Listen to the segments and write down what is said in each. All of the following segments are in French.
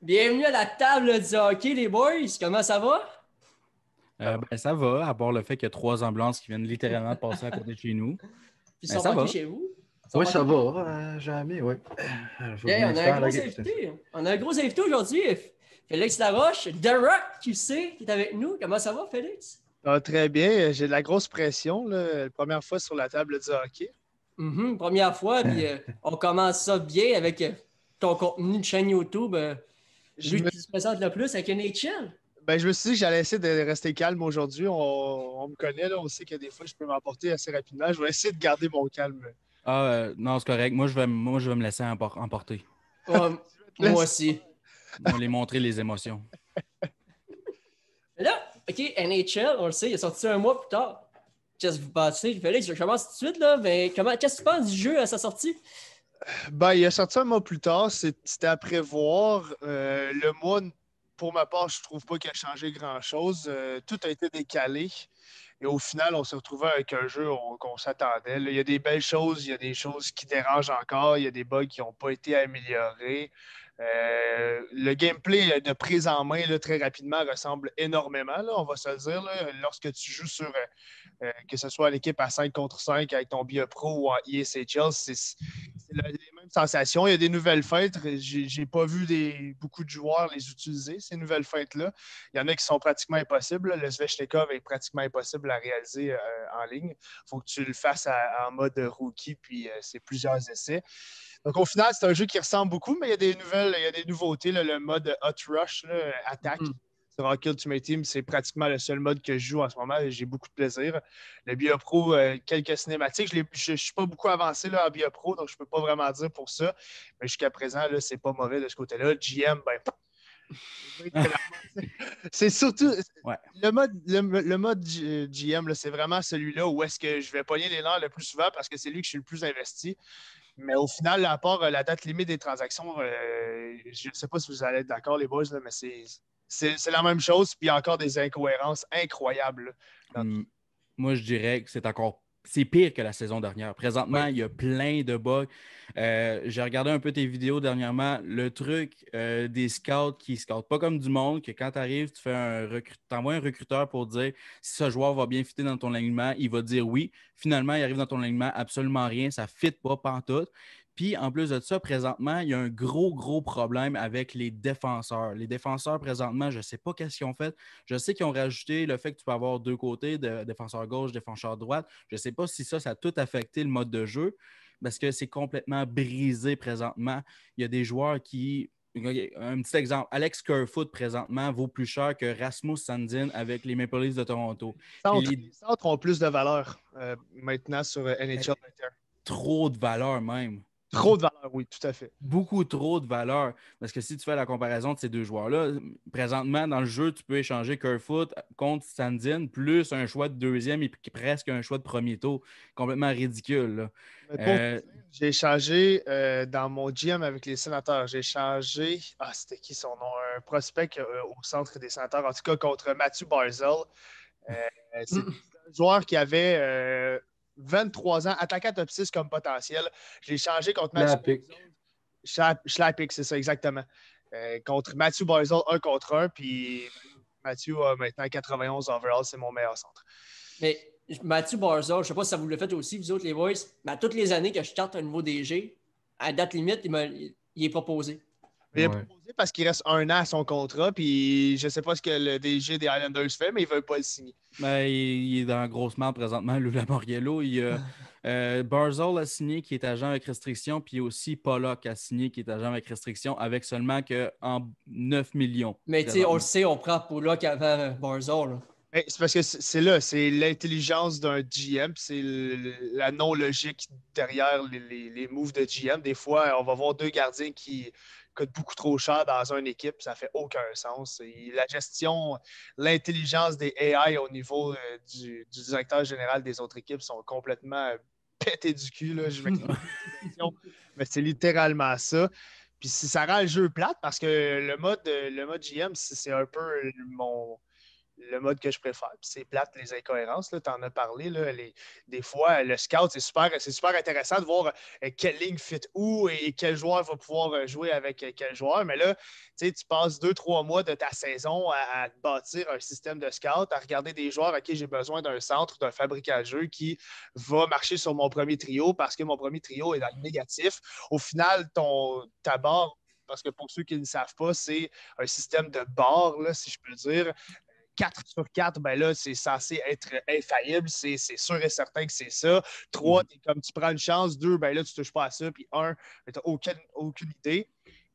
Bienvenue à la table du hockey, les boys. Comment ça va? Ça va, à part le fait qu'il y a trois ambulances qui viennent littéralement de passer à côté de chez nous. Puis ils Mais sont ça parqués va. chez vous? Ils sont Oui, ça parqués chez vous? va, Jérémy, oui. Faut Yeah, venir on du a un temps, là. gros OK, c'est ça. invité. On a un gros invité aujourd'hui. Félix Laroche, The Rock, tu sais, qui est avec nous. Comment ça va, Félix? Ça va très bien. J'ai de la grosse pression, là. La première fois sur la table du hockey. Première fois, puis on commence ça bien avec ton contenu de chaîne YouTube. Je Lui me, qui se présente le plus avec NHL. je me suis dit que j'allais essayer de rester calme aujourd'hui. On me connaît, là. On sait que des fois, je peux m'emporter assez rapidement. Je vais essayer de garder mon calme. Non, c'est correct. Moi, je vais me laisser emporter. Ouais, Je te moi laisse. aussi. On va les montrer les émotions. Mais là, OK, NHL, on le sait, il est sorti un mois plus tard. Qu'est-ce que vous pensez? Félix, je commence tout de suite, là. Mais qu'est-ce que tu penses du jeu à sa sortie? Il a sorti un mois plus tard. C'était à prévoir. Le mois, pour ma part, je trouve pas qu'il a changé grand-chose. Tout a été décalé. Et au final, on s'est retrouvé avec un jeu qu'on s'attendait. Là, il y a des belles choses, il y a des choses qui dérangent encore, il y a des bugs qui n'ont pas été améliorés. Le gameplay de prise en main là, très rapidement ressemble énormément, là, on va se le dire. Là, lorsque tu joues sur, que ce soit l'équipe à 5 contre 5 avec ton BioPro ou en ESHL, c'est les mêmes sensations. Il y a des nouvelles feintes. Je n'ai pas vu beaucoup de joueurs les utiliser, ces nouvelles feintes-là. Il y en a qui sont pratiquement impossibles. Le Svechnikov est pratiquement impossible à réaliser en ligne. Il faut que tu le fasses en mode rookie, puis c'est plusieurs essais. Donc, au final, c'est un jeu qui ressemble beaucoup, mais il y a il y a des nouveautés. Là, le mode Hot Rush, là, attaque. Sur Hockey Ultimate Team, c'est pratiquement le seul mode que je joue en ce moment et j'ai beaucoup de plaisir. Le BioPro, quelques cinématiques. Je ne suis pas beaucoup avancé là, en BioPro, donc je ne peux pas vraiment dire pour ça. Mais jusqu'à présent, c'est pas mauvais de ce côté-là. GM, c'est surtout Ouais. le mode GM, c'est vraiment celui-là où est-ce que je vais pogner les nerfs le plus souvent parce que c'est lui que je suis le plus investi. Mais au final, à part la date limite des transactions, je ne sais pas si vous allez être d'accord, les boys, là, mais c'est la même chose, puis il y a encore des incohérences incroyables. Moi, je dirais que c'est pire que la saison dernière. Présentement, il y a plein de bugs. J'ai regardé un peu tes vidéos dernièrement. Le truc des scouts qui ne scoutent pas comme du monde, que quand tu arrives, tu envoies un recruteur pour dire si ce joueur va bien fitter dans ton alignement, il va dire oui. Finalement, il arrive dans ton alignement, absolument rien, ça ne fit pas pantoute. Puis, en plus de ça, présentement, il y a un gros problème avec les défenseurs. Les défenseurs, présentement, je ne sais pas qu'est-ce qu'ils ont fait. Je sais qu'ils ont rajouté le fait que tu peux avoir deux côtés, de défenseur gauche, défenseur droite. Je ne sais pas si ça a tout affecté le mode de jeu parce que c'est complètement brisé présentement. Il y a des joueurs qui... Un petit exemple, Alex Kerfoot, présentement, vaut plus cher que Rasmus Sandin avec les Maple Leafs de Toronto. Les centres ont plus de valeur maintenant sur NHL. Trop de valeur même. Trop de valeur, oui, tout à fait. Beaucoup trop de valeur. Parce que si tu fais la comparaison de ces deux joueurs-là, présentement, dans le jeu, tu peux échanger Kerfoot contre Sandin, plus un choix de deuxième et presque un choix de premier tour. Complètement ridicule. J'ai échangé dans mon GM avec les sénateurs. J'ai échangé, c'était qui son nom? Un prospect au centre des sénateurs, en tout cas contre Mathieu Barzal. C'est un joueur qui avait 23 ans, attaquant top 6 comme potentiel. Je l'ai changé contre Mathieu Barzal. Schlappick, c'est ça, exactement. Contre Mathieu Barzal, 1 contre 1. Puis Mathieu a maintenant 91 overall, c'est mon meilleur centre. Mais Mathieu Barzal, je ne sais pas si ça vous le fait aussi, vous autres, les boys, mais à toutes les années que je starte un nouveau DG, à date limite, il est proposé. Il est proposé parce qu'il reste 1 an à son contrat, puis je ne sais pas ce que le DG des Islanders fait, mais il ne veut pas le signer. Il est dans la grosse merde présentement, Lou Lamoriello. Barzal a signé qui est agent avec restriction, puis aussi Pollock a signé qui est agent avec restriction, avec seulement en 9 millions. Mais tu sais, on le sait, on prend Pollock avant Barzal. C'est parce que c'est l'intelligence d'un GM, c'est la non-logique derrière les moves de GM. Des fois, on va voir deux gardiens qui coûtent beaucoup trop cher dans une équipe, ça fait aucun sens. Et la gestion, l'intelligence des AI au niveau du directeur général des autres équipes sont complètement pétés du cul. Là, je mais c'est littéralement ça. Puis ça rend le jeu plate parce que le mode GM, c'est un peu le mode que je préfère. Puis c'est plate, les incohérences. Tu en as parlé. Là, des fois, le scout, c'est super intéressant de voir quelle ligne fit où et quel joueur va pouvoir jouer avec quel joueur. Mais là, tu passes 2-3 mois de ta saison à bâtir un système de scout, à regarder des joueurs, OK, j'ai besoin d'un centre, d'un fabricant de jeu qui va marcher sur mon premier trio parce que mon premier trio est dans le négatif. Au final, ta barre, parce que pour ceux qui ne savent pas, c'est un système de barre, là, si je peux dire. 4 sur 4, ben là, c'est censé être infaillible. C'est sûr et certain que c'est ça. 3, comme tu prends une chance. 2, ben là, tu ne touches pas à ça. Puis 1, tu n'as aucune idée.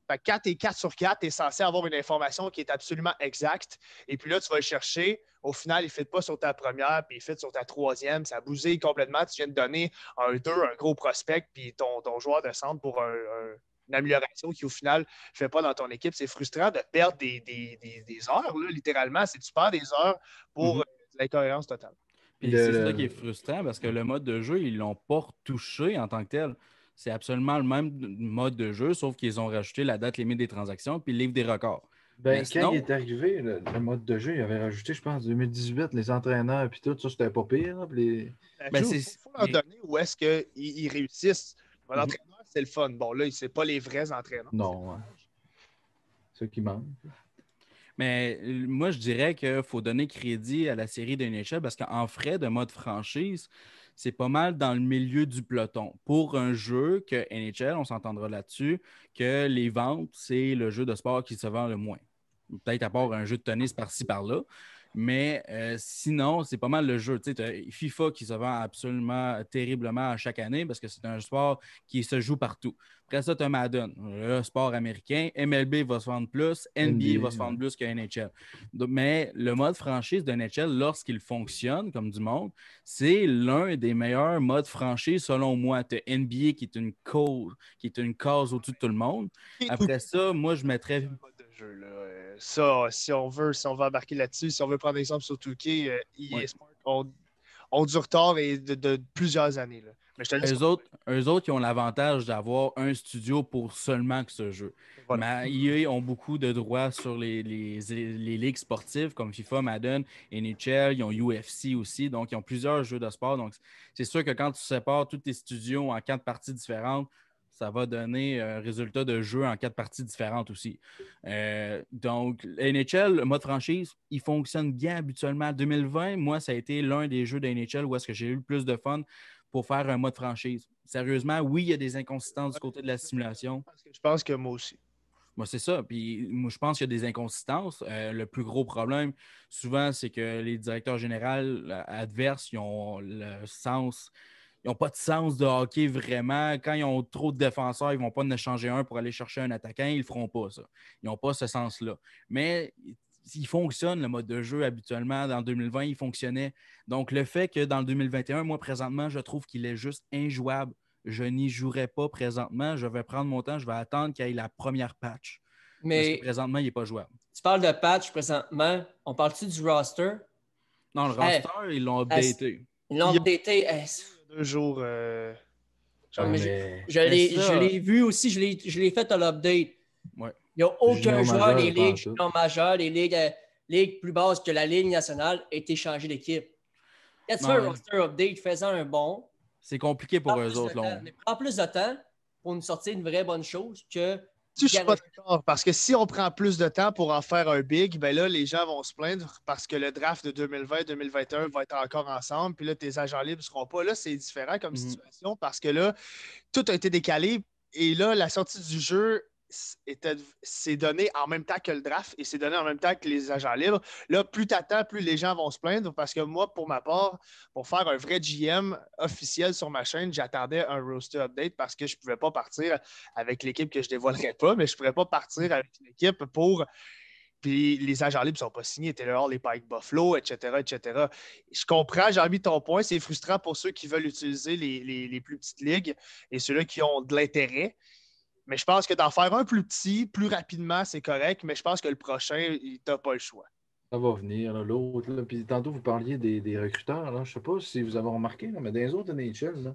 Fait 4 et 4 sur 4, tu es censé avoir une information qui est absolument exacte. Et puis là, tu vas le chercher. Au final, il ne fit pas sur ta première, puis il fit sur ta troisième. Ça a bousillé complètement. Tu viens de donner un 2, un gros prospect, puis ton joueur de centre pour une amélioration qui, au final, ne fait pas dans ton équipe. C'est frustrant de perdre des heures, là, littéralement. Tu perds des heures pour l'incohérence totale. Puis c'est ça qui est frustrant parce que le mode de jeu, ils ne l'ont pas retouché en tant que tel. C'est absolument le même mode de jeu, sauf qu'ils ont rajouté la date limite des transactions puis le livre des records. Ben, quand il est arrivé, le mode de jeu, il avait rajouté, je pense, 2018, les entraîneurs puis tout, ça, c'était pas pire. Là, il faut leur donner où est-ce qu'ils réussissent. L'entraîneur, c'est le fun. Bon, là, c'est pas les vrais entraîneurs. Non. C'est ce qui manque. Mais moi, je dirais qu'il faut donner crédit à la série de NHL parce qu'en frais de mode franchise, c'est pas mal dans le milieu du peloton. Pour un jeu que NHL, on s'entendra là-dessus, que les ventes, c'est le jeu de sport qui se vend le moins. Peut-être à part un jeu de tennis par-ci, par-là. Mais sinon, c'est pas mal le jeu. Tu sais, FIFA qui se vend absolument terriblement à chaque année parce que c'est un sport qui se joue partout. Après ça, tu as Madden, le sport américain. MLB va se vendre plus. NBA va se vendre plus que NHL. Mais le mode franchise de NHL, lorsqu'il fonctionne comme du monde, c'est l'un des meilleurs modes franchise selon moi. Tu as NBA qui est une cause au-dessus de tout le monde. Après ça, moi, je mettrais... Jeu, là. Ça, si on veut embarquer là-dessus, si on veut prendre exemple sur 2K, EA Sports ont du retard et de plusieurs années. Là. Mais je te laisse eux autres, ils ont l'avantage d'avoir un studio pour seulement que ce jeu. Voilà. Mais EA ont beaucoup de droits sur les ligues sportives comme FIFA, Madden, NHL, ils ont UFC aussi, donc ils ont plusieurs jeux de sport. Donc, c'est sûr que quand tu sépares tous tes studios en 4 parties différentes, ça va donner un résultat de jeu en 4 parties différentes aussi. Donc, NHL, le mode franchise, il fonctionne bien habituellement. 2020, moi, ça a été l'un des jeux de NHL où est-ce que j'ai eu le plus de fun pour faire un mode franchise. Sérieusement, oui, il y a des inconsistances du côté de la simulation. Je pense que moi aussi. Moi, c'est ça. Puis, moi, je pense qu'il y a des inconsistances. Le plus gros problème, souvent, c'est que les directeurs généraux adverses, ils ont le sens... Ils n'ont pas de sens de hockey vraiment. Quand ils ont trop de défenseurs, ils ne vont pas en changer un pour aller chercher un attaquant. Ils ne le feront pas, ça. Ils n'ont pas ce sens-là. Mais il fonctionne, le mode de jeu, habituellement. Dans 2020, il fonctionnait. Donc, le fait que dans le 2021, moi, présentement, je trouve qu'il est juste injouable. Je n'y jouerai pas présentement. Je vais prendre mon temps. Je vais attendre qu'il y ait la première patch. Mais parce que présentement, il n'est pas jouable. Tu parles de patch présentement. On parle-tu du roster? Non, le roster, ils l'ont updaté. Ils l'ont updaté. 2 jours. Je l'ai vu aussi, je l'ai fait à l'update. Ouais. Il n'y a aucun joueur des ligues juniors majeures, des ligues plus basses que la Ligue nationale, a été changé d'équipe. Quand tu fais un roster update, faisant un bon. C'est compliqué pour eux autres. Prends plus de temps pour nous sortir une vraie bonne chose que. Je suis pas d'accord, parce que si on prend plus de temps pour en faire un big, ben là, les gens vont se plaindre parce que le draft de 2020-2021 va être encore ensemble, puis là, tes agents libres ne seront pas là. C'est différent comme situation parce que là, tout a été décalé et là, la sortie du jeu c'est donné en même temps que le draft et c'est donné en même temps que les agents libres. Là, plus tu attends, plus les gens vont se plaindre parce que moi, pour ma part, pour faire un vrai GM officiel sur ma chaîne, j'attendais un roster update parce que je ne pouvais pas partir avec l'équipe que je ne dévoilerais pas, mais je ne pourrais pas partir avec une équipe pour... Puis les agents libres ne sont pas signés. Taylor, les Pike Buffalo, etc., etc. Je comprends, j'ai envie ton point. C'est frustrant pour ceux qui veulent utiliser les plus petites ligues et ceux-là qui ont de l'intérêt. Mais je pense que d'en faire un plus petit, plus rapidement, c'est correct. Mais je pense que le prochain, tu n'as pas le choix. Ça va venir, l'autre. Puis tantôt, vous parliez des recruteurs. Là. Je ne sais pas si vous avez remarqué, là, mais dans les autres NHL,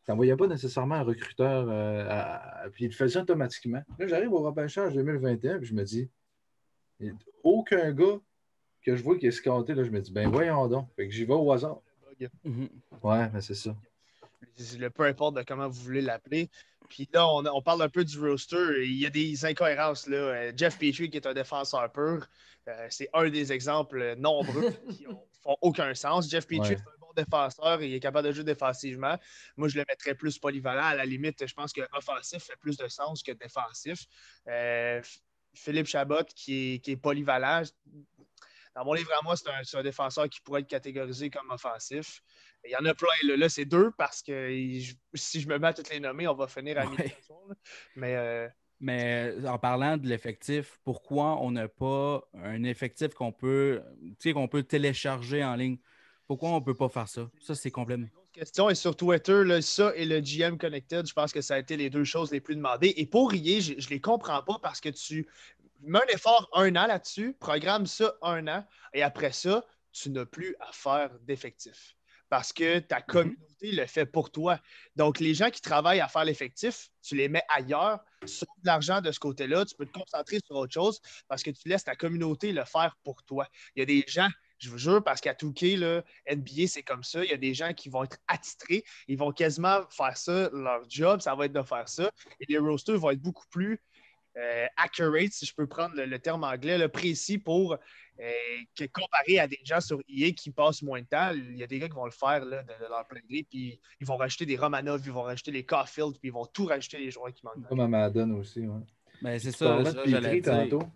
tu n'envoyais pas nécessairement un recruteur, puis il le faisait automatiquement. Là, j'arrive au repêchage 2021, puis je me dis, aucun gars que je vois qu'il est scouté, là, je me dis, ben voyons donc. Fait que j'y vais au hasard. Mhm. Ouais, mais c'est ça. Peu importe de comment vous voulez l'appeler. Puis là, on parle un peu du roster. Il y a des incohérences. Là. Jeff Petrie, qui est un défenseur pur, c'est un des exemples nombreux qui font aucun sens. Jeff Petrie, Ouais. c'est un bon défenseur. Il est capable de jouer défensivement. Moi, je le mettrais plus polyvalent. À la limite, je pense que offensif fait plus de sens que défensif. Philippe Chabot, qui est polyvalent. Dans mon livre à moi, c'est un défenseur qui pourrait être catégorisé comme offensif. Il y en a plein. Là c'est deux parce que si je me mets à toutes les nommer, on va finir à midi ce soir. Mais Mais en parlant de l'effectif, pourquoi on n'a pas un effectif qu'on peut télécharger en ligne? Pourquoi on ne peut pas faire ça? Ça, c'est complètement. question est sur Twitter, là, ça et le GM Connected, je pense que ça a été les deux choses les plus demandées. Et pour rier, je ne les comprends pas parce que tu mets un effort 1 an là-dessus, programme ça 1 an, et après ça, tu n'as plus à faire d'effectif. Parce que ta communauté le fait pour toi. Donc, les gens qui travaillent à faire l'effectif, tu les mets ailleurs, sauve de l'argent de ce côté-là, tu peux te concentrer sur autre chose parce que tu laisses ta communauté le faire pour toi. Il y a des gens, je vous jure, parce qu'à 2K, là, NBA, c'est comme ça. Il y a des gens qui vont être attitrés. Ils vont quasiment faire ça, leur job, ça va être de faire ça. Et les rosters vont être beaucoup plus accurate, si je peux prendre le terme anglais, le précis pour comparer à des gens sur EA qui passent moins de temps. Il y a des gars qui vont le faire là, de leur plein gré, puis ils vont rajouter des Romanov, ils vont rajouter les Caulfield, puis ils vont tout rajouter les joueurs qui manquent. Comme à Madden aussi. Ouais. Ben, c'est Tu ça, parlais de j'allais Petrie dire. tantôt.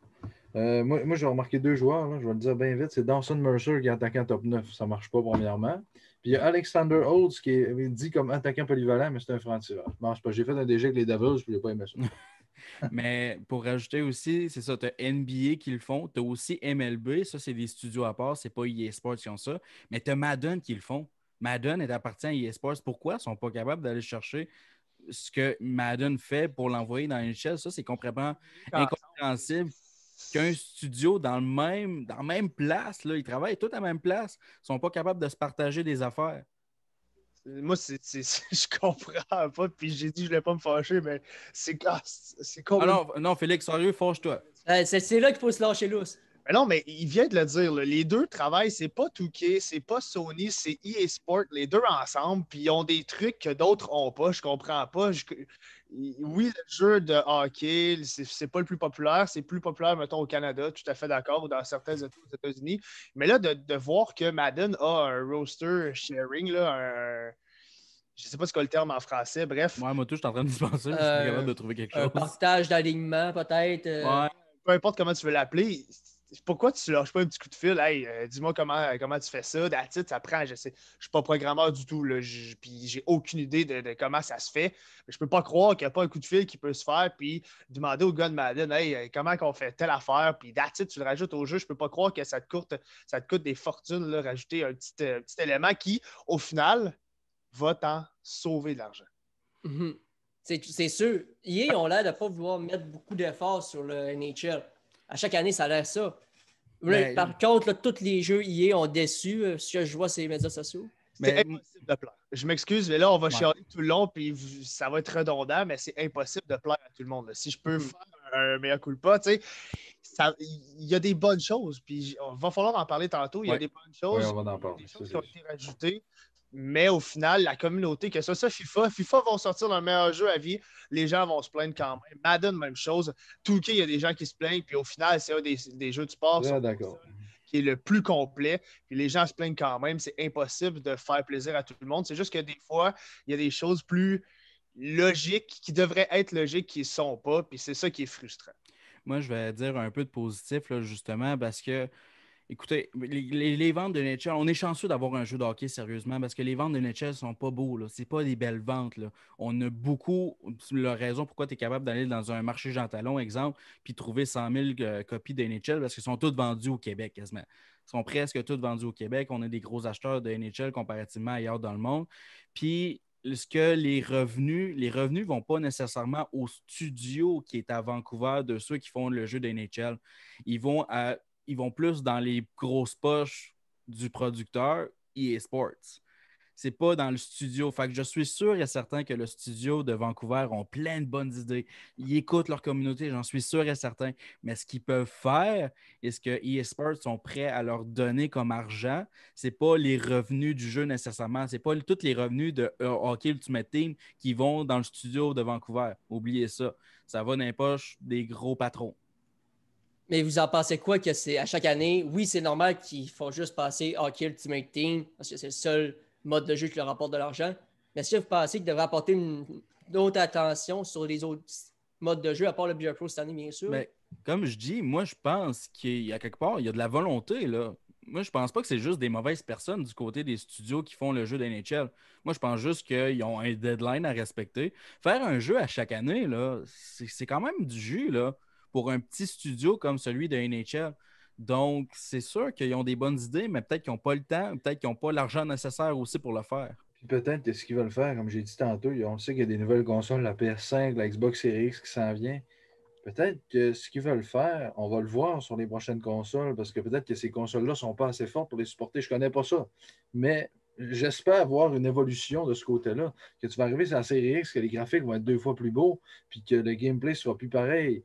Moi j'ai remarqué 2 joueurs, là, je vais le dire bien vite. C'est Dawson Mercer qui est attaquant top 9. Ça ne marche pas, premièrement. Puis il y a Alexander Holtz qui est dit comme attaquant polyvalent, mais c'est un franc-tireur. Je pense pas. J'ai fait un DG avec les Devils, je n'ai pas aimé ça. Mais pour rajouter aussi, c'est ça, tu as NBA qui le font, tu as aussi MLB, ça c'est des studios à part, c'est pas EA Sports qui ont ça, mais tu as Madden qui le font. Madden est appartient à EA Sports. Pourquoi ils ne sont pas capables d'aller chercher ce que Madden fait pour l'envoyer dans NHL? Ça, c'est complètement incompréhensible qu'un studio dans la même place, là, ils travaillent tous à la même place, ne sont pas capables de se partager des affaires. Moi, je comprends pas, puis j'ai dit que je voulais pas me fâcher, mais c'est Ah complètement. non, Félix, sérieux, fâche-toi. C'est là qu'il faut se lâcher lousse. Mais non, mais il vient de le dire, là, les deux travaillent, c'est pas 2K, c'est pas Sony, c'est EA Sport, les deux ensemble, puis ils ont des trucs que d'autres ont pas, je comprends pas. Oui, le jeu de hockey, c'est pas le plus populaire, c'est plus populaire, mettons, au Canada, tout à fait d'accord, ou dans certains États aux États-Unis. Mais là, de voir que Madden a un roster sharing, là, je sais pas ce qu'est le terme en français, bref. Moi, tout, je suis en train de penser, mais je suis pas capable de trouver quelque Un chose. partage d'alignement, peut-être. Ouais. Peu importe comment tu veux l'appeler, pourquoi tu lâches pas un petit coup de fil? Hey, dis-moi comment tu fais ça. That's it, ça prend. Je suis pas programmeur du tout. Là, puis j'ai aucune idée de comment ça se fait. Je peux pas croire qu'il n'y a pas un coup de fil qui peut se faire. Puis demander au gars de Madden, hey, comment on fait telle affaire. Puis that's it, tu le rajoutes au jeu. Je peux pas croire que ça te coûte des fortunes, là, rajouter un petit élément qui, au final, va t'en sauver de l'argent. Mm-hmm. C'est sûr. EA ont l'air de ne pas vouloir mettre beaucoup d'efforts sur le NHL. À chaque année, ça a l'air ça. Mais... Par contre, là, tous les jeux EA ont déçu, ce que je vois sur les médias sociaux. C'est impossible de plaire. Je m'excuse, mais là, on va chialer tout le long, puis ça va être redondant, mais c'est impossible de plaire à tout le monde. Là. Si je peux faire un meilleur culpa, tu sais, il y a des bonnes choses, puis il va falloir en parler tantôt. Il y a des bonnes choses, on va en parler. Des choses qui ont été rajoutées, mais au final, la communauté, que ça FIFA vont sortir dans le meilleur jeu à vie, les gens vont se plaindre quand même. Madden, même chose. 2K, il y a des gens qui se plaignent, puis au final, c'est un des jeux de sport. D'accord. Qui est le plus complet. Puis les gens se plaignent quand même. C'est impossible de faire plaisir à tout le monde. C'est juste que des fois, il y a des choses plus logiques qui devraient être logiques qui ne sont pas. Puis c'est ça qui est frustrant. Moi, je vais dire un peu de positif, là, justement, parce que, écoutez, les ventes de NHL, on est chanceux d'avoir un jeu de hockey sérieusement parce que les ventes de NHL ne sont pas beaux. Ce n'est pas des belles ventes. Là. On a beaucoup, la raison pourquoi tu es capable d'aller dans un marché Jean Talon, exemple, puis trouver 100 000 copies de NHL parce qu'ils sont toutes vendues au Québec quasiment. Ils sont presque toutes vendus au Québec. On a des gros acheteurs de NHL comparativement ailleurs dans le monde. Puis, ce que les revenus ne vont pas nécessairement au studio qui est à Vancouver de ceux qui font le jeu de NHL. Ils vont plus dans les grosses poches du producteur EA Sports. c'est pas dans le studio. Fait que je suis sûr et certain que le studio de Vancouver ont plein de bonnes idées. Ils écoutent leur communauté, j'en suis sûr et certain. Mais ce qu'ils peuvent faire et ce que eSports sont prêts à leur donner comme argent, c'est pas les revenus du jeu nécessairement. C'est pas tous les revenus de Hockey Ultimate Team qui vont dans le studio de Vancouver. Oubliez ça. Ça va dans les poches des gros patrons. Mais vous en pensez quoi que c'est à chaque année? Oui, c'est normal qu'ils font juste passer Hockey Ultimate Team parce que c'est le seul mode de jeu qui leur rapporte de l'argent. Mais est-ce que vous pensez qu'ils devraient apporter une autre attention sur les autres modes de jeu, à part le Beer Pro cette année, bien sûr? Mais comme je dis, moi, je pense qu'il y a quelque part, il y a de la volonté, là. Moi, je pense pas que c'est juste des mauvaises personnes du côté des studios qui font le jeu d'NHL. Moi, je pense juste qu'ils ont un deadline à respecter. Faire un jeu à chaque année, là, c'est quand même du jus, là, pour un petit studio comme celui de NHL. Donc, c'est sûr qu'ils ont des bonnes idées, mais peut-être qu'ils n'ont pas le temps, peut-être qu'ils n'ont pas l'argent nécessaire aussi pour le faire. Puis peut-être que ce qu'ils veulent faire, comme j'ai dit tantôt, on sait qu'il y a des nouvelles consoles, la PS5, la Xbox Series X qui s'en vient. Peut-être que ce qu'ils veulent faire, on va le voir sur les prochaines consoles, parce que peut-être que ces consoles-là ne sont pas assez fortes pour les supporter. Je ne connais pas ça. Mais j'espère avoir une évolution de ce côté-là. Que tu vas arriver sur la série X, que les graphiques vont être 2 fois plus beaux, puis que le gameplay soit plus pareil.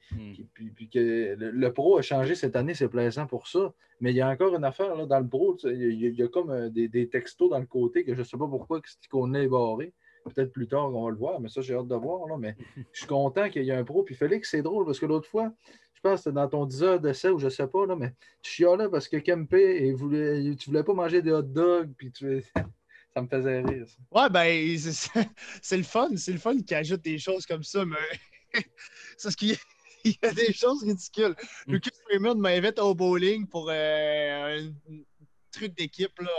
Puis que le Pro a changé cette année, c'est plaisant pour ça. Mais il y a encore une affaire là, dans le Pro. Il y a comme des textos dans le côté que je ne sais pas pourquoi cette icône-là est barrée. Peut-être plus tard qu'on va le voir, mais ça, j'ai hâte de voir. Là. Mais je suis content qu'il y ait un pro. Puis Félix, c'est drôle parce que l'autre fois, je pense que c'était dans ton 10 heures d'essai ou je ne sais pas, là, mais tu chialais parce que Kempe, tu ne voulais pas manger des hot dogs. Puis ça me faisait rire. Ça. Ouais, ben, c'est le fun. C'est le fun qu'il ajoute des choses comme ça, mais c'est ce qu'il il y a des choses ridicules. Lucas Raymond m'invite au bowling pour un truc d'équipe, là,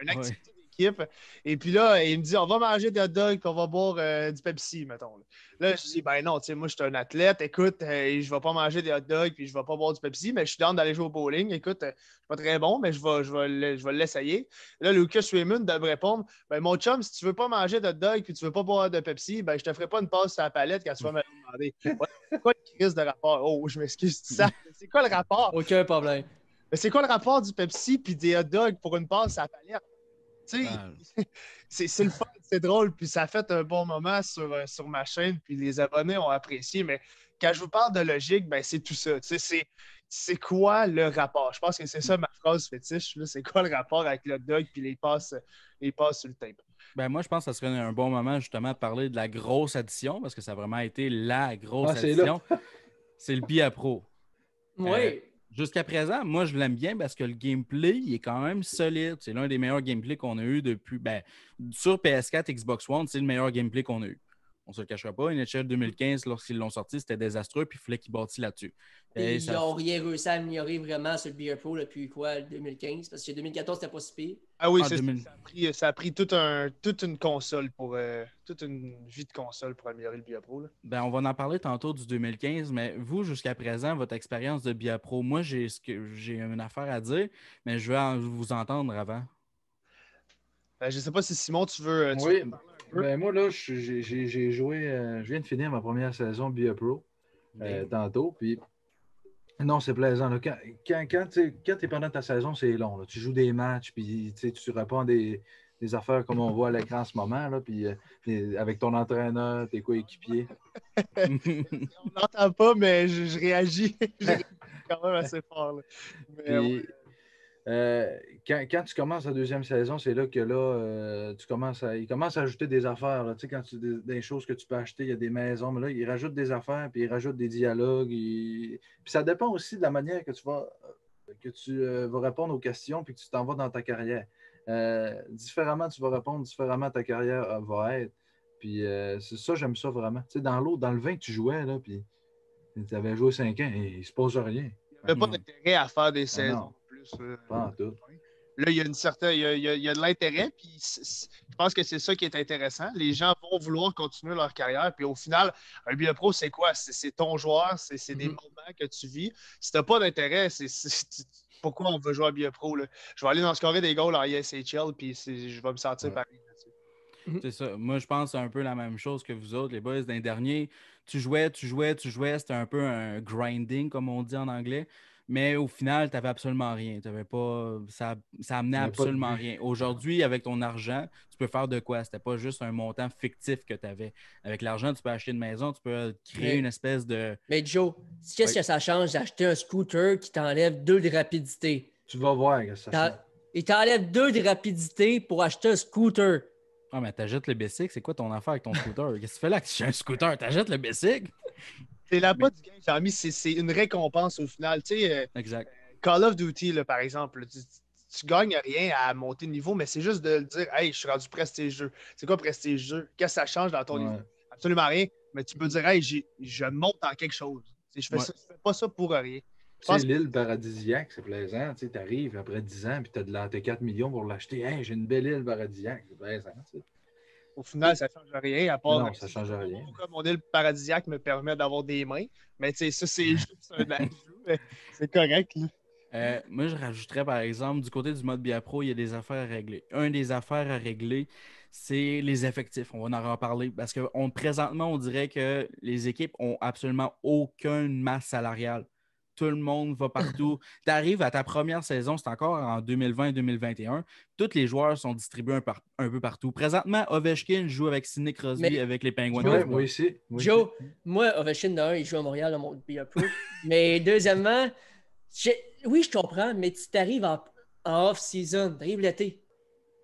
une activité d'équipe. Et puis là, il me dit on va manger des hot dogs et on va boire du Pepsi, mettons. Là, je dis ben non, tu sais, moi, je suis un athlète. Écoute, je vais pas manger des hot dogs puis je vais pas boire du Pepsi, mais je suis down d'aller jouer au bowling. Écoute, je suis pas très bon, mais je vais l'essayer. Là, Lucas Raymond doit me répondre ben mon chum, si tu veux pas manger de hot dog puis tu veux pas boire de Pepsi, ben je te ferai pas une passe sur la palette quand tu vas me demander. Ouais, c'est quoi le crise de rapport? Oh, je m'excuse, ça. C'est quoi le rapport? Aucun problème. Mais c'est quoi le rapport du Pepsi puis des hot dogs pour une passe à la palette? Tu sais, c'est le fun, c'est drôle, puis ça a fait un bon moment sur ma chaîne, puis les abonnés ont apprécié, mais quand je vous parle de logique, ben c'est tout ça. Tu sais, c'est quoi le rapport? Je pense que c'est ça ma phrase fétiche. C'est quoi le rapport avec le hot dog puis les passes sur le tape? Ben moi, je pense que ça serait un bon moment justement de parler de la grosse addition, parce que ça a vraiment été la grosse addition. C'est le BIA Pro. Oui. Jusqu'à présent, moi, je l'aime bien parce que le gameplay, il est quand même solide. C'est l'un des meilleurs gameplays qu'on a eu depuis... Ben, sur PS4, Xbox One, c'est le meilleur gameplay qu'on a eu. On ne se le cachera pas. NHL 2015, lorsqu'ils l'ont sorti, c'était désastreux, puis il fallait qu'ils bâtissent là-dessus. Et ils n'ont rien réussi à améliorer vraiment sur le Beer Pro depuis quoi, 2015? Parce que 2014, c'était pas si pire. Ah oui, ça a pris toute une console toute une vie de console pour améliorer le BIA Pro. Là. Ben, on va en parler tantôt du 2015, mais vous, jusqu'à présent, votre expérience de BIA Pro, moi, j'ai une affaire à dire, mais je vais vous entendre avant. Je ne sais pas si Simon, tu veux. Oui, ben moi, là, j'ai joué. Je viens de finir ma première saison BIA Pro tantôt. Puis, non, c'est plaisant. Là. Quand tu es pendant ta saison, c'est long. Là. Tu joues des matchs, puis tu réponds des affaires comme on voit à l'écran en ce moment, là, puis avec ton entraîneur, tes coéquipiers. On n'entend pas, mais je réagis. Je réagis quand même assez fort. Là. Mais, puis, quand tu commences la deuxième saison, c'est là que là, il commence à ajouter des affaires. Là. Tu sais, quand des choses que tu peux acheter, il y a des maisons, mais là, il rajoute des affaires, puis il rajoute des dialogues. Puis ça dépend aussi de la manière que tu vas répondre aux questions, puis que tu t'en vas dans ta carrière. Différemment, tu vas répondre, différemment ta carrière va être. Puis c'est ça, j'aime ça vraiment. Tu sais, dans le vin que tu jouais, là, puis tu avais joué 5 ans et il se pose rien. Il n'y avait pas d'intérêt à faire des saisons. Pas en tout. Là, il y a il y a de l'intérêt, puis je pense que c'est ça qui est intéressant. Les gens vont vouloir continuer leur carrière, puis au final, un BIA Pro, c'est quoi? C'est ton joueur, c'est des moments que tu vis. Si tu n'as pas d'intérêt, pourquoi on veut jouer à BIA Pro? Là? Je vais aller dans scorer des goals en ISHL, puis je vais me sentir pareil. C'est ça. Moi, je pense un peu la même chose que vous autres, les boys. D'un dernier, tu jouais. C'était un peu un grinding, comme on dit en anglais. Mais au final, tu n'avais absolument rien. T'avais pas... ça amenait Il y avait pas de absolument but. rien. Aujourd'hui, avec ton argent, tu peux faire de quoi? C'était pas juste un montant fictif que tu avais. Avec l'argent, tu peux acheter une maison, tu peux créer une espèce de... Mais Joe, qu'est-ce Oui. que ça change d'acheter un scooter qui t'enlève 2 de rapidité? Tu vas voir que ça change. Il t'enlève 2 de rapidité pour acheter un scooter. Ah, mais t'achètes le bicycle, c'est quoi ton affaire avec ton scooter? Qu'est-ce que tu fais là que tu as un scooter? T'achètes le bicycle? C'est la pas du game, Jeremy, c'est une récompense au final. Tu sais, Exact. Call of Duty, là, par exemple, tu gagnes rien à monter de niveau, mais c'est juste de dire, hey, je suis rendu prestigieux. C'est quoi prestigieux? Qu'est-ce que ça change dans ton niveau? Absolument rien. Mais tu peux dire, hey, je monte dans quelque chose. Je fais pas ça pour rien. Tu sais, l'île paradisiaque, c'est plaisant. Tu arrives après 10 ans, puis tu as 4 millions pour l'acheter. Hey, j'ai une belle île paradisiaque. C'est plaisant. T'sais. Au final, ça ne change rien, à part. Non, ça ne change rien. Mon île paradisiaque me permet d'avoir des mains. Mais tu sais, ça, c'est juste un ajout. C'est correct, là. Moi, je rajouterais, par exemple, du côté du mode Bia Pro, il y a des affaires à régler. Un des affaires à régler, c'est les effectifs. On va en reparler parce que présentement, on dirait que les équipes ont absolument aucune masse salariale. Tout le monde va partout. Tu arrives à ta première saison, c'est encore en 2020-2021. Tous les joueurs sont distribués un peu partout. Présentement, Ovechkin joue avec Sidney Crosby avec les Penguins. Ouais, moi aussi. Joe, moi, Ovechkin, d'un, il joue à Montréal dans mon Bia Pro. Mais deuxièmement, oui, je comprends, mais tu t'arrives en off-season, tu arrives l'été.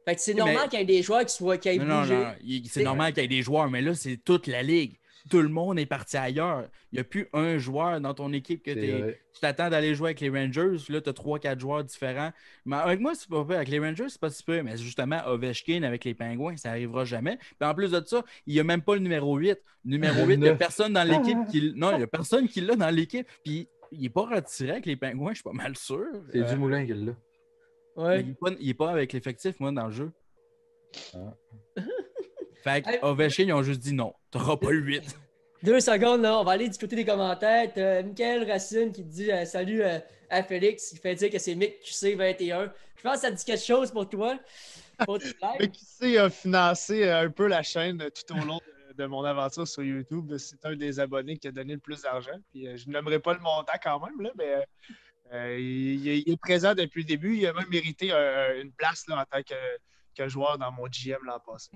Fait que c'est normal qu'il y ait des joueurs qui aient bougé. Non, c'est normal qu'il y ait des joueurs, mais là, c'est toute la ligue. Tout le monde est parti ailleurs. Il n'y a plus un joueur dans ton équipe que tu t'attends d'aller jouer avec les Rangers. Là, tu as 3-4 joueurs différents. Mais avec moi, c'est pas peu. Avec les Rangers, c'est pas si peu. Mais justement, Ovechkin avec les Pingouins, ça n'arrivera jamais. Puis en plus de ça, il n'y a même pas le numéro 8. Le numéro 8, il n'y a personne dans l'équipe qui... Non, il n'y a personne qui l'a dans l'équipe. Puis il n'est pas retiré avec les Pingouins, je suis pas mal sûr. C'est Dumoulin qui l'a. Ouais. Il n'est pas avec l'effectif, moi, dans le jeu. Fait que Ovechkin, ils ont juste dit non, tu n'auras pas le 8. 2 secondes, là, on va aller du côté des commentaires. Michael Racine qui dit salut à Félix. Il fait dire que c'est Mick QC21. Je pense que ça dit quelque chose pour toi. Mick QC a financé un peu la chaîne tout au long de mon aventure sur YouTube. C'est un des abonnés qui a donné le plus d'argent. Puis, je n'aimerais pas le montant quand même, là, mais il est présent depuis le début. Il a même mérité une place là, en tant que joueur dans mon GM l'an passé.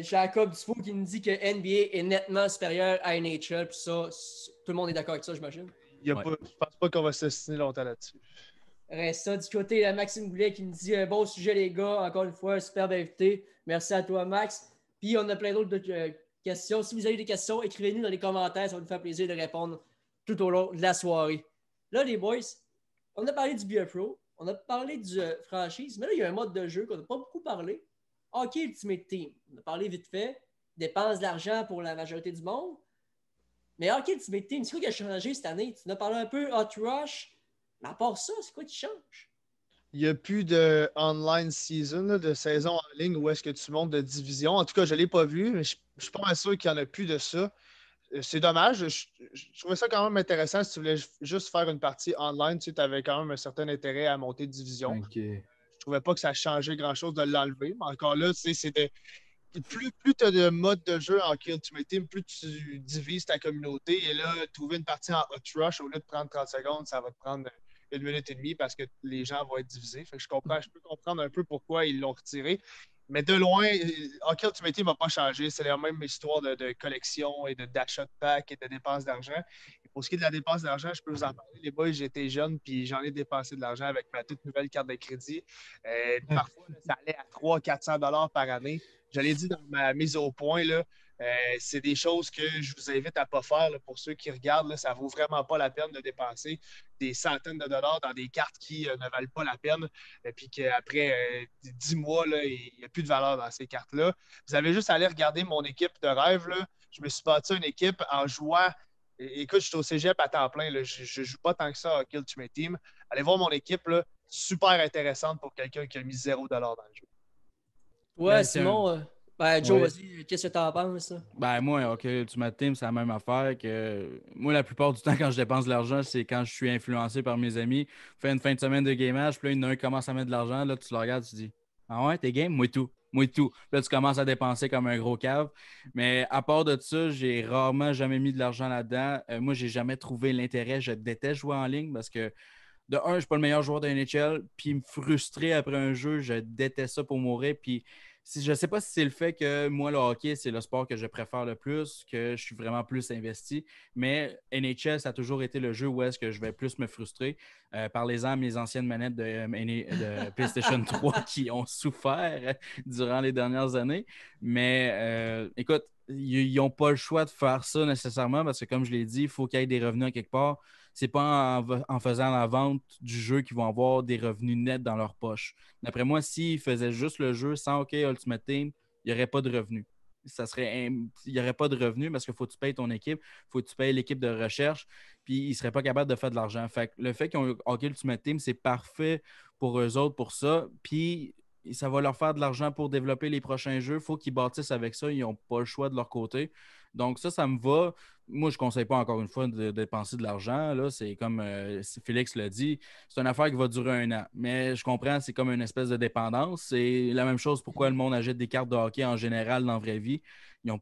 Jacob Dufault qui nous dit que NBA est nettement supérieur à NHL. Puis ça, tout le monde est d'accord avec ça, j'imagine. Je pense pas qu'on va s'ostiner longtemps là-dessus. Reste ça du côté Maxime Goulet qui nous dit bon sujet, les gars. Encore une fois, superbe invité. Merci à toi, Max. Puis on a plein d'autres questions. Si vous avez des questions, écrivez-nous dans les commentaires. Ça va nous faire plaisir de répondre tout au long de la soirée. Là, les boys, on a parlé du Bia Pro, on a parlé du franchise, mais là, il y a un mode de jeu qu'on n'a pas beaucoup parlé. Hockey Ultimate Team. On a parlé vite fait. Dépense de l'argent pour la majorité du monde. Mais Hockey Ultimate Team, c'est quoi qui a changé cette année? Tu en as parlé un peu, Hot Rush. Mais à part ça, c'est quoi qui change? Il n'y a plus de online season, là, de saison en ligne où est-ce que tu montes de division. En tout cas, je ne l'ai pas vu, mais je ne suis pas sûr qu'il n'y en a plus de ça. C'est dommage. Je trouvais ça quand même intéressant. Si tu voulais juste faire une partie online, tu avais quand même un certain intérêt à monter de division. Okay. Je trouvais pas que ça changeait grand-chose de l'enlever. Mais encore là, c'était plus tu as de mode de jeu en Ultimate Team, plus tu divises ta communauté. Et là, trouver une partie en Hot Rush, au lieu de prendre 30 secondes, ça va te prendre 1 minute et demie parce que les gens vont être divisés. Fait que je peux comprendre un peu pourquoi ils l'ont retiré. Mais de loin, Hockey Ultimate Team ne va pas changer. C'est la même histoire de collection et d'achat de pack et de dépenses d'argent. Et pour ce qui est de la dépense d'argent, je peux vous en parler. Les boys, j'étais jeune puis j'en ai dépensé de l'argent avec ma toute nouvelle carte de crédit. Parfois, ça allait à 300-400 $ par année. Je l'ai dit dans ma mise au point, là, c'est des choses que je vous invite à ne pas faire. Là, pour ceux qui regardent, là, ça ne vaut vraiment pas la peine de dépenser des centaines de dollars dans des cartes qui ne valent pas la peine. Et puis qu'après 10 mois, là, il n'y a plus de valeur dans ces cartes-là. Vous avez juste à aller regarder mon équipe de rêve. Là. Je me suis bâti une équipe en jouant. Écoute, je suis au cégep à temps plein. Là. Je ne joue pas tant que ça à Hockey Ultimate Team. Allez voir mon équipe. Là. Super intéressante pour quelqu'un qui a mis 0$ dans le jeu. Ouais, Simon, Joe, vas-y, qu'est-ce que tu en penses? Moi, OK, Ultimate Team, c'est la même affaire que moi, la plupart du temps, quand je dépense de l'argent, c'est quand je suis influencé par mes amis. Fais une fin de semaine de gamage, puis là, il y en a un qui commence à mettre de l'argent, là, tu le regardes, tu dis ah ouais, t'es game, moi tout. Moi et tout. Là, tu commences à dépenser comme un gros cave. Mais à part de ça, j'ai rarement jamais mis de l'argent là-dedans. Moi, j'ai jamais trouvé l'intérêt. Je déteste jouer en ligne parce que, de un, je suis pas le meilleur joueur de NHL. Puis me frustrer après un jeu, je déteste ça pour mourir. Puis je sais pas si c'est le fait que moi, le hockey, c'est le sport que je préfère le plus, que je suis vraiment plus investi. Mais NHL, ça a toujours été le jeu où est-ce que je vais plus me frustrer. Parlez-en à mes anciennes manettes de PlayStation 3 qui ont souffert durant les dernières années. Mais écoute, ils n'ont pas le choix de faire ça nécessairement parce que, comme je l'ai dit, il faut qu'il y ait des revenus à quelque part. C'est pas en faisant la vente du jeu qu'ils vont avoir des revenus nets dans leur poche. D'après moi, s'ils faisaient juste le jeu sans OK Ultimate Team, il n'y aurait pas de revenus. Il n'y aurait pas de revenus parce qu'il faut que tu payes ton équipe, il faut que tu payes l'équipe de recherche, puis ils ne seraient pas capables de faire de l'argent. Fait que le fait qu'ils ont OK Ultimate Team, c'est parfait pour eux autres pour ça. Puis ça va leur faire de l'argent pour développer les prochains jeux. Il faut qu'ils bâtissent avec ça. Ils n'ont pas le choix de leur côté. Donc ça me va. Moi, je ne conseille pas encore une fois de dépenser de l'argent. Là. C'est comme Félix l'a dit, c'est une affaire qui va durer 1 an. Mais je comprends, c'est comme une espèce de dépendance. C'est la même chose pourquoi le monde achète des cartes de hockey en général dans la vraie vie. Ils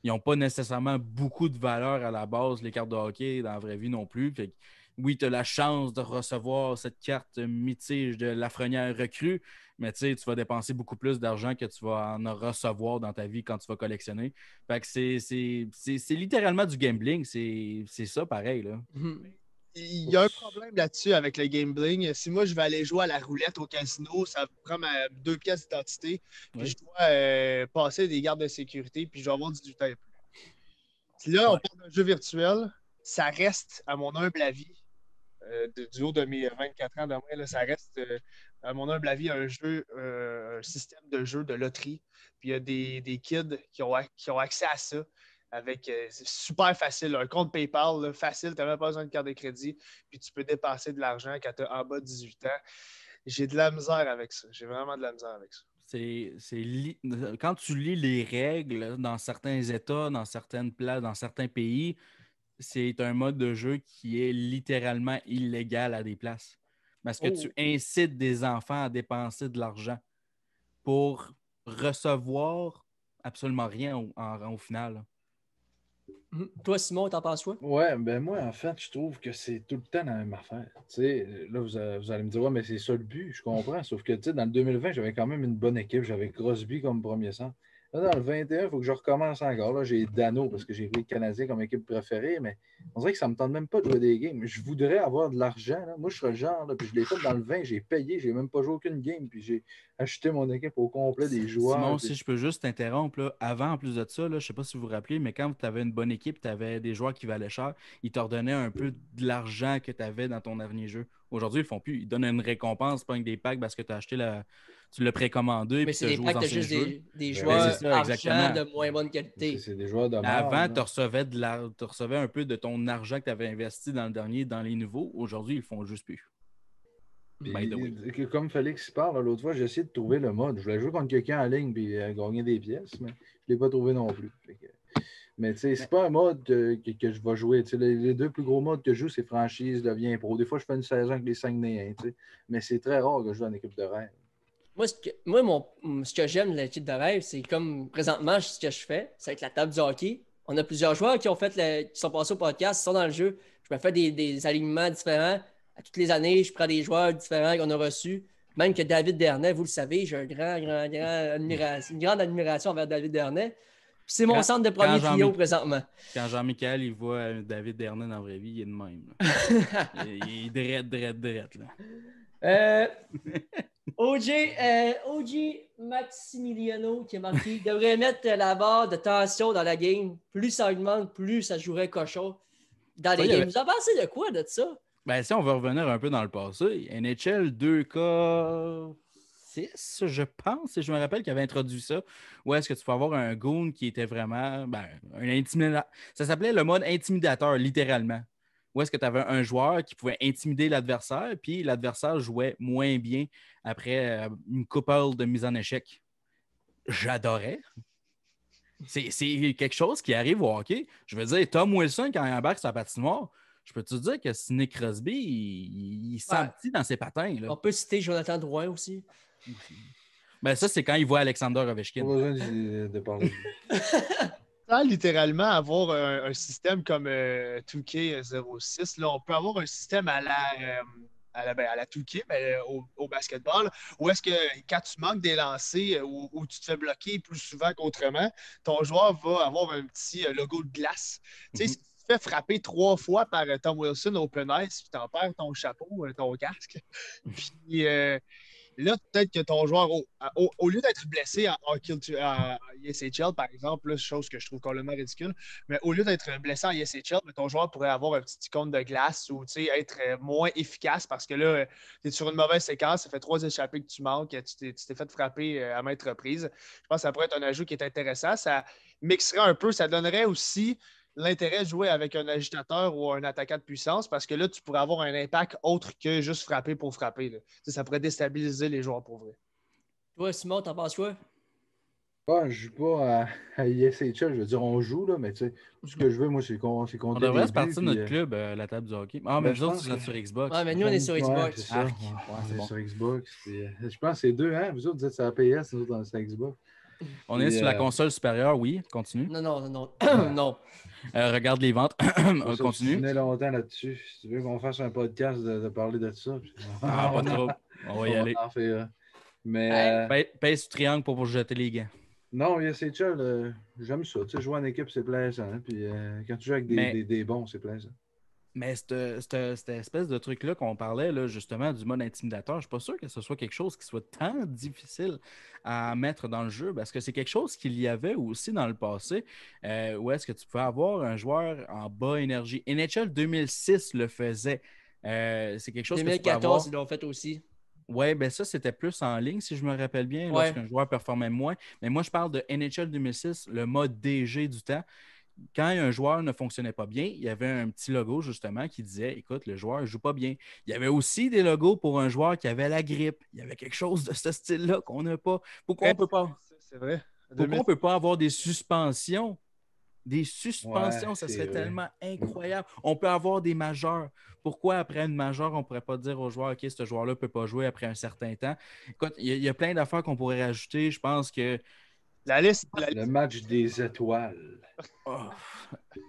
n'ont pas nécessairement beaucoup de valeur à la base, les cartes de hockey dans la vraie vie non plus. Fait que, oui, tu as la chance de recevoir cette carte mythique de Lafrenière recrue, mais tu vas dépenser beaucoup plus d'argent que tu vas en recevoir dans ta vie quand tu vas collectionner. Fait que c'est littéralement du gambling. C'est ça pareil, là. Il y a un problème là-dessus avec le gambling. Si moi, je vais aller jouer à la roulette au casino, ça prend 2 pièces d'identité, puis je dois passer des gardes de sécurité, puis je dois avoir 18 ans et plus. Là, on parle d'un jeu virtuel. Ça reste, à mon humble avis, du haut de mes 24 ans de moins, là, ça reste, à mon humble avis, un système de jeu de loterie. Puis il y a des kids qui ont accès à ça. C'est super facile. Un compte PayPal, là, facile, tu n'as même pas besoin de carte de crédit. Puis tu peux dépenser de l'argent quand tu as en bas de 18 ans. J'ai de la misère avec ça. J'ai vraiment de la misère avec ça. Quand tu lis les règles dans certains États, dans certaines places, dans certains pays, c'est un mode de jeu qui est littéralement illégal à des places. Parce que tu incites des enfants à dépenser de l'argent pour recevoir absolument rien au final. Toi, Simon, t'en penses quoi? Ouais, ben moi, en fait, je trouve que c'est tout le temps la même affaire. Tu sais, là, vous allez me dire, ouais, mais c'est ça le but, je comprends. Sauf que, tu sais, dans le 2020, j'avais quand même une bonne équipe. J'avais Crosby comme premier centre. Là, dans le 21, il faut que je recommence encore. Là, j'ai Dano parce que j'ai pris le Canadien comme équipe préférée, mais on dirait que ça ne me tente même pas de jouer des games. Je voudrais avoir de l'argent. Là. Moi, je serais le genre, là, puis je l'ai fait dans le 20, j'ai payé, j'ai même pas joué aucune game, puis j'ai acheté mon équipe au complet des joueurs. Simon, si je peux juste t'interrompre, là, avant, en plus de ça, là, je ne sais pas si vous vous rappelez, mais quand tu avais une bonne équipe, tu avais des joueurs qui valaient cher, ils te redonnaient un peu de l'argent que tu avais dans ton dernier jeu. Aujourd'hui, ils ne font plus. Ils donnent une récompense, pas avec des packs parce que tu as acheté tu l'as précommandé. Mais c'est des packs de juste des joueurs argent de moins bonne qualité. C'est des joueurs de merde. Avant, tu recevais un peu de ton argent que tu avais investi dans le dernier, dans les nouveaux. Aujourd'hui, ils ne le font juste plus. Puis, comme Félix parle, l'autre fois, j'ai essayé de trouver le mode. Je voulais jouer contre quelqu'un en ligne et gagner des pièces, mais je ne l'ai pas trouvé non plus. Mais tu sais, c'est pas un mode que je vais jouer. Les 2 plus gros modes que je joue, c'est franchise, devient pro. Des fois, je fais une saison avec les 5 néens, mais c'est très rare que je joue en équipe de rêve. Moi, ce que j'aime de l'équipe de rêve, c'est comme présentement, ce que je fais, c'est avec la table du hockey. On a plusieurs joueurs qui sont passés au podcast, qui sont dans le jeu. Je me fais des alignements différents. À toutes les années, je prends des joueurs différents qu'on a reçus. Même que David Dernay, vous le savez, j'ai une grande admiration envers David Dernay. Puis c'est mon centre de premier trio présentement. Quand Jean-Michel il voit David Dernay dans la vraie vie, il est de même. Il est drette. Là. OG Maximiliano qui a marqué devrait mettre la barre de tension dans la game. Plus ça augmente, plus ça jouerait cochon dans les games. Vous en pensez de quoi de ça? Ben, si on veut revenir un peu dans le passé, NHL 2K6, je pense, et je me rappelle qu'il avait introduit ça. Où est-ce que tu peux avoir un goon qui était vraiment un intimidateur. Ça s'appelait le mode intimidateur, littéralement. Où est-ce que tu avais un joueur qui pouvait intimider l'adversaire, puis l'adversaire jouait moins bien après une couple de mise en échec. J'adorais. C'est quelque chose qui arrive au hockey. Je veux dire, Tom Wilson, quand il embarque sur la patinoire, je peux te dire que Sidney Crosby, il sent petit dans ses patins. Là. On peut citer Jonathan Drouin aussi. Ben ça, c'est quand il voit Alexander Pas Ovechkin. besoin de parler. Sans littéralement avoir un système comme 2K06, là, on peut avoir un système à la 2K, mais au basketball, où est-ce que quand tu manques des lancers ou tu te fais bloquer plus souvent qu'autrement, ton joueur va avoir un petit logo de glace. Tu sais, si tu te fais frapper 3 fois par Tom Wilson Open Ice, puis t'en perds ton chapeau, ton casque, puis là, peut-être que ton joueur, au lieu d'être blessé en ESHL, par exemple, là, chose que je trouve complètement ridicule, mais au lieu d'être blessé en ESHL, ton joueur pourrait avoir un petit icône de glace ou être moins efficace parce que là, tu es sur une mauvaise séquence, ça fait 3 échappées que tu manques, tu t'es fait frapper à maintes reprises. Je pense que ça pourrait être un ajout qui est intéressant. Ça mixerait un peu, ça donnerait aussi l'intérêt de jouer avec un agitateur ou un attaquant de puissance parce que là, tu pourrais avoir un impact autre que juste frapper pour frapper. Là. Ça pourrait déstabiliser les joueurs pour vrai. Toi, Simon, t'en penses quoi? Je joue pas à ESHL, je veux dire, on joue, là, mais tu sais, tout ce que je veux, moi, c'est compter On des devrait se buts. partir de notre puis, club à la table du hockey. Ah, mais ben, nous je autres, pense c'est que- sur Xbox. Ouais, mais nous, on est sur Ouais, Xbox. c'est ça. Arc. Ouais, Ouais, on c'est est bon. sur Xbox. Puis, je pense que c'est deux, hein? Vous autres, vous êtes sur la PS, nous autres, on est sur Xbox. On est Puis, sur la console supérieure, oui. Continue. Non, non, non, non. Ouais. non. Regarde les ventes. On Continue. s'obstinait longtemps là-dessus. Si tu veux qu'on fasse un podcast de parler de ça, puis- Ah, pas trop. On va y on aller. va en faire un. Mais Hey. Pèse sur triangle pour jeter les gants. non, ESHL, j'aime ça. Tu sais, jouer en équipe, c'est plaisant. Hein. Puis quand tu joues avec Mais- des bons, c'est plaisant. Mais cette espèce de truc-là qu'on parlait, là, justement, du mode intimidateur, je suis pas sûr que ce soit quelque chose qui soit tant difficile à mettre dans le jeu, parce que c'est quelque chose qu'il y avait aussi dans le passé, où est-ce que tu pouvais avoir un joueur en bas énergie. NHL 2006 le faisait. C'est quelque chose que tu peux avoir. 2014, ils l'ont fait aussi. Ouais, ben ça, c'était plus en ligne, si je me rappelle bien, Ouais. lorsqu'un joueur performait moins. Mais moi, je parle de NHL 2006, le mode DG du temps. Quand un joueur ne fonctionnait pas bien, il y avait un petit logo justement qui disait écoute, le joueur ne joue pas bien. Il y avait aussi des logos pour un joueur qui avait la grippe. Il y avait quelque chose de ce style-là qu'on n'a pas. Pourquoi on peut pas? C'est vrai. Pourquoi on ne peut pas avoir des suspensions? Des suspensions, Ouais, ça c'est serait vrai. tellement incroyable. On peut avoir des majeurs. Pourquoi après une majeure, on ne pourrait pas dire au joueur OK, ce joueur-là ne peut pas jouer après un certain temps? Écoute, il y a plein d'affaires qu'on pourrait rajouter. Je pense que La liste, Le match des étoiles. oh,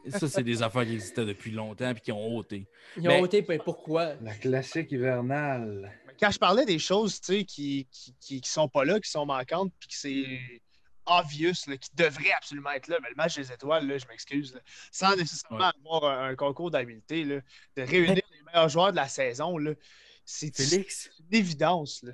ça, c'est des affaires qui existaient depuis longtemps et qui ont ôté. Ils ont Mais- ôté, puis pourquoi? La classique hivernale. quand je parlais des choses qui sont pas là, qui sont manquantes, puis que c'est obvious, là, qui devraient absolument être là, mais le match des étoiles, là, je m'excuse, là, sans nécessairement avoir un concours d'habileté, là, de réunir les meilleurs joueurs de la saison, là, c'est Félix, une évidence. Là.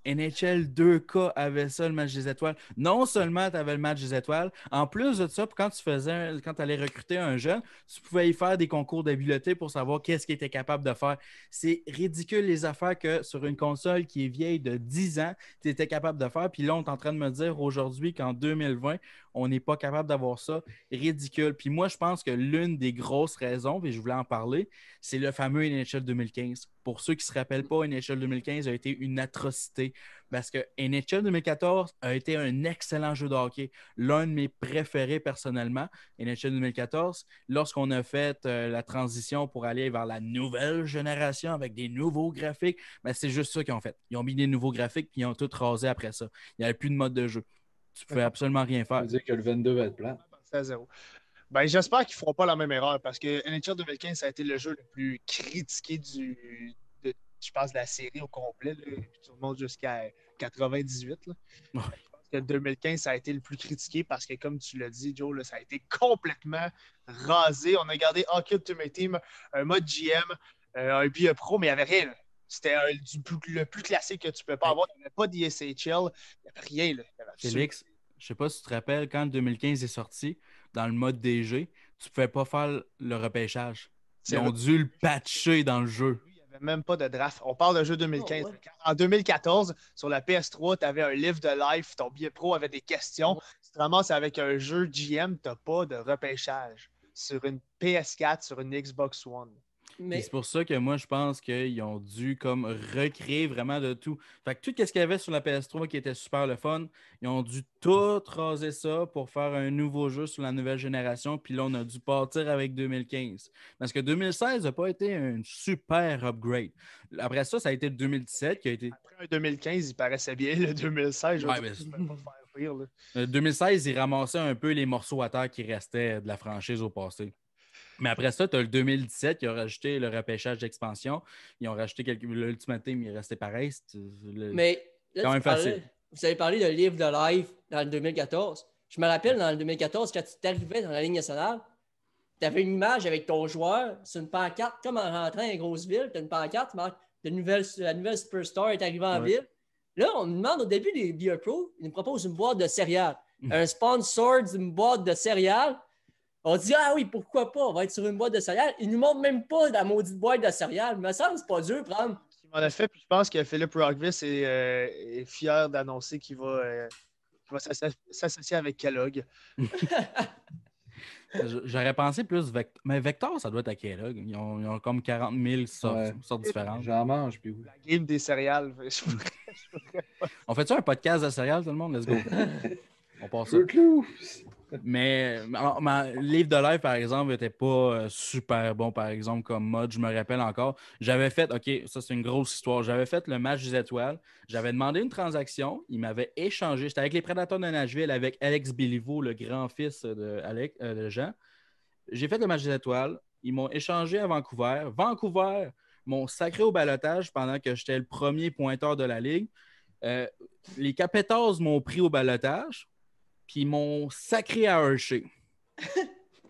NHL 2K avait ça, le match des étoiles. Non seulement tu avais le match des étoiles, en plus de ça, quand tu allais recruter un jeune, tu pouvais y faire des concours d'habileté pour savoir qu'est-ce qu'il était capable de faire. C'est ridicule les affaires que sur une console qui est vieille de 10 ans, tu étais capable de faire. Puis là, on est en train de me dire aujourd'hui qu'en 2020, on n'est pas capable d'avoir ça. Ridicule. Puis moi, je pense que l'une des grosses raisons, et je voulais en parler, c'est le fameux NHL 2015. Pour ceux qui ne se rappellent pas, NHL 2015 a été une atrocité parce que NHL 2014 a été un excellent jeu de hockey. L'un de mes préférés personnellement, NHL 2014, lorsqu'on a fait la transition pour aller vers la nouvelle génération avec des nouveaux graphiques, ben, c'est juste ça qu'ils ont fait. Ils ont mis des nouveaux graphiques puis ils ont tout rasé après ça. Il n'y avait plus de mode de jeu. Tu ne pouvais absolument rien Ça faire. veut dire que le 22 va être plat. C'est à 0. Ben, j'espère qu'ils ne feront pas la même erreur parce que NHL 2015, ça a été le jeu le plus critiqué je pense, de la série au complet. Là, puis tu remontes jusqu'à 98. Là. Ouais. Je pense que 2015, ça a été le plus critiqué parce que, comme tu l'as dit, Joe, là, ça a été complètement rasé. On a gardé Hockey Ultimate Team, un mode GM, un billet pro, mais il n'y avait rien. Là. C'était le plus classique que tu ne peux pas avoir. Il n'y avait pas d'ESHL. Il n'y avait rien. Là. Il y avait Félix, je ne sais pas si tu te rappelles, quand le 2015 est sorti, dans le mode DG, tu ne pouvais pas faire le repêchage. Ils ont dû le patcher dans le jeu. Il n'y avait même pas de draft. On parle d'un jeu 2015. Oh, ouais. En 2014, sur la PS3, tu avais un livre de life, ton billet pro avait des questions. Si tu te ramasses avec un jeu GM, tu n'as pas de repêchage sur une PS4, sur une Xbox One. Mais c'est pour ça que moi, je pense qu'ils ont dû comme recréer vraiment de tout. Fait que tout ce qu'il y avait sur la PS3 qui était super le fun, ils ont dû tout raser ça pour faire un nouveau jeu sur la nouvelle génération. Puis là, on a dû partir avec 2015. Parce que 2016 n'a pas été un super upgrade. Après ça, ça a été le 2017 qui a été... Après un 2015, il paraissait bien. Le 2016, je veux Ouais, dire, mais tu peux pas faire pire. Là. Le 2016, ils ramassaient un peu les morceaux à terre qui restaient de la franchise au passé. Mais après ça, tu as le 2017 qui a rajouté le repêchage d'expansion. Ils ont rajouté l'Ultimate Team, il restait pareil. Mais là, quand même facile. vous avez parlé de livre de live dans le 2014. Je me rappelle dans le 2014, quand tu t'arrivais dans la Ligue nationale, tu avais une image avec ton joueur sur une pancarte, comme en rentrant dans une grosse ville, tu as une pancarte qui marque la nouvelle Superstar est arrivée en ville. Là, on nous demande au début des Beer Pro, ils nous proposent une boîte de céréales. Un sponsor d'une boîte de céréales. On dit, ah oui, pourquoi pas, on va être sur une boîte de céréales. Ils ne nous montrent même pas la maudite boîte de céréales. Il me semble que c'est pas dur prendre. Il m'en a fait, puis je pense que Philip Rockvis est fier d'annoncer qu'il va s'associer avec Kellogg. J'aurais pensé plus Vector. Mais Vector, ça doit être à Kellogg. Ils ont comme 40 000 sortes différentes. J'en mange, puis oui. La game des céréales. On fait-tu un podcast de céréales, tout le monde? Let's go. On passe ça. Mais livre de live, par exemple, n'était pas super bon, par exemple, comme mode. Je me rappelle encore. J'avais fait, OK, ça c'est une grosse histoire. J'avais fait le match des étoiles. J'avais demandé une transaction. Ils m'avaient échangé. J'étais avec les Prédateurs de Nashville, avec Alex Béliveau, le grand-fils de Jean. J'ai fait le match des étoiles. Ils m'ont échangé à Vancouver. Vancouver m'ont sacré au balotage pendant que j'étais le premier pointeur de la ligue. Les Capitals m'ont pris au balotage. Puis ils m'ont sacré à Hershey.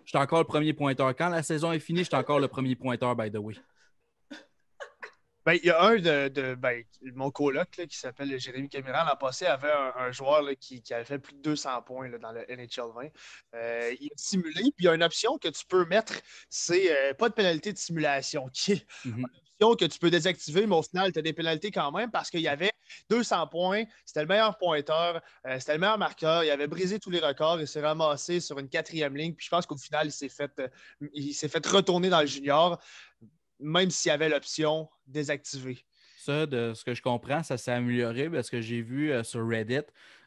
J'étais encore le premier pointeur. Quand la saison est finie, j'étais encore le premier pointeur, by the way. Ben, il y a un mon coloc là, qui s'appelle Jérémy Camiran. L'an passé, avait un joueur là, qui avait fait plus de 200 points là, dans le NHL 20. Il a simulé. Puis il y a une option que tu peux mettre, c'est pas de pénalité de simulation, qui est une option que tu peux désactiver, mais au final, tu as des pénalités quand même parce qu'il y avait 200 points. C'était le meilleur pointeur, c'était le meilleur marqueur. Il avait brisé tous les records. Il s'est ramassé sur une 4e ligne. Puis je pense qu'au final, il s'est fait retourner dans le junior. Même s'il y avait l'option désactivée. Ça, de ce que je comprends, ça s'est amélioré parce que j'ai vu sur Reddit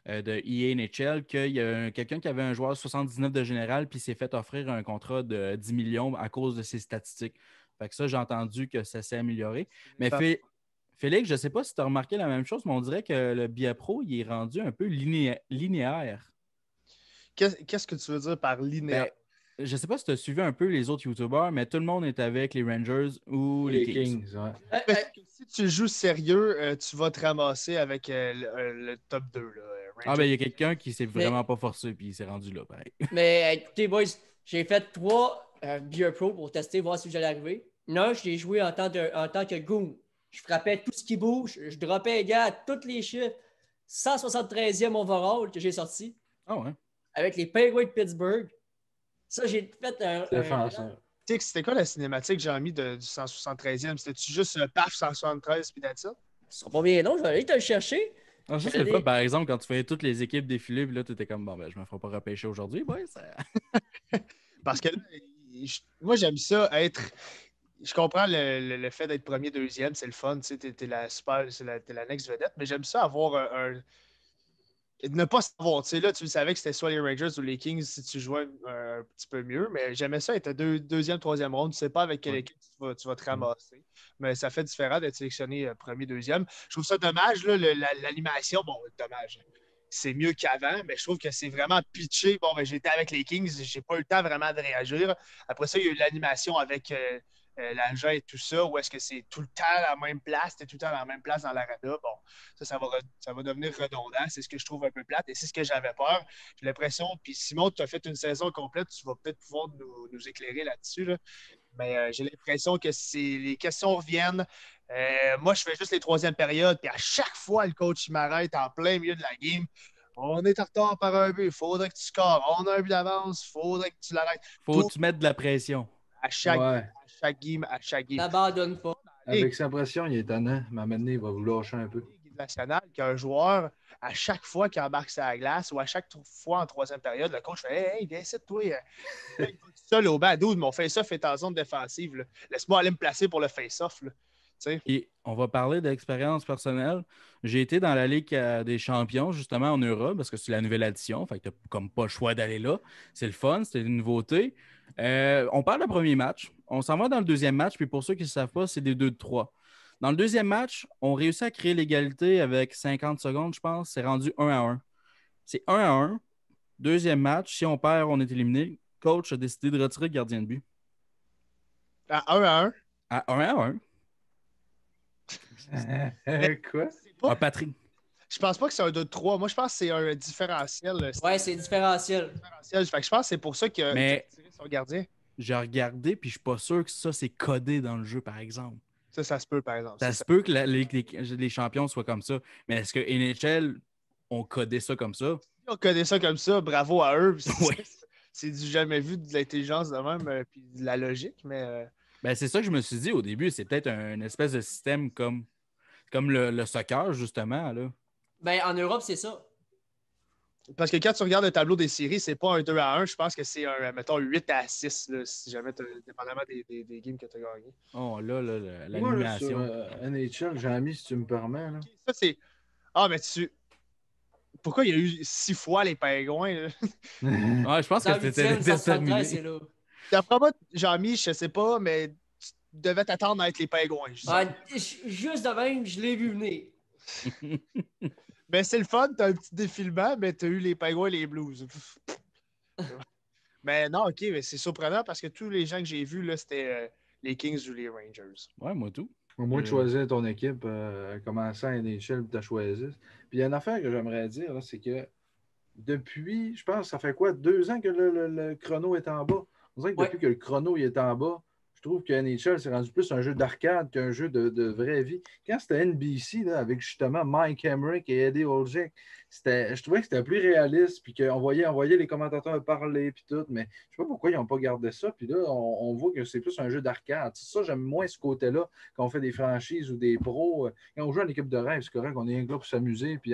de EA NHL qu'il y a quelqu'un qui avait un joueur 79 de général puis s'est fait offrir un contrat de 10 millions à cause de ses statistiques. Fait que ça, j'ai entendu que ça s'est amélioré. Mais Félix, je ne sais pas si tu as remarqué la même chose, mais on dirait que le BIA Pro, il est rendu un peu linéaire. Qu'est-ce que tu veux dire par linéaire? Je ne sais pas si tu as suivi un peu les autres YouTubers, mais tout le monde est avec les Rangers ou les Kings. Ouais. Si tu joues sérieux, tu vas te ramasser avec le top 2. Là, il y a quelqu'un qui s'est vraiment pas forcé puis il s'est rendu là, pareil. Mais écoutez, boys, j'ai fait 3 Beer Pro pour tester, voir si j'allais arriver. Non, je l'ai joué en tant que goon. Je frappais tout ce qui bouge. Je droppais les gars à tous les chiffres. 173e overall que j'ai sorti. Ah ouais. Avec les Penguins de Pittsburgh. Ça, j'ai fait un. C'était quoi la cinématique, Jean-Mi, du 173e? C'était-tu juste un paf 173 puis that's it? Ce sera pas bien, non? Je vais aller te le chercher. Ça, c'est le fun, par exemple, quand tu fais toutes les équipes défiler, puis là, tu étais comme, bon, ben, je me ferai pas repêcher aujourd'hui. Ouais, ça... Parce que moi, j'aime ça être. Je comprends le fait d'être premier, deuxième, c'est le fun. Tu sais, t'es la next vedette, mais j'aime ça avoir ne pas savoir. Tu sais, là, tu savais que c'était soit les Rangers ou les Kings si tu jouais un petit peu mieux, mais j'aimais ça être deuxième, troisième ronde. Tu ne sais pas avec quelle équipe tu vas te ramasser. Mais ça fait différent d'être sélectionné premier, deuxième. Je trouve ça dommage, là, l'animation. Bon, dommage. C'est mieux qu'avant, mais je trouve que c'est vraiment pitché. Bon, ben, j'étais avec les Kings, j'ai pas eu le temps vraiment de réagir. Après ça, il y a eu l'animation avec l'agent et tout ça, ou est-ce que c'est tout le temps la même place, t'es tout le temps à la même place dans l'arena. Bon, ça va devenir redondant. C'est ce que je trouve un peu plate et c'est ce que j'avais peur. J'ai l'impression, puis Simon, tu as fait une saison complète, tu vas peut-être pouvoir nous éclairer là-dessus. Là. Mais j'ai l'impression que les questions reviennent. Moi, je fais juste les 3e périodes, puis à chaque fois, le coach il m'arrête en plein milieu de la game. On est en retard par un but, il faudrait que tu scores. On a un but d'avance, il faudrait que tu l'arrêtes. Faut que tu mettes de la pression. À chaque game. N'abandonne pas. Avec sa pression, il est étonnant, mais maintenant, il va vous lâcher un peu. Ligue nationale qu'un joueur, à chaque fois qu'il embarque sur la glace ou à chaque fois en troisième période, le coach fait Hey, viens ici, toi. Seul au banc, dude, mon face-off est en zone défensive. Là. Laisse-moi aller me placer pour le face-off. Là. Et on va parler d'expérience personnelle. J'ai été dans la Ligue des champions, justement, en Europe, parce que c'est la nouvelle addition. Fait que tu n'as comme pas le choix d'aller là. C'est le fun, c'est une nouveauté. On parle du premier match. On s'en va dans le deuxième match. Puis pour ceux qui ne savent pas, c'est des 2-3. Dans le deuxième match, on réussit à créer l'égalité avec 50 secondes, je pense. C'est rendu 1-1. C'est 1-1. Deuxième match. Si on perd, on est éliminé. Coach a décidé de retirer le gardien de but. À 1-1. À 1-1. Quoi? Ah, Patrick. Je pense pas que c'est un 2-3. Moi, je pense que c'est un différentiel. Ouais, c'est différentiel. Fait que je pense que c'est pour ça qu'il a tiré son gardien. J'ai regardé, puis je suis pas sûr que ça, c'est codé dans le jeu, par exemple. Ça se peut, par exemple. Ça se peut que les champions soient comme ça. Mais est-ce que NHL ont codé ça comme ça? Si on connaît ça comme ça, bravo à eux. Oui. C'est du jamais vu de l'intelligence de même, puis de la logique, mais... Ben, c'est ça que je me suis dit au début. C'est peut-être un espèce de système comme le soccer, justement. Là. Ben, en Europe, c'est ça. Parce que quand tu regardes le tableau des séries, c'est pas un 2-1. Je pense que c'est un, mettons, 8-6, là, si jamais, dépendamment des games que tu as gagnés. Oh, là, Moi, là, l'animation. sur NHL, Jean-Mi, si tu me permets. Là. Ça, c'est... Ah, mais pourquoi il y a eu 6 fois les pingouins? Là? Ouais, je pense Dans que le c'était 8e, ça se déterminé. c'est là. D'après moi, Jean-Mi, je sais pas, mais tu devais t'attendre à être les pingouins. Juste de même, je l'ai vu venir. Mais c'est le fun, t'as un petit défilement, mais t'as eu les pingouins et les blues. Mais non, ok, mais c'est surprenant parce que tous les gens que j'ai vus, là, c'était les Kings ou les Rangers. Ouais, moi tout. Au moins de choisir ton équipe, commençant à NHL, tu as choisi. Puis il y a une affaire que j'aimerais dire, là, c'est que depuis, je pense, ça fait quoi, 2 ans que le chrono est en bas? On dirait que depuis que le chrono il est en bas, je trouve que NHL, c'est rendu plus un jeu d'arcade qu'un jeu de vraie vie. Quand c'était NBC, là, avec justement Mike Emrick et Eddie Olczyk, je trouvais que c'était plus réaliste, puis qu'on voyait les commentateurs parler, puis tout, mais je sais pas pourquoi ils n'ont pas gardé ça, puis là, on voit que c'est plus un jeu d'arcade. Ça, j'aime moins ce côté-là, quand on fait des franchises ou des pros. Quand on joue en équipe de rêve, c'est correct, on est un gars pour s'amuser, puis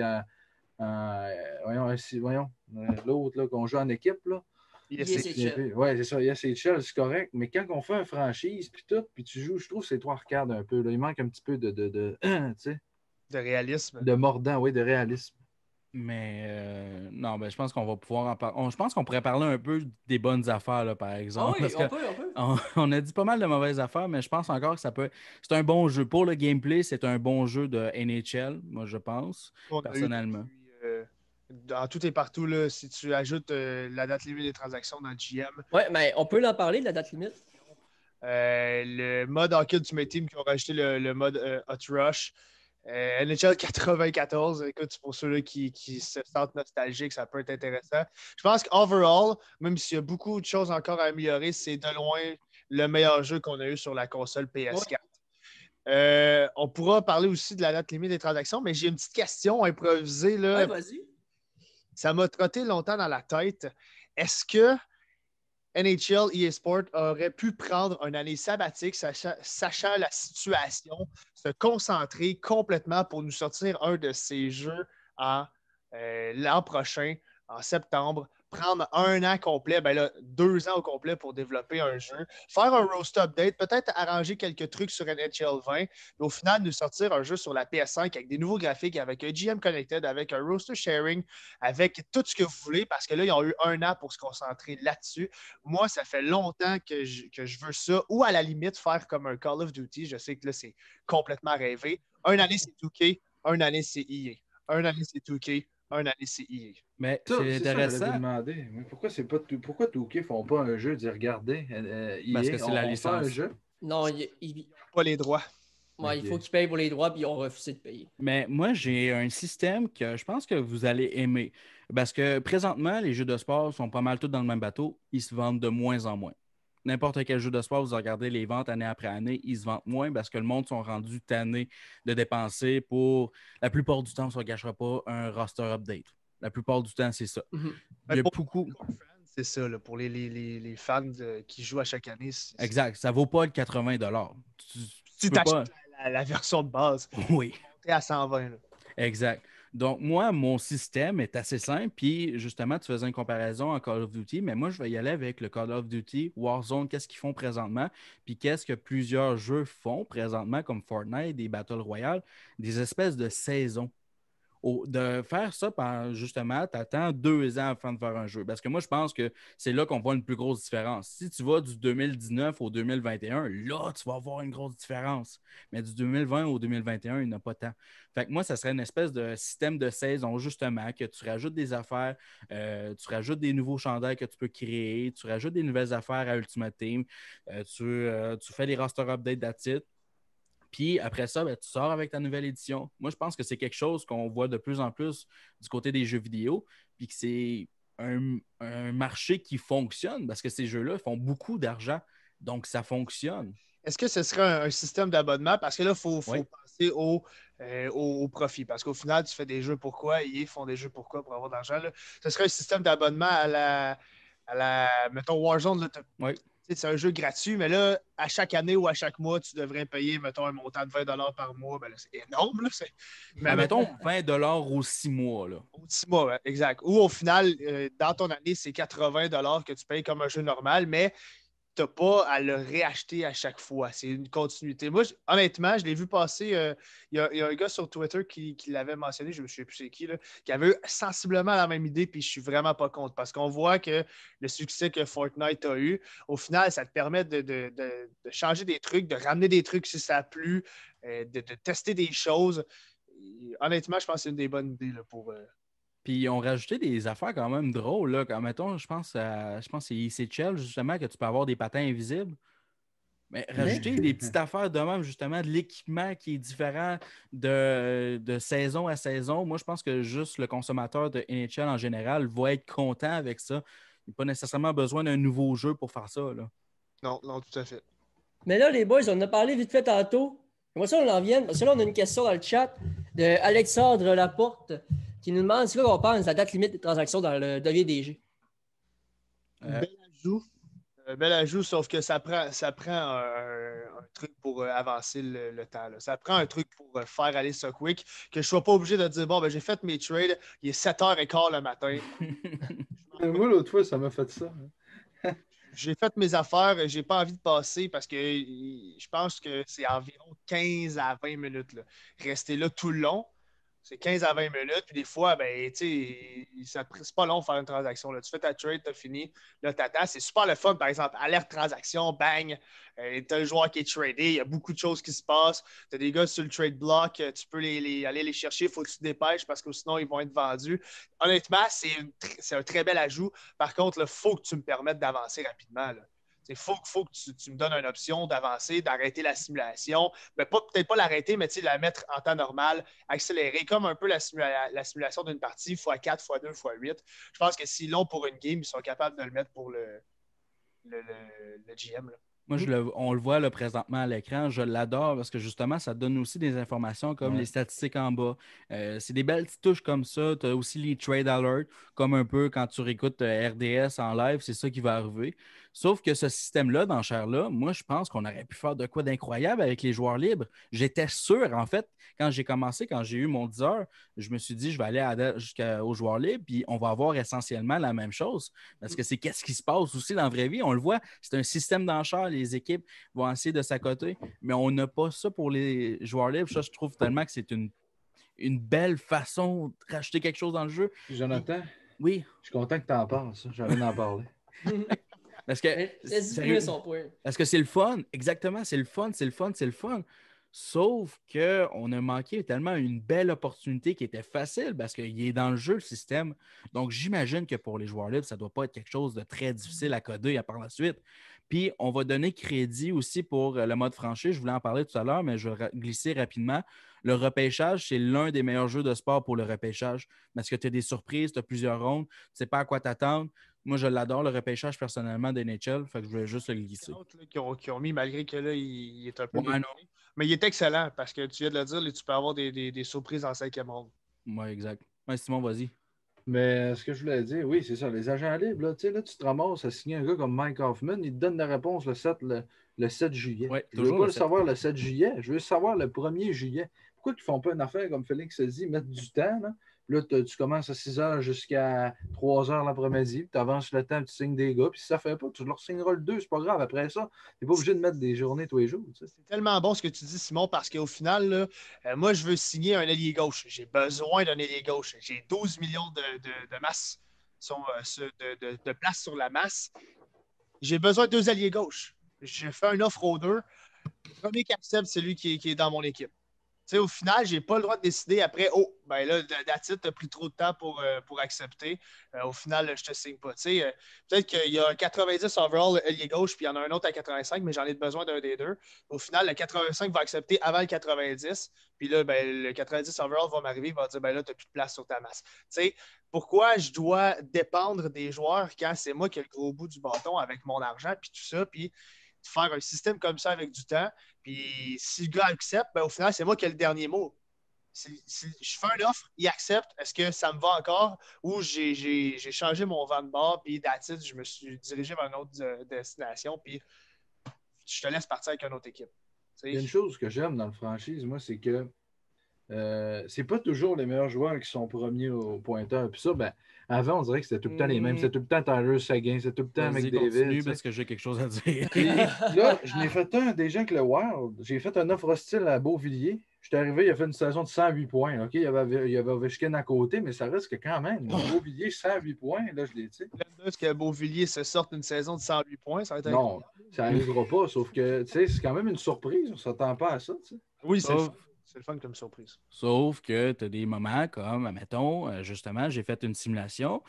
voyons, l'autre, là, qu'on joue en équipe, là. Oui, c'est ça, ISHL, c'est correct. Mais quand on fait une franchise, puis tout, puis tu joues, je trouve que c'est trop arcade un peu. Là. Il manque un petit peu de réalisme. De mordant, oui, de réalisme. Mais non, ben, je pense qu'on va pouvoir en parler. Je pense qu'on pourrait parler un peu des bonnes affaires, là, par exemple. Ah oui, parce on a dit pas mal de mauvaises affaires, mais je pense encore que ça peut. C'est un bon jeu. Pour le gameplay, c'est un bon jeu de NHL, moi, je pense, personnellement. Dans tout et partout, là, si tu ajoutes la date limite des transactions dans le GM. Ouais, mais on peut en parler de la date limite. Le mode Hockey Ultimate Team qui ont rajouté le mode Hot Rush. NHL 94, écoute, pour ceux-là qui se sentent nostalgiques, ça peut être intéressant. Je pense qu'overall, même s'il y a beaucoup de choses encore à améliorer, c'est de loin le meilleur jeu qu'on a eu sur la console PS4. Ouais. On pourra parler aussi de la date limite des transactions, mais j'ai une petite question improvisée. Là. Ouais, vas-y. Ça m'a trotté longtemps dans la tête. Est-ce que NHL eSport aurait pu prendre une année sabbatique, sachant la situation, se concentrer complètement pour nous sortir un de ces jeux l'an prochain, en septembre, prendre 1 an complet, 2 ans au complet pour développer un jeu, faire un roster update, peut-être arranger quelques trucs sur NHL 20, mais au final, nous sortir un jeu sur la PS5 avec des nouveaux graphiques, avec un GM Connected, avec un roster sharing, avec tout ce que vous voulez, parce que là, ils ont eu 1 an pour se concentrer là-dessus. Moi, ça fait longtemps que je veux ça, ou à la limite, faire comme un Call of Duty. Je sais que là, c'est complètement rêvé. 1 année, c'est 2K, 1 année, c'est EA. 1 année, c'est 2K. 1 année, c'est EA. Mais c'est intéressant. Ça, demander. Pourquoi 2K ne font pas un jeu d'y regarder? Parce que c'est la licence. Un jeu? Non, ils n'ont pas les droits. Ouais, il faut qu'ils payent pour les droits, puis ils ont refusé de payer. Mais moi, j'ai un système que je pense que vous allez aimer. Parce que présentement, les jeux de sport sont pas mal tous dans le même bateau. Ils se vendent de moins en moins. N'importe quel jeu de sport, vous regardez les ventes année après année, ils se vendent moins parce que le monde sont rendus tannés de dépenser pour, la plupart du temps, on ne se gâchera pas, un roster update. La plupart du temps, c'est ça. Mm-hmm. Il y a beaucoup... C'est ça, là, pour les fans qui jouent à chaque année. Exact, ça ne vaut pas le 80$. Tu t'achètes la version de base. Oui. Tu es à 120$. Là. Exact. Donc, moi, mon système est assez simple. Puis, justement, tu faisais une comparaison en Call of Duty, mais moi, je vais y aller avec le Call of Duty Warzone, qu'est-ce qu'ils font présentement, puis qu'est-ce que plusieurs jeux font présentement, comme Fortnite, des Battle Royale, des espèces de saisons. De faire ça, justement, tu attends 2 ans avant de faire un jeu. Parce que moi, je pense que c'est là qu'on voit une plus grosse différence. Si tu vas du 2019 au 2021, là, tu vas voir une grosse différence. Mais du 2020 au 2021, il n'y en a pas tant. Fait que moi, ça serait une espèce de système de saison, justement, que tu rajoutes des affaires, tu rajoutes des nouveaux chandails que tu peux créer, tu rajoutes des nouvelles affaires à Ultimate Team, tu fais des roster updates that's it. Puis après ça, ben, tu sors avec ta nouvelle édition. Moi, je pense que c'est quelque chose qu'on voit de plus en plus du côté des jeux vidéo, puis que c'est un marché qui fonctionne parce que ces jeux-là font beaucoup d'argent. Donc, ça fonctionne. Est-ce que ce serait un système d'abonnement? Parce que là, il faut Oui. penser au profit. Parce qu'au final, tu fais des jeux pourquoi? EA font des jeux pourquoi pour avoir de l'argent. Là. Ce serait un système d'abonnement mettons, Warzone. Là, Oui. c'est un jeu gratuit, mais là, à chaque année ou à chaque mois, tu devrais payer, mettons, un montant de 20$ par mois. Ben là, c'est énorme. Là, Mais mettons 20$ aux 6 mois. Là. Aux 6 mois, ouais, exact. Ou au final, dans ton année, c'est 80$ que tu payes comme un jeu normal, mais tu n'as pas à le réacheter à chaque fois. C'est une continuité. Moi, honnêtement, je l'ai vu passer. Il y a un gars sur Twitter qui l'avait mentionné, je ne me souviens plus c'est qui, là, qui avait sensiblement la même idée, puis je suis vraiment pas contre. Parce qu'on voit que le succès que Fortnite a eu, au final, ça te permet de changer des trucs, de ramener des trucs si ça a plu, de tester des choses. Et, honnêtement, je pense que c'est une des bonnes idées là, pour. Puis ils ont rajouté des affaires quand même drôles. Là. Comme, mettons, je pense que c'est ECHL, justement, que tu peux avoir des patins invisibles. Mais rajouter des petites affaires de même, justement, de l'équipement qui est différent de saison à saison. Moi, je pense que juste le consommateur de NHL en général va être content avec ça. Il n'a pas nécessairement besoin d'un nouveau jeu pour faire ça. Là. Non, non, tout à fait. Mais là, les boys, on en a parlé vite fait tantôt. Moi, ça, on en vient. Parce que là, on a une question dans le chat de Alexandre Laporte qui nous demande c'est quoi qu'on pense de la date limite des transactions dans le WDG. Bel ajout, sauf que ça prend un truc pour avancer le temps. Là. Ça prend un truc pour faire aller ça quick, que je ne sois pas obligé de dire bon, ben, j'ai fait mes trades, il est 7h15 le matin. Moi, l'autre fois, ça m'a fait ça. J'ai fait mes affaires, j'ai pas envie de passer parce que je pense que c'est environ 15 à 20 minutes. Là. Rester là tout le long, c'est 15 à 20 minutes. Puis des fois, ben, c'est pas long de faire une transaction. Là. Tu fais ta trade, tu as fini, là, tu attends. C'est super le fun, par exemple, alerte transaction, bang, tu as le joueur qui est tradé, il y a beaucoup de choses qui se passent. Tu as des gars sur le trade block, tu peux aller les chercher, il faut que tu te dépêches parce que sinon, ils vont être vendus. Honnêtement, c'est un très bel ajout. Par contre, il faut que tu me permettes d'avancer rapidement. Il faut que tu me donnes une option d'avancer, d'arrêter la simulation. Mais peut-être pas l'arrêter, mais la mettre en temps normal, accélérer, comme un peu la simulation d'une partie, x4, x2, x8. Je pense que s'ils l'ont pour une game, ils sont capables de le mettre pour le GM. Là. Moi, on le voit là, présentement à l'écran. Je l'adore parce que justement, ça donne aussi des informations comme les statistiques en bas. C'est des belles petites touches comme ça. Tu as aussi les trade alerts, comme un peu quand tu réécoutes RDS en live, c'est ça qui va arriver. Sauf que ce système-là, d'enchères-là, moi, je pense qu'on aurait pu faire de quoi d'incroyable avec les joueurs libres. J'étais sûr, en fait, quand j'ai commencé, quand j'ai eu mon 10 heures, je me suis dit, je vais aller jusqu'aux joueurs libres, puis on va avoir essentiellement la même chose. Parce que c'est qu'est-ce qui se passe aussi dans la vraie vie. On le voit, c'est un système d'enchères. Les équipes vont essayer de s'accoter, mais on n'a pas ça pour les joueurs libres. Ça, je trouve tellement que c'est une belle façon de rajouter quelque chose dans le jeu. Jonathan? Oui. Je suis content que tu en parles, ça. J'avais d'en parler. Parce que c'est le fun. Exactement, c'est le fun. Sauf qu'on a manqué tellement une belle opportunité qui était facile parce qu'il est dans le jeu, le système. Donc, j'imagine que pour les joueurs libres, ça ne doit pas être quelque chose de très difficile à coder par la suite. Puis, on va donner crédit aussi pour le mode franchise. Je voulais en parler tout à l'heure, mais je vais glisser rapidement. Le repêchage, c'est l'un des meilleurs jeux de sport pour le repêchage parce que tu as des surprises, tu as plusieurs rondes, tu ne sais pas à quoi t'attendre. Moi, je l'adore, le repêchage personnellement de NHL, fait que je voulais juste le glisser. Qui ont mis, malgré que là, il est un peu. Ouais, mais il est excellent parce que tu viens de le dire, là, tu peux avoir des surprises en 5e ronde. Oui, exact. Ouais, Simon, vas-y. Mais ce que je voulais dire, oui, c'est ça. Les agents libres, là, tu te ramasses à signer un gars comme Mike Hoffman, il te donne la réponse le 7 juillet. Ouais, je ne veux pas le savoir le 7 juillet, je veux savoir le 1er juillet. pourquoi ils ne font pas une affaire comme Félix a dit, mettre du temps, là? Là, tu commences à 6 heures jusqu'à 3 heures l'après-midi, puis tu avances le temps, tu signes des gars, puis si ça ne fait pas, tu leur signeras le 2, c'est pas grave. Après ça, tu n'es pas obligé de mettre des journées tous les jours. Tu sais. C'est tellement bon ce que tu dis, Simon, parce qu'au final, là, moi, je veux signer un ailier gauche. J'ai besoin d'un ailier gauche. J'ai 12 millions de masse, de place sur la masse. J'ai besoin de 2 alliés gauche. J'ai fait une offre aux 2. Le premier qui accepte, c'est lui qui est dans mon équipe. Tu sais, au final, je n'ai pas le droit de décider après, oh, ben là, that's it, tu as pris trop de temps pour accepter. Au final, je ne te signe pas. Tu sais, peut-être qu'il y a un 90 overall ailier gauche, puis il y en a un autre à 85, mais j'en ai besoin d'un des deux. Au final, le 85 va accepter avant le 90, puis là, ben, le 90 overall va m'arriver, il va dire, ben là, tu n'as plus de place sur ta masse. Tu sais, pourquoi je dois dépendre des joueurs quand c'est moi qui ai le gros bout du bâton avec mon argent, puis tout ça, puis faire un système comme ça avec du temps. Puis si le gars accepte, ben, au final, c'est moi qui ai le dernier mot. Si je fais une offre, il accepte, est-ce que ça me va encore ou j'ai changé mon vent de bord, puis that's it, je me suis dirigé vers une autre destination, puis je te laisse partir avec une autre équipe. Il y a une chose que j'aime dans le franchise, moi, c'est que c'est pas toujours les meilleurs joueurs qui sont premiers au pointeur. Puis ça, ben, avant, on dirait que c'était tout le temps les mêmes. C'était tout le temps Tyler Seguin, c'était tout le temps McDavid. Parce que j'ai quelque chose à dire. Puis là, je n'ai fait un déjà avec le Wild. J'ai fait un offre hostile à Beauvillier. Je suis arrivé, il a fait une saison de 108 points. OK, il y avait Ovechkin à côté, mais ça reste que quand même. Beauvillier, 108 points, là, je l'ai dit. Est-ce que Beauvillier se sorte une saison de 108 points? Ça va être non, ça n'arrivera pas, sauf que c'est quand même une surprise. On ne s'attend pas à ça. T'sais. Oui, c'est le fun comme surprise. Sauf que tu as des moments comme, admettons, justement, j'ai fait une simulation.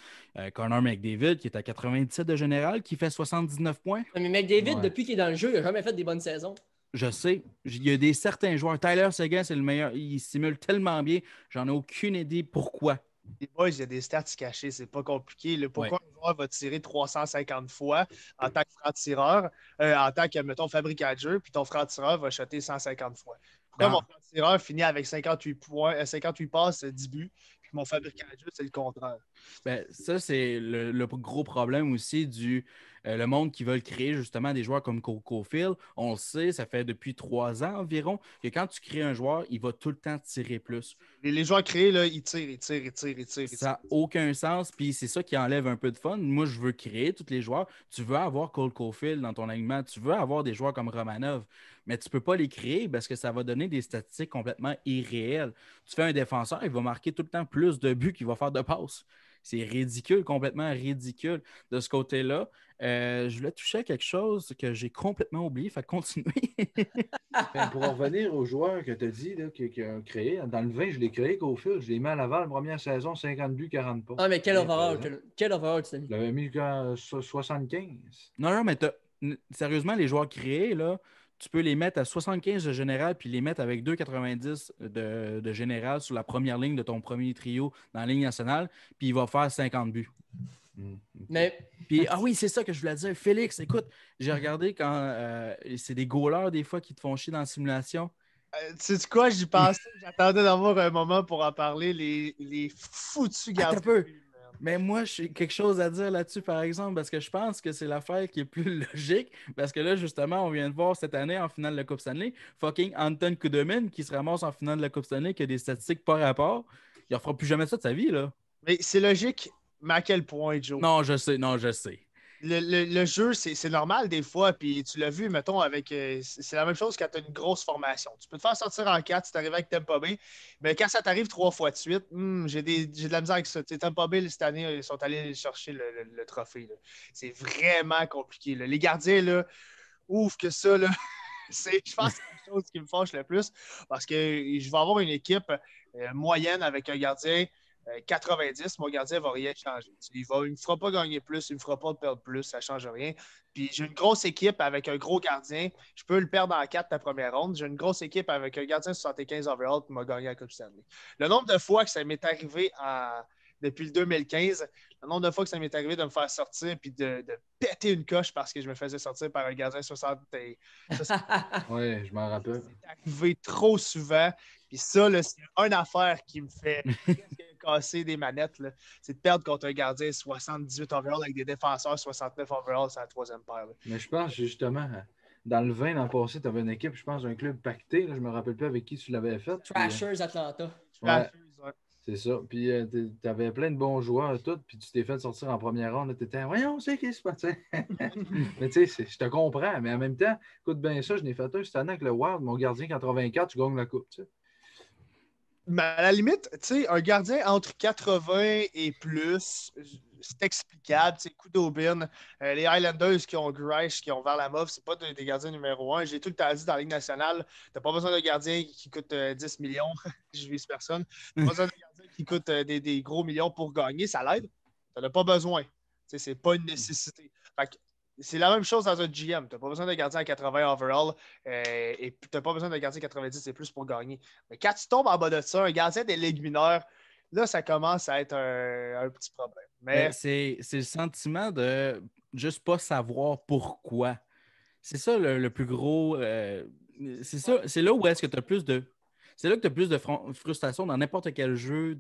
Connor McDavid, qui est à 97 de général, qui fait 79 points. Mais McDavid, depuis qu'il est dans le jeu, il n'a jamais fait des bonnes saisons. Je sais. Il y a certains joueurs. Tyler Seguin, c'est le meilleur. Il simule tellement bien. J'en ai aucune idée pourquoi. Les boys, il y a des stats cachés, c'est pas compliqué. Pourquoi un joueur va tirer 350 fois en tant que franc-tireur, en tant que, mettons, fabricant de jeu, puis ton franc-tireur va shotter 150 fois? Pourquoi mon franc-tireur finit avec 58 points, 58 passes, 10 buts, puis mon fabricant de jeu, c'est le contraire? Ben, ça, c'est le gros problème aussi du le monde qui veut créer justement des joueurs comme Caulfield. On le sait, ça fait depuis 3 ans environ que quand tu crées un joueur, il va tout le temps tirer plus. Les joueurs créés, là, ils tirent. Ça n'a aucun sens, puis c'est ça qui enlève un peu de fun. Moi, je veux créer tous les joueurs. Tu veux avoir Cole Caulfield dans ton alignement, tu veux avoir des joueurs comme Romanov, mais tu ne peux pas les créer parce que ça va donner des statistiques complètement irréelles. Tu fais un défenseur, il va marquer tout le temps plus de buts qu'il va faire de passes. C'est ridicule, complètement ridicule. De ce côté-là, je voulais toucher à quelque chose que j'ai complètement oublié. Fait continuer. Pour en revenir aux joueurs que tu as dit, qui ont créé, dans le 20, je l'ai créé qu'au fil. Je l'ai mis à Laval, première saison, 50 buts, 40 pas. Ah, mais quel overall tu t'as mis? Je l'avais mis à 75. Non, mais sérieusement, les joueurs créés, là, tu peux les mettre à 75 de général puis les mettre avec 2,90 de général sur la première ligne de ton premier trio dans la ligne nationale, puis il va faire 50 buts. Mais... Puis, oui, c'est ça que je voulais dire. Félix, écoute, j'ai regardé quand c'est des goalers des fois qui te font chier dans la simulation. Tu sais quoi, j'y pensais, j'attendais d'avoir un moment pour en parler, les foutus gardiens. Mais moi, j'ai quelque chose à dire là-dessus, par exemple, parce que je pense que c'est l'affaire qui est plus logique. Parce que là, justement, on vient de voir cette année en finale de la Coupe Stanley, fucking Anton Kudomin qui se ramasse en finale de la Coupe Stanley, qui a des statistiques par rapport. Il ne refera plus jamais ça de sa vie, là. Mais c'est logique, mais à quel point, Joe? Non, je sais. Le jeu, c'est normal des fois, puis tu l'as vu, mettons, avec. C'est la même chose quand tu as une grosse formation. Tu peux te faire sortir en 4 si tu arrives avec Tampa Bay, mais quand ça t'arrive 3 fois de suite, j'ai de la misère avec ça. Tampa Bay, cette année, ils sont allés chercher le trophée. C'est vraiment compliqué. Là. Les gardiens, là, ouf, que ça, là, je pense que c'est la chose qui me fâche le plus parce que je vais avoir une équipe moyenne avec un gardien. 90, mon gardien ne va rien changer. Il ne me fera pas gagner plus, il ne me fera pas perdre plus, ça ne change rien. Puis j'ai une grosse équipe avec un gros gardien. Je peux le perdre en 4 la première ronde. J'ai une grosse équipe avec un gardien 75 overall qui m'a gagné la Coupe Stanley. Le nombre de fois que ça m'est arrivé depuis le 2015, le nombre de fois que ça m'est arrivé de me faire sortir et de péter une coche parce que je me faisais sortir par un gardien 60. Oui, je m'en rappelle. C'est arrivé trop souvent. Puis ça, là, c'est une affaire qui me fait casser des manettes. Là. C'est de perdre contre un gardien 78 overall avec des défenseurs 69 overall, c'est la troisième paire. Là. Mais je pense justement, dans le 20, l'an passé, tu avais une équipe, je pense, d'un club pacté. Là, je me rappelle plus avec qui tu l'avais fait. Trashers Atlanta. Ouais, c'est ça. Puis tu avais plein de bons joueurs et tout, puis tu t'es fait sortir en première ronde. Tu étais, voyons, c'est qui se passe. Mais tu sais, je te comprends. Mais en même temps, écoute bien ça, je n'ai fait un cette année avec le Wild, mon gardien 84, tu gagnes la coupe. Tu sais. Mais à la limite, tu sais, un gardien entre 80 et plus, c'est explicable. Tu sais, coup d'aubine. Les Highlanders qui ont Grice, qui ont Varlamov, c'est pas des gardiens numéro un. J'ai tout le temps dit dans la Ligue nationale, t'as pas besoin d'un gardien qui coûte 10 millions. Je vise personne. T'as pas besoin d'un gardien qui coûte des gros millions pour gagner. Ça l'aide. T'en as pas besoin. Tu sais, c'est pas une nécessité. Fait que c'est la même chose dans un GM. Tu n'as pas besoin de gardien à 80 overall et tu n'as pas besoin de gardien à 90 et plus pour gagner. Mais quand tu tombes en bas de ça, un gardien des ligues mineures, là, ça commence à être un petit problème. Mais c'est le sentiment de juste pas savoir pourquoi. C'est ça le plus gros. C'est ça, c'est là où est-ce que tu as plus de. C'est là que tu as plus de frustration dans n'importe quel jeu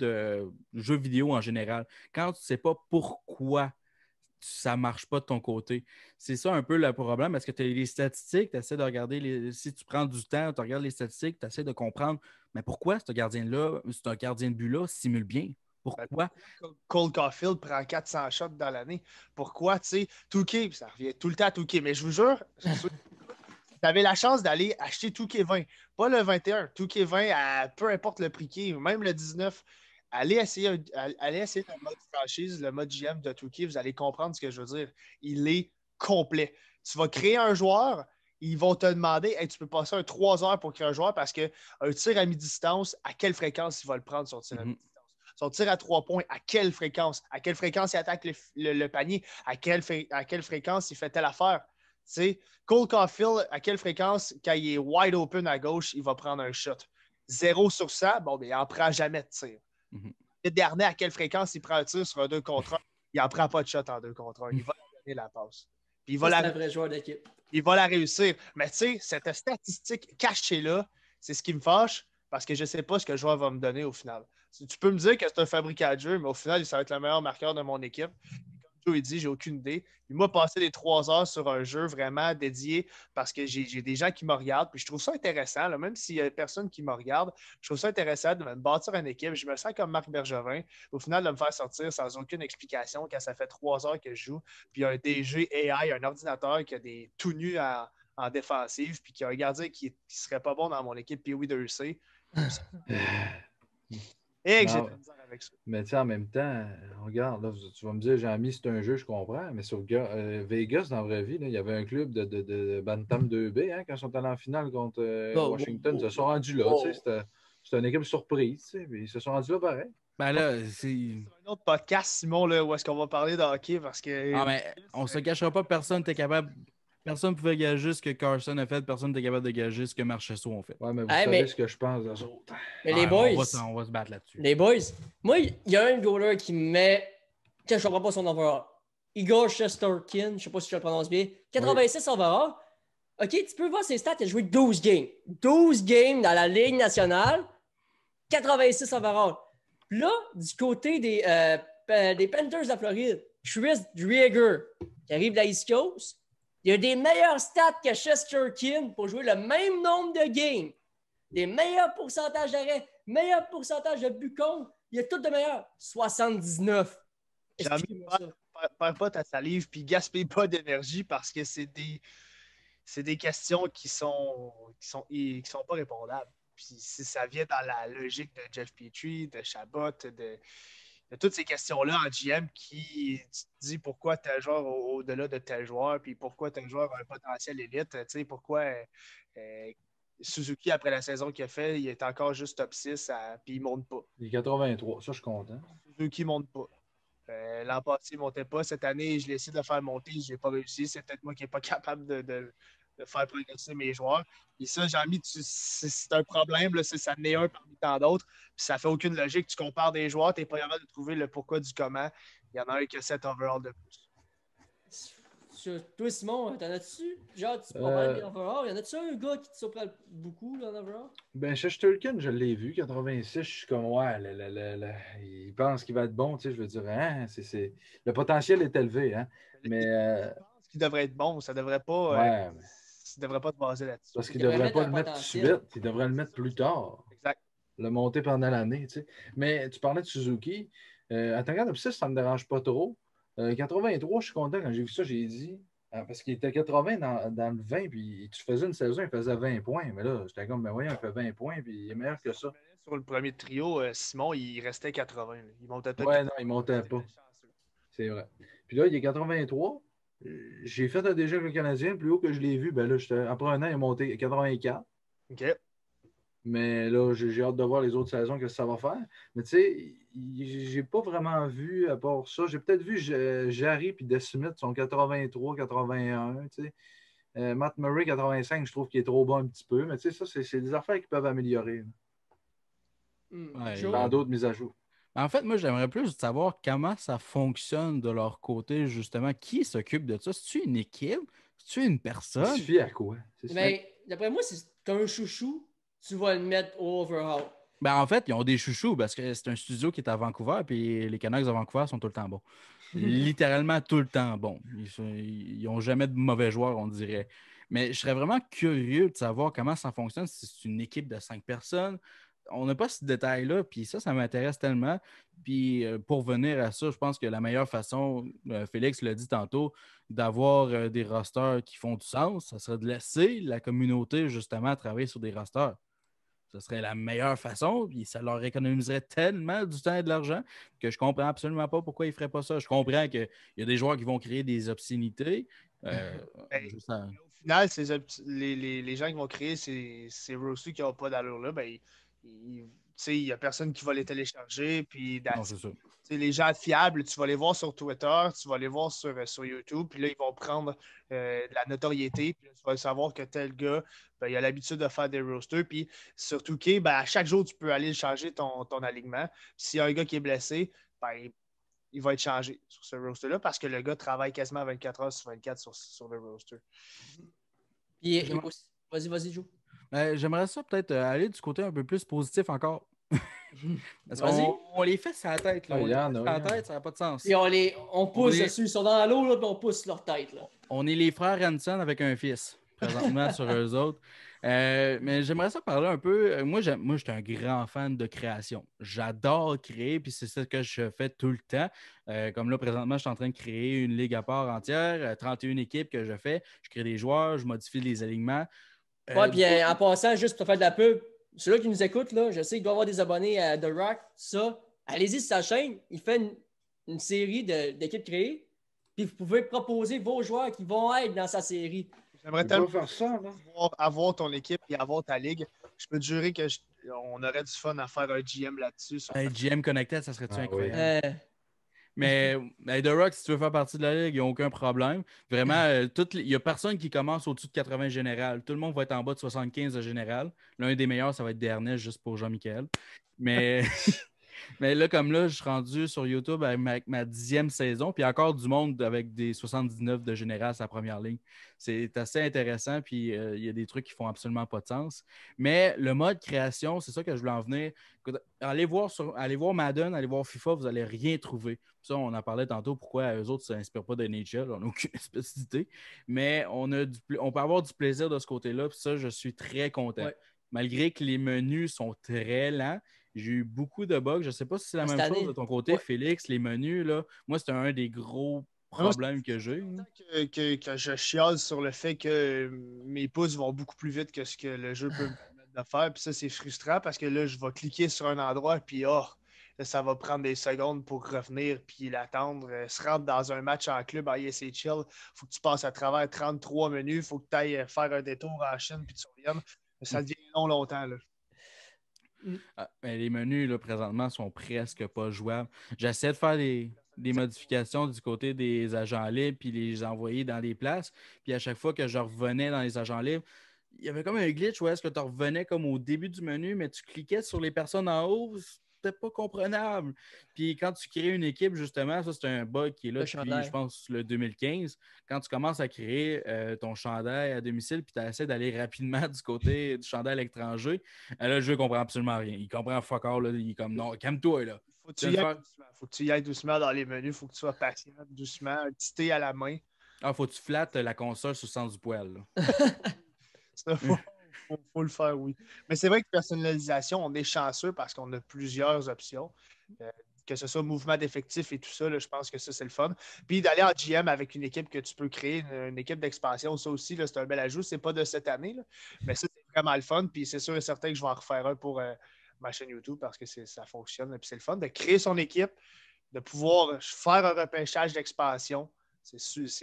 vidéo en général. Quand tu ne sais pas pourquoi ça ne marche pas de ton côté. C'est ça un peu le problème parce que tu as les statistiques, tu essaies de regarder si tu prends du temps, tu regardes les statistiques, tu essaies de comprendre mais pourquoi ce gardien-là, c'est un gardien de but-là, simule bien. Pourquoi? Cole Caulfield prend 400 shots dans l'année. Pourquoi, tu sais, Touquet, ça revient tout le temps à Touquet, mais je vous jure, tu avais la chance d'aller acheter Touquet 20, pas le 21, Touquet 20, à peu importe le prix qui est, même le 19. Allez essayer le mode franchise, le mode GM de Touquet, vous allez comprendre ce que je veux dire. Il est complet. Tu vas créer un joueur, ils vont te demander hey, tu peux passer 3 heures pour créer un joueur parce qu'un tir à mi-distance, à quelle fréquence il va le prendre son tir à mi-distance? Son tir à 3 points, à quelle fréquence? À quelle fréquence il attaque le panier? À quelle fréquence il fait telle affaire? Tu sais, Cole Caulfield, à quelle fréquence, quand il est wide open à gauche, il va prendre un shot? 0 sur 100, bon, mais il n'en prend jamais de tir. Le dernier, à quelle fréquence il prend un tir sur un 2 contre 1? Il n'en prend pas de shot en 2 contre 1. Il va donner la passe. Puis C'est un vrai joueur d'équipe. Il va la réussir. Mais tu sais, cette statistique cachée-là, c'est ce qui me fâche parce que je ne sais pas ce que le joueur va me donner au final. Tu peux me dire que c'est un fabricant de jeu, mais au final, ça va être le meilleur marqueur de mon équipe. Joe dit, j'ai aucune idée. Puis moi, passer les 3 heures sur un jeu vraiment dédié parce que j'ai des gens qui me regardent. Puis je trouve ça intéressant, là, même s'il n'y a personne qui me regarde, je trouve ça intéressant de me bâtir une équipe. Je me sens comme Marc Bergevin. Au final, de me faire sortir sans aucune explication quand ça fait 3 heures que je joue. Puis il y a un DG AI, un ordinateur qui a des tout nus en défensive, puis qui a un gardien qui serait pas bon dans mon équipe, puis oui, de EC. Et que j'ai de la misère avec ça. Mais tu sais, en même temps, regarde, là, tu vas me dire, Jean-Mi, c'est un jeu, je comprends, mais sur Vegas, dans la vraie vie, là, il y avait un club de Bantam 2B, hein, quand ils sont allés en finale contre Washington, ils se sont rendus là. C'était une équipe surprise, tu sais, mais ils se sont rendus là pareil. Ben là, c'est un autre podcast, Simon, là, où est-ce qu'on va parler de hockey parce que. Ah, mais on se cachera pas, personne n'était capable. Personne ne pouvait gager ce que Carson a fait, personne n'était capable de gager ce que Marchessault a fait. Ouais, mais vous savez ce que je pense d'eux autres. Mais les boys. On va se battre là-dessus. Les boys, moi, il y a un goaler qui me met. Que je comprends pas son overall. Igor Shesterkin, je sais pas si je le prononce bien. 86 overall. OK, tu peux voir ses stats, il a joué 12 games. 12 games dans la Ligue nationale. 86 overall. Puis là, du côté des Panthers de la Floride, Chris Drieger, qui arrive de la East Coast, il a des meilleurs stats que Shesterkin pour jouer le même nombre de games. Des meilleurs pourcentages d'arrêts, meilleurs pourcentages de buts contre. Il a tout de meilleur. 79. Perds pas ta salive puis gaspille pas d'énergie parce que c'est des questions qui sont pas répondables. Puis si ça vient dans la logique de Jeff Petrie, de Chabot, de toutes ces questions-là en GM qui tu te dis pourquoi tel joueur au-delà de tel joueur, puis pourquoi tel joueur a un potentiel élite, tu sais, pourquoi Suzuki, après la saison qu'il a fait, il est encore juste top 6, puis il ne monte pas. Il est 83, ça je suis content. Suzuki ne monte pas. L'an passé, il ne montait pas. Cette année, je l'ai essayé de le faire monter, je n'ai pas réussi. C'est peut-être moi qui n'ai pas capable de faire progresser mes joueurs. Et ça, Jean-Mi, c'est un problème. Là, ça n'est un parmi tant d'autres. Puis ça ne fait aucune logique. Tu compares des joueurs, tu n'es pas capable de trouver le pourquoi du comment. Il y en a un qui a 7 overall de plus. Toi, Simon, t'en as-tu? Genre, tu parles des overall. Y en a-tu un gars qui te surprend beaucoup là, en overall? Ben, Shesterkin, je l'ai vu, 86, je suis comme, ouais, il pense qu'il va être bon, tu sais, je veux dire, hein, le potentiel est élevé, hein, mais... Je pense qu'il devrait être bon, ça devrait pas... ouais, ne devrais pas te baser là-dessus. Parce qu'il ne devrait pas le mettre tout de potentiel. suite. Il devrait le mettre plus tard. Exact. Le monter pendant l'année. Tu sais. Mais tu parlais de Suzuki. Attaquant top 6, ça ne me dérange pas trop. 83, je suis content. Quand j'ai vu ça, j'ai dit. Parce qu'il était 80 dans le 20, puis tu faisais une saison, il faisait 20 points. Mais là, j'étais comme, mais voyons, il fait 20 points, puis il est meilleur que ça. Sur le premier trio, Simon, il restait 80. Là. Il montait peut-être. Ouais, non, il ne montait pas. C'est vrai. Puis là, il est 83. J'ai fait un déjà avec le Canadien, plus haut que je l'ai vu. Ben là, après un an, il est monté 84. OK. Mais là, j'ai hâte de voir les autres saisons, que ça va faire. Mais tu sais, j'ai pas vraiment vu, à part ça, j'ai peut-être vu Jarry et Desmith sont 83, 81. Tu sais. Matt Murray, 85, je trouve qu'il est trop bon un petit peu. Mais tu sais, ça, c'est des affaires qui peuvent améliorer. Ouais, Dans d'autres mises à jour. En fait, moi, j'aimerais plus savoir comment ça fonctionne de leur côté, justement. Qui s'occupe de ça? C'est-tu une équipe? C'est-tu une Ça personne? suffit à quoi? Mais d'après moi, si tu as un chouchou, tu vas le mettre au overhaul. Ben, en fait, ils ont des chouchous parce que c'est un studio qui est à Vancouver, puis les Canucks de Vancouver sont tout le temps bons. Littéralement tout le temps bons. Ils n'ont jamais de mauvais joueurs, on dirait. Mais je serais vraiment curieux de savoir comment ça fonctionne si c'est une équipe de 5 personnes. On n'a pas ce détail-là, puis ça m'intéresse tellement. Puis pour venir à ça, je pense que la meilleure façon, Félix l'a dit tantôt, d'avoir des rosters qui font du sens, ça serait de laisser la communauté justement travailler sur des rosters. Ce serait la meilleure façon, puis ça leur économiserait tellement du temps et de l'argent que je comprends absolument pas pourquoi ils ne feraient pas ça. Je comprends qu'il y a des joueurs qui vont créer des obscénités. Au final, les gens qui vont créer ces roosters qui n'ont pas d'allure là, ben, il n'y a personne qui va les télécharger. Puis non, c'est ça. les gens fiables, tu vas les voir sur Twitter, tu vas les voir sur YouTube, puis là, ils vont prendre de la notoriété, puis là, tu vas savoir que tel gars, ben, il a l'habitude de faire des roosters, puis surtout ben, à chaque jour, tu peux aller changer ton alignement. S'il y a un gars qui est blessé, ben, il va être changé sur ce roster-là parce que le gars travaille quasiment 24 heures sur 24 sur le roster. Puis, vas-y, Joe. J'aimerais ça peut-être aller du côté un peu plus positif encore. Parce Vas-y. on les fait sur la tête. Là. Ah, On les fait Yann, sur la tête, ça n'a pas de sens. Puis on pousse dessus. Ils sont dans l'eau, là, puis on pousse leur tête. Là. On est les frères Hanson avec un fils, présentement, sur eux autres. Mais j'aimerais ça parler un peu. Moi, je suis un grand fan de création. J'adore créer, puis c'est ça que je fais tout le temps. Comme là, présentement, je suis en train de créer une ligue à part entière, 31 équipes que je fais. Je crée des joueurs, je modifie les alignements. Ouais, puis en passant, juste pour te faire de la pub, ceux-là qui nous écoutent, là, je sais qu'il doit y avoir des abonnés à The Rock, ça. Allez-y sur sa chaîne, il fait une série d'équipes créées, puis vous pouvez proposer vos joueurs qui vont être dans sa série. J'aimerais tellement faire ça, avoir ton équipe et avoir ta ligue. Je peux te jurer qu'on aurait du fun à faire un GM là-dessus. GM Connected, ça serait-tu incroyable? Oui. Mais The Rock, si tu veux faire partie de la ligue, il n'y a aucun problème. Vraiment, il n'y a personne qui commence au-dessus de 80 général. Tout le monde va être en bas de 75 de général. L'un des meilleurs, ça va être Dernay, juste pour Jean-Michel. Mais là, comme là, je suis rendu sur YouTube avec ma 10e saison, puis encore du monde avec des 79 de général, sa première ligne. C'est assez intéressant, puis il y a des trucs qui font absolument pas de sens. Mais le mode création, c'est ça que je voulais en venir. Allez voir Madden, allez voir FIFA, vous n'allez rien trouver. Ça, on en parlait tantôt, pourquoi eux autres ne s'inspirent pas de NHL, on n'a aucune espèce d'idée. Mais on peut avoir du plaisir de ce côté-là, puis ça, je suis très content. Ouais. Malgré que les menus sont très lents, j'ai eu beaucoup de bugs. Je ne sais pas si c'est la même chose de ton côté, Félix. Les menus, là, moi, c'était un des gros problèmes que j'ai. Que je chiale sur le fait que mes pouces vont beaucoup plus vite que ce que le jeu peut me permettre de faire. Puis ça, c'est frustrant parce que là, je vais cliquer sur un endroit, puis ça va prendre des secondes pour revenir puis l'attendre. Se rendre dans un match en club en ISHL, il faut que tu passes à travers 33 menus, il faut que tu ailles faire un détour en Chine puis tu reviennes. Ça devient longtemps. Là. Les menus, là, présentement, sont presque pas jouables. J'essaie de faire des modifications du côté des agents libres puis les envoyer dans des places. Puis à chaque fois que je revenais dans les agents libres, il y avait comme un glitch où est-ce que tu revenais comme au début du menu, mais tu cliquais sur les personnes en haut. C'était pas comprenable. Puis quand tu crées une équipe, justement, ça, c'est un bug qui est là depuis, je pense, le 2015. Quand tu commences à créer ton chandail à domicile, puis tu essaies d'aller rapidement du côté du chandail à l'étranger, là, le jeu ne comprend absolument rien. Il comprend fuck all, là. Il est comme, non, calme-toi, là. Faut que tu y ailles doucement dans les menus. Faut que tu sois patient, doucement, un petit thé à la main. Ah, faut que tu flattes la console sur le sens du poil. Là. Ça, faut le faire, oui. Mais c'est vrai que personnalisation, on est chanceux parce qu'on a plusieurs options. Que ce soit mouvement d'effectifs et tout ça, là, je pense que ça, c'est le fun. Puis d'aller en GM avec une équipe que tu peux créer, une équipe d'expansion, ça aussi, là, c'est un bel ajout. C'est pas de cette année, là, mais ça, c'est vraiment le fun. Puis c'est sûr et certain que je vais en refaire un pour ma chaîne YouTube parce que ça fonctionne. Puis c'est le fun de créer son équipe, de pouvoir faire un repêchage d'expansion. C'est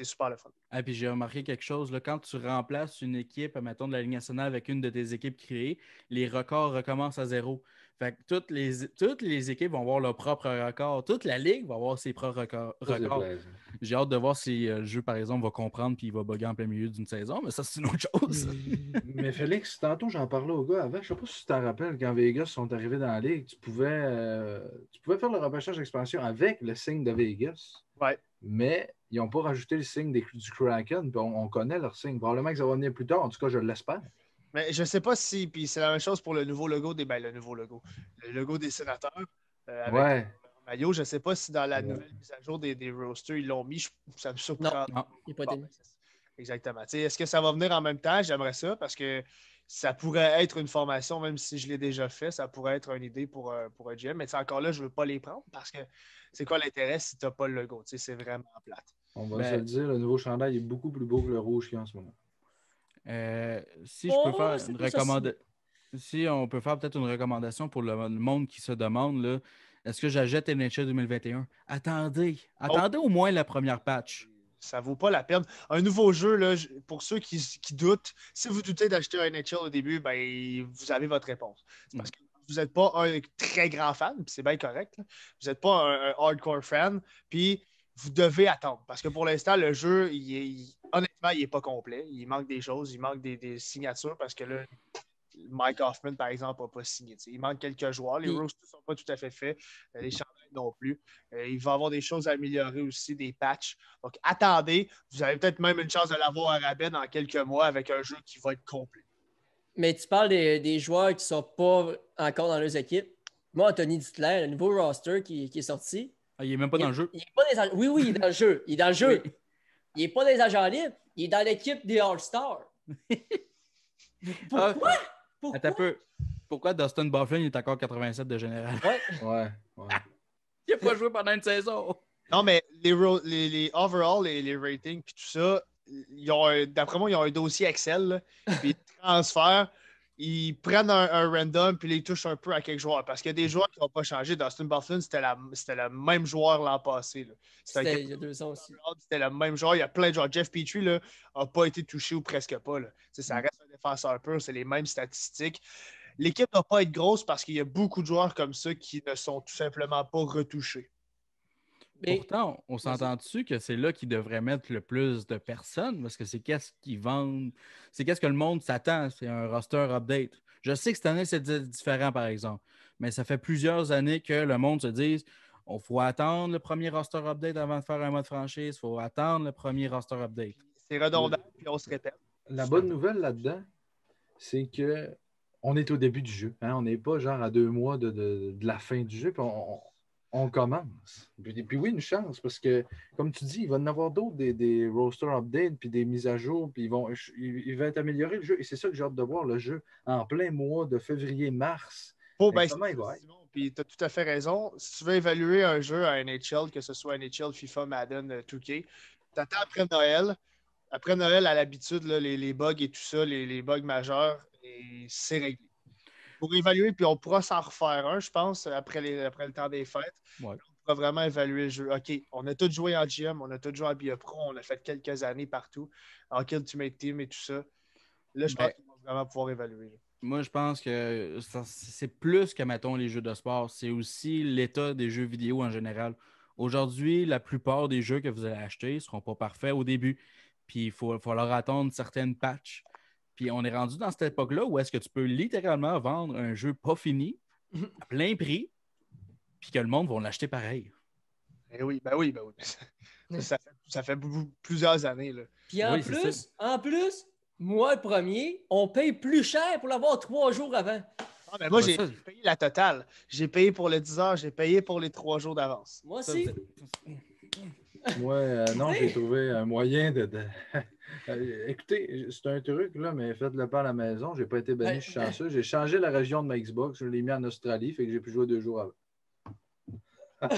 super le fun. Ah, puis j'ai remarqué quelque chose, là, quand tu remplaces une équipe, mettons, de la Ligue nationale avec une de tes équipes créées, les records recommencent à zéro. Fait que toutes les équipes vont avoir leur propre record. Toute la Ligue va avoir ses propres records. J'ai hâte de voir si le jeu, par exemple, va comprendre puis il va bugger en plein milieu d'une saison, mais ça, c'est une autre chose. Mais Félix, tantôt, j'en parlais au gars avant. Je sais pas si tu t'en rappelles, quand Vegas sont arrivés dans la Ligue, tu pouvais faire le repêchage d'expansion avec le signe de Vegas. Ouais. Mais ils n'ont pas rajouté le signe du Kraken. Puis on connaît leur signe. Probablement que ça va venir plus tard. En tout cas, je l'espère. Mais je ne sais pas si, puis c'est la même chose pour le nouveau logo le logo des sénateurs avec le maillot. Je ne sais pas si dans la nouvelle mise à jour des rosters, ils l'ont mis. Ça me surprend. Non, il n'est pas été mis. Exactement. Est-ce que ça va venir en même temps? J'aimerais ça parce que ça pourrait être une formation, même si je l'ai déjà fait, ça pourrait être une idée pour un GM. Mais encore là, je ne veux pas les prendre parce que c'est quoi l'intérêt si tu n'as pas le logo? C'est vraiment plate. On va se le dire, le nouveau chandail est beaucoup plus beau que le rouge qu'il y a en ce moment. Si je peux faire une recommandation, si on peut faire peut-être une recommandation pour le monde qui se demande, là, est-ce que j'achète NHL 2021? Attendez au moins la première patch. Ça vaut pas la peine. Un nouveau jeu, là, pour ceux qui doutent, si vous doutez d'acheter un NHL au début, ben, vous avez votre réponse. C'est parce que vous n'êtes pas un très grand fan, puis c'est bien correct. Là. Vous n'êtes pas un hardcore fan, puis vous devez attendre. Parce que pour l'instant, le jeu, honnêtement, il n'est pas complet. Il manque des choses, il manque des signatures parce que là, Mike Hoffman, par exemple, n'a pas signé. Il manque quelques joueurs. Les rosters ne sont pas tout à fait faits. Les chandails non plus. Il va y avoir des choses à améliorer aussi, des patchs. Donc, attendez. Vous avez peut-être même une chance de l'avoir à rabais dans quelques mois avec un jeu qui va être complet. Mais tu parles des joueurs qui ne sont pas encore dans leurs équipes. Moi, Anthony Duclair, le nouveau roster qui est sorti. Ah, il n'est même pas dans le jeu. Il est pas oui, il est dans le jeu. Il est dans le jeu. Oui. Il n'est pas dans les agents libres. Il est dans l'équipe des All-Stars. Pourquoi? Attends un peu. Pourquoi Dustin Byfuglien est encore 87 de général? Ouais. Il n'a pas joué pendant une saison. Non, mais les overall, les ratings, puis tout ça, d'après moi, ils ont un dossier Excel. Puis ils transfèrent, ils prennent un random, puis ils touchent un peu à quelques joueurs. Parce qu'il y a des joueurs qui n'ont pas changé. Dustin Byfuglien, c'était le même joueur l'an passé. C'était il y a 2 ans aussi. C'était le même joueur. Il y a plein de joueurs. Jeff Petrie n'a pas été touché ou presque pas. Là. Ça reste un défenseur pur. C'est les mêmes statistiques. L'équipe ne doit pas être grosse parce qu'il y a beaucoup de joueurs comme ça qui ne sont tout simplement pas retouchés. Pourtant, on s'entend dessus que c'est là qu'ils devraient mettre le plus de personnes parce que c'est qu'est-ce qu'ils vendent, c'est qu'est-ce que le monde s'attend, c'est un roster update. Je sais que cette année, c'est différent, par exemple, mais ça fait plusieurs années que le monde se dit il faut attendre le premier roster update avant de faire un mode franchise, il faut attendre le premier roster update. C'est redondant, puis on se répète. La bonne nouvelle là-dedans, c'est que on est au début du jeu. Hein? On n'est pas genre à 2 mois de la fin du jeu, puis on commence. Puis oui, une chance, parce que, comme tu dis, il va y en avoir d'autres, des roster updates, puis des mises à jour, puis il va être amélioré le jeu. Et c'est ça que j'ai hâte de voir, le jeu, en plein mois de février-mars. Comment il va être? Puis tu as tout à fait raison. Si tu veux évaluer un jeu à NHL, que ce soit NHL, FIFA, Madden, 2K, tu attends après Noël. Après Noël, à l'habitude, là, les bugs et tout ça, les bugs majeurs, et c'est réglé. Pour évaluer, puis on pourra s'en refaire un, je pense, après le temps des fêtes. Ouais. On pourra vraiment évaluer le jeu. OK, on a tous joué en GM, on a tous joué en BioPro, on a fait quelques années partout, en Ultimate Team et tout ça. Là, je pense qu'on va vraiment pouvoir évaluer. Moi, je pense que c'est plus que, mettons, les jeux de sport. C'est aussi l'état des jeux vidéo en général. Aujourd'hui, la plupart des jeux que vous allez acheter ne seront pas parfaits au début. Puis il faut leur attendre certaines patchs. Puis on est rendu dans cette époque-là où est-ce que tu peux littéralement vendre un jeu pas fini à plein prix puis que le monde va l'acheter pareil. Ben oui. Ça fait plusieurs années. Là. Puis en plus, moi le premier, on paye plus cher pour l'avoir 3 jours avant. Ah, mais moi, j'ai payé la totale. J'ai payé pour les 10 heures, j'ai payé pour les 3 jours d'avance. Moi aussi. Moi, non, j'ai trouvé un moyen de... Écoutez, c'est un truc, là, mais faites-le pas à la maison. J'ai pas été banni, je suis chanceux. J'ai changé la région de ma Xbox. Je l'ai mis en Australie, fait que j'ai pu jouer 2 jours avant.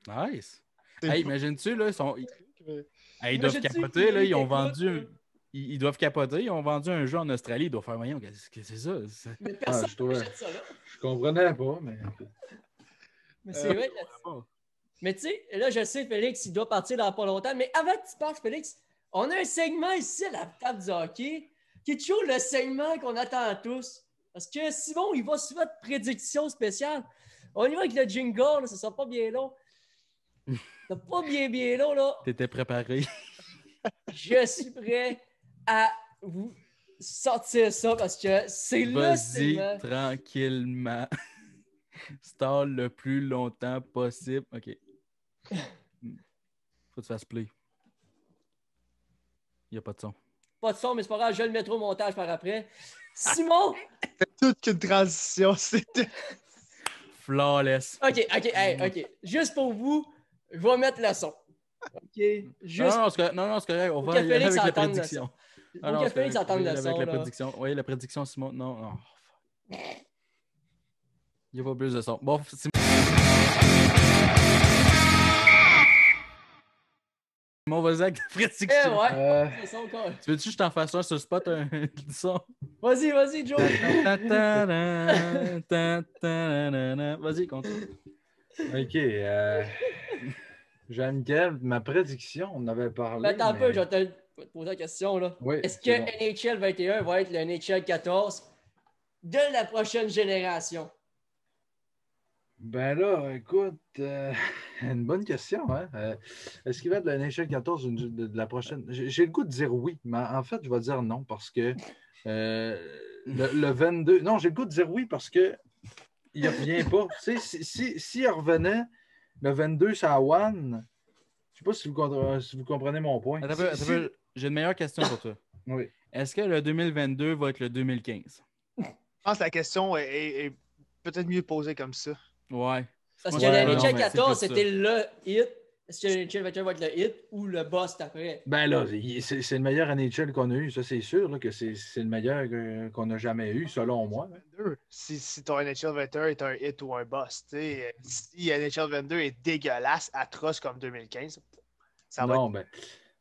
Nice. Hey, imagine-tu, là, ils doivent Imagine-tu capoter, qu'il là, ils ont écoute, vendu... là. Ils doivent capoter, ils ont vendu un jeu en Australie, ils doivent faire, voyons, qu'est-ce que c'est ça? Mais personne je trouvais- n'achète ça là. Je comprenais pas, mais... Mais c'est vrai. Mais tu sais, là, je sais, Félix, il doit partir dans pas longtemps. Mais avant que tu partes, Félix, on a un segment ici à la table du hockey qui est toujours le segment qu'on attend tous. Parce que Simon, il va souvent de prédictions spéciales. On y va avec le jingle, là, ça sera pas bien long. C'est pas bien long, là. T'étais préparé. Je suis prêt à vous sortir ça parce que c'est le Vas-y, segment. tranquillement. Stall le plus longtemps possible. OK. Faut que tu fasses play. Il n'y a pas de son. Pas de son, mais c'est pas grave, je vais le mettre au montage par après. Simon! C'est toute qu'une transition. C'était. Flawless. OK. Juste pour vous, je vais mettre le son. OK? Juste Non, c'est correct. On Faut va que y aller Félix avec la entende le prédiction. Faut Ah non, que c'est Félix correct. entende On va y le aller avec son, la là. prédiction. Oui, la prédiction, Simon. Non, non. Il n'y a pas plus de son. Bon, Simon, vas-y avec la prédiction. ouais. C'est ça encore. Tu veux-tu que je t'en fasse un sur le spot, un son? Vas-y, Joe. Vas-y, continue. OK. Jean-Michel, ma prédiction, on en avait parlé. Attends un mais- peu, je vais te poser la question. Là. Oui, Est-ce que c'est bon. NHL 21 va être le NHL 14 de la prochaine génération? Ben là, écoute, une bonne question. Hein? Est-ce qu'il va être de la NHL 14 de la prochaine? J'ai le goût de dire oui, mais en fait, je vais dire non parce que le 22. Non, j'ai le goût de dire oui parce que il ne revient pas. Tu sais, s'il revenait le 22 sur One, je ne sais pas si vous comprenez mon point. Attends un peu. J'ai une meilleure question pour toi. Oui. Est-ce que le 2022 va être le 2015? Je pense que la question est peut-être mieux posée comme ça. Ouais. Parce Moi, que ouais, le non, NHL mais 14, c'est plus c'était le hit. Est-ce que le NHL 21 va être le hit ou le bust après? Ben là, c'est le meilleur NHL qu'on a eu. Ça, c'est sûr là, que c'est le meilleur qu'on n'a jamais eu, selon moi. Là. 22, si ton NHL 21 est un hit ou un bust, tu sais, si NHL 22 est dégueulasse, atroce comme 2015, ça va Non, ben,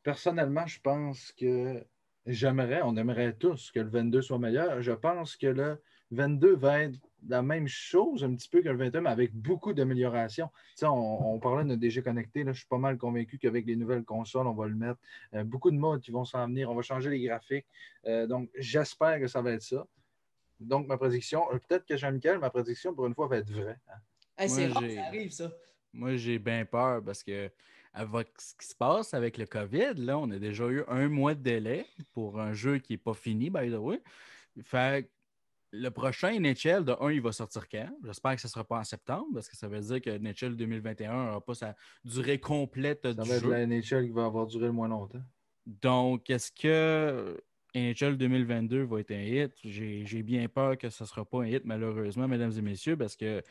personnellement, je pense que on aimerait tous que le 22 soit meilleur. Je pense que le 22 va être la même chose un petit peu que le 21, mais avec beaucoup d'améliorations. Tu sais, on parlait de notre DG connecté. Là, je suis pas mal convaincu qu'avec les nouvelles consoles, on va le mettre. Beaucoup de modes qui vont s'en venir. On va changer les graphiques. Donc, j'espère que ça va être ça. Donc, ma prédiction, peut-être que Jean-Michel, ma prédiction, pour une fois, va être vraie. Hein. Hey, c'est Moi, rare que ça arrive, ça. Moi, j'ai bien peur parce que avec ce qui se passe avec le COVID, là, on a déjà eu 1 mois de délai pour un jeu qui n'est pas fini, by the way. Fait que le prochain NHL, de 1, il va sortir quand? J'espère que ce ne sera pas en septembre, parce que ça veut dire que NHL 2021 n'aura pas sa durée complète Ça du va être jeu. la NHL qui va avoir duré le moins longtemps. Donc, est-ce que NHL 2022 va être un hit? J'ai bien peur que ce ne sera pas un hit, malheureusement, mesdames et messieurs, parce que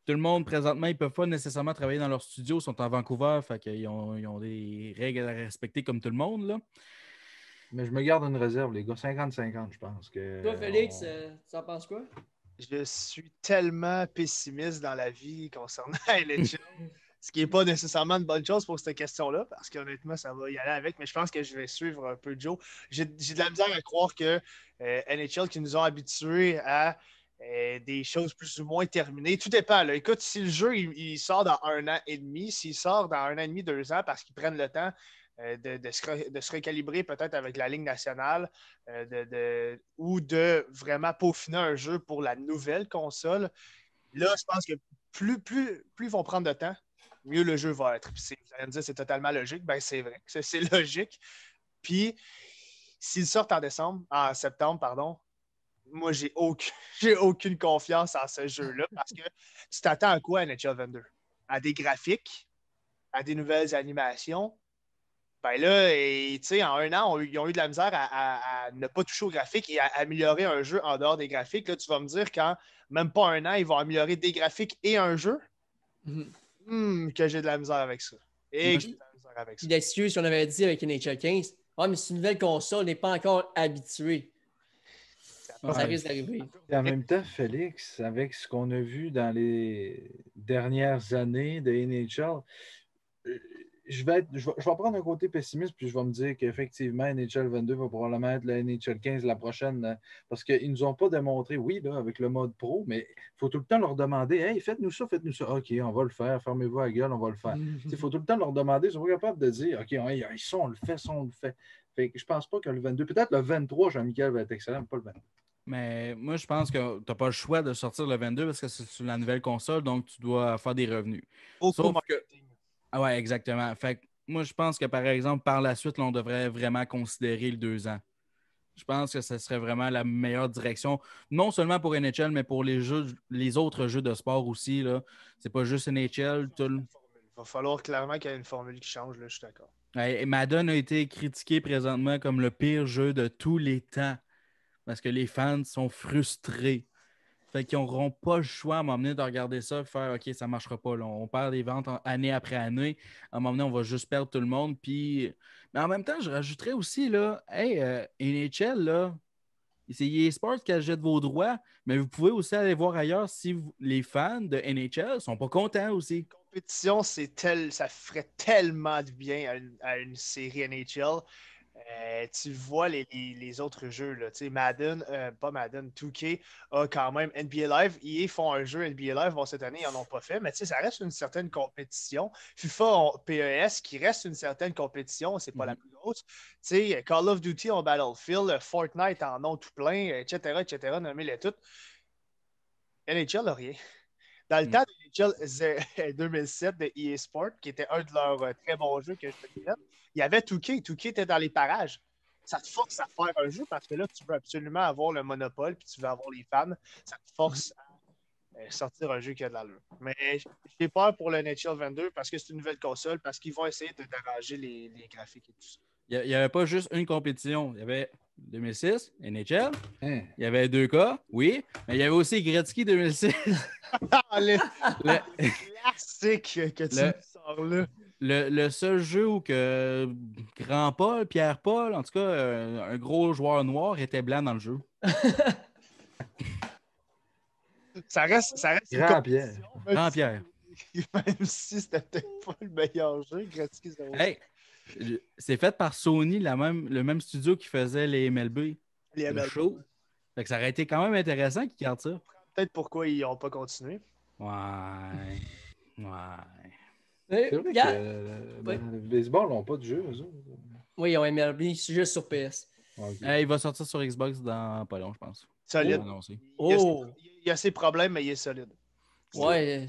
tout le monde, présentement, ils ne peuvent pas nécessairement travailler dans leur studio, ils sont à Vancouver, fait qu'ils ont des règles à respecter comme tout le monde, là. Mais je me garde une réserve, les gars. 50-50, je pense. Que Toi, Félix, tu en penses quoi? Je suis tellement pessimiste dans la vie concernant NHL, ce qui n'est pas nécessairement une bonne chose pour cette question-là, parce qu'honnêtement, ça va y aller avec, mais je pense que je vais suivre un peu Joe. J'ai de la misère à croire que NHL, qui nous ont habitués à des choses plus ou moins terminées, tout dépend. Là. Écoute, si le jeu il sort dans 1 an et demi, s'il sort dans 1 an et demi, 2 ans, parce qu'ils prennent le temps de se recalibrer peut-être avec la Ligue nationale ou de vraiment peaufiner un jeu pour la nouvelle console. Là, je pense que plus ils vont prendre de temps, mieux le jeu va être. Puis vous allez me dire c'est totalement logique. Ben c'est vrai, c'est logique. Puis s'ils sortent en septembre, pardon, moi j'ai aucune confiance en ce jeu-là parce que tu t'attends à quoi à NHL 22? À des graphiques, à des nouvelles animations. Ben là, tu sais, en 1 an, ils ont eu de la misère à ne pas toucher aux graphiques et à améliorer un jeu en dehors des graphiques. Là, tu vas me dire qu'en même pas 1 an, ils vont améliorer des graphiques et un jeu? Que j'ai de la misère avec ça. Et j'ai de la misère avec ça. Puis l'excuse qu'on avait dit avec NHL 15, ouais, mais c'est une nouvelle console, on n'est pas encore habitué. Ça risque d'arriver. Et en même temps, Félix, avec ce qu'on a vu dans les dernières années de NHL, je vais prendre un côté pessimiste, puis je vais me dire qu'effectivement, NHL 22 va probablement être la NHL 15 la prochaine, parce qu'ils ne nous ont pas démontré, oui, là, avec le mode pro, mais il faut tout le temps leur demander, hey, faites-nous ça, faites-nous ça. OK, on va le faire, fermez-vous la gueule, on va le faire. Il faut tout le temps leur demander, ils sont pas capables de dire, OK, ça, on le fait, ça, on le fait. Fait que je pense pas que le 22, peut-être le 23, Jean-Michel va être excellent, mais pas le 22. Mais moi, je pense que tu n'as pas le choix de sortir le 22 parce que c'est sur la nouvelle console, donc tu dois faire des revenus. Sauf que... Ah ouais, exactement. Fait que moi, je pense que, par exemple, par la suite, là, on devrait vraiment considérer le 2 ans. Je pense que ce serait vraiment la meilleure direction, non seulement pour NHL, mais pour les autres jeux de sport aussi. Là. C'est pas juste NHL. Il va falloir clairement qu'il y ait une formule qui change, là, je suis d'accord. Ouais, Madden a été critiqué présentement comme le pire jeu de tous les temps parce que les fans sont frustrés. Fait qu'ils n'auront pas le choix à m'emmener de regarder ça et faire OK, ça ne marchera pas. Là. On perd des ventes année après année. À un moment donné, on va juste perdre tout le monde. Puis... Mais en même temps, je rajouterais aussi, là, hey, NHL, là, c'est EA Sports qui achète vos droits, mais vous pouvez aussi aller voir ailleurs si les fans de NHL ne sont pas contents aussi. Compétition, ça ferait tellement de bien à une série NHL. Tu vois les autres jeux, là, Madden, pas Madden, 2K a quand même NBA Live. EA font un jeu NBA Live. Bon, cette année, ils n'en ont pas fait, mais ça reste une certaine compétition. FIFA PES qui reste une certaine compétition, c'est pas la plus grosse. Call of Duty en Battlefield, Fortnite en ont tout plein, etc., nommez-les toutes. NHL n'a rien. Dans le temps de NHL 2007 de EA Sports, qui était un de leurs très bons jeux que je faisais, il y avait 2K. 2K était dans les parages. Ça te force à faire un jeu parce que là, tu veux absolument avoir le monopole puis tu veux avoir les fans. Ça te force à sortir un jeu qui a de l'allure. Mais j'ai peur pour le NHL 22 parce que c'est une nouvelle console, parce qu'ils vont essayer de déranger les graphiques et tout ça. Il n'y avait pas juste une compétition. Il y avait 2006, NHL. Il y avait 2K, oui. Mais il y avait aussi Gretzky 2006. le classique que tu sors là. Le seul jeu où que Grand Paul, Pierre Paul, en tout cas, un gros joueur noir était blanc dans le jeu. Ça reste Grand Pierre. Grand Pierre. Même si c'était peut-être pas le meilleur jeu, Gretzky 0. Hey, c'est fait par Sony, le même studio qui faisait les MLB. Le show. Fait que ça aurait été quand même intéressant qu'ils gardent ça. Peut-être pourquoi ils n'ont pas continué. Ouais. C'est vrai que le baseball n'ont pas de jeu, eux autres. Oui, ils ont MLB, c'est juste sur PS. Okay. Il va sortir sur Xbox dans pas long, je pense. Solide. Il y a ses problèmes, mais il est solide. Ouais.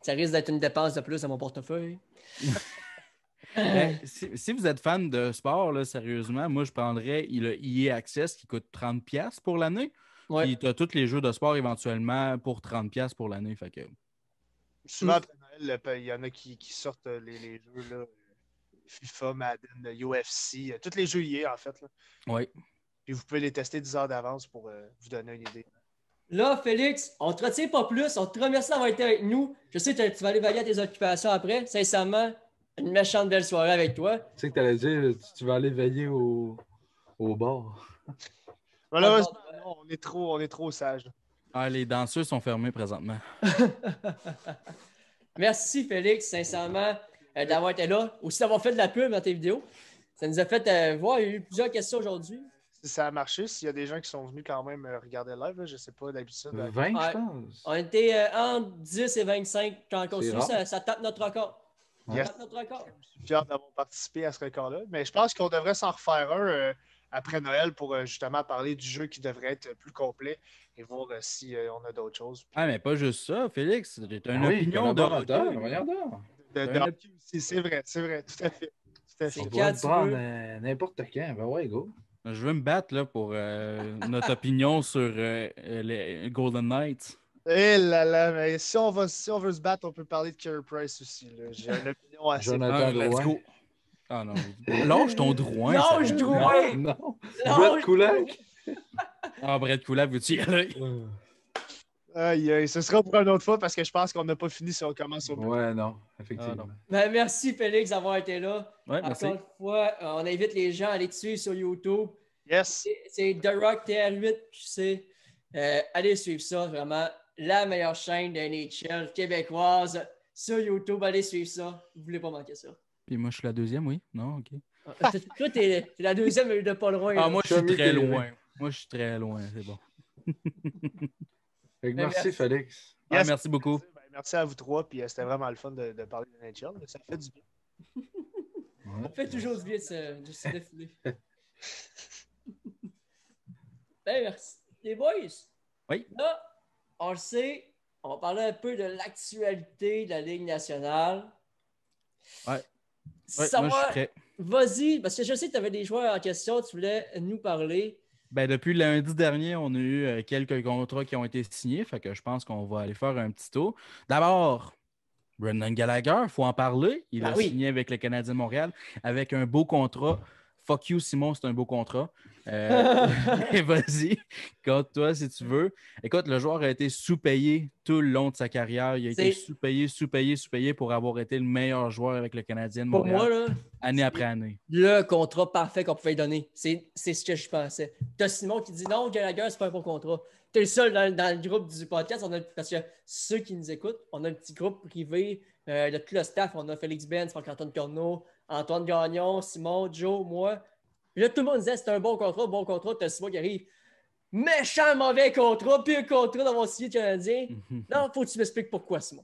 Ça risque d'être une dépense de plus à mon portefeuille. Si vous êtes fan de sport, là, sérieusement, moi, je prendrais le EA Access qui coûte 30$ pour l'année. Ouais. Puis tu as tous les jeux de sport éventuellement pour 30$ pour l'année. Fait que... Souvent, après Noël, il y en a qui sortent les jeux, là, FIFA, Madden, UFC, tous les jeux EA, en fait. Oui. Puis vous pouvez les tester 10 heures d'avance pour vous donner une idée. Là, Félix, on ne te retient pas plus. On te remercie d'avoir été avec nous. Je sais que tu vas aller vailler à tes occupations après. Sincèrement, une méchante belle soirée avec toi. Tu sais que tu allais dire, tu vas aller veiller au bar. Malheureusement, non, on est trop sages. Ah, les danseurs sont fermés présentement. Merci, Félix, sincèrement, d'avoir été là. Aussi d'avoir fait de la pub dans tes vidéos. Ça nous a fait voir. Il y a eu plusieurs questions aujourd'hui. Si ça a marché, s'il y a des gens qui sont venus quand même regarder le live, là, je ne sais pas d'habitude. 20, je pense. On était entre 10 et 25 quand on suit, ça tape notre record. Yes. Ça tape notre record. Je suis fier d'avoir participé à ce record-là. Mais je pense qu'on devrait s'en refaire un après Noël pour justement parler du jeu qui devrait être plus complet et voir si on a d'autres choses. Ah, mais pas juste ça, Félix. Tu as une opinion de hockey aussi. C'est vrai, tout à fait. On doit te prendre n'importe quand. Ben ouais, go. Je veux me battre là, pour notre opinion sur les Golden Knights. Eh là là, mais si on veut se battre, on peut parler de Carey Price aussi. J'ai une opinion assez... Jonathan Drouin. Ah non. Lâche ton Drouin. Lâche Drouin! Non. Brett Kulak. Ah, Brett Kulak, veux-tu y aller? Aïe, aïe, ce sera pour une autre fois parce que je pense qu'on n'a pas fini si on commence au Ouais, non, effectivement. Ben, merci, Félix, d'avoir été là. Ouais, merci. Encore une fois, on invite les gens à aller te suivre sur YouTube. Yes. C'est The Rock TR8, je sais. Allez suivre ça, vraiment. La meilleure chaîne de NHL québécoise sur YouTube. Allez suivre ça. Vous ne voulez pas manquer ça. Puis moi, je suis la deuxième, oui? Non, OK. Toi, t'es la deuxième de pas loin. Ah, là. moi, je suis Chummy très TV. loin. Moi, je suis très loin, c'est bon. Fait que Ben, merci, merci. Félix. Ah, Yes. merci beaucoup. Ben, merci à vous trois, puis c'était vraiment le fun de parler de NHL. Ça fait du bien. On fait toujours du bien de se défiler. Ben, merci. Les boys. Oui. Là, on le sait, on va parler un peu de l'actualité de la Ligue nationale. Ouais. Ouais, moi, je suis Savoir, prêt. vas-y, parce que je sais que tu avais des joueurs en question, tu voulais nous parler. Ben, depuis lundi dernier, on a eu quelques contrats qui ont été signés. Fait que je pense qu'on va aller faire un petit tour. D'abord, Brendan Gallagher, il faut en parler. Il a oui. signé avec le Canadien de Montréal avec un beau contrat. Fuck you, Simon, c'est un beau contrat. Vas-y, compte-toi si tu veux. Écoute, le joueur a été sous-payé tout le long de sa carrière. Il a été sous-payé pour avoir été le meilleur joueur avec le Canadien de Pour Montréal, moi, là, année après année. le contrat parfait qu'on pouvait lui donner. C'est ce que je pensais. T'as Simon qui dit non, Gallagher, c'est pas un bon contrat. T'es le seul dans le groupe du podcast. Parce que ceux qui nous écoutent, on a un petit groupe privé de tout le staff. On a Félix Benz, Franck-Antoine Corneau, Antoine Gagnon, Simon, Joe, moi. Puis là, tout le monde disait c'est un bon contrat, bon contrat. T'as Simon qui arrive. Méchant mauvais contrat, pire contrat dans mon signé Canadien. Non, faut que tu m'expliques pourquoi, Simon.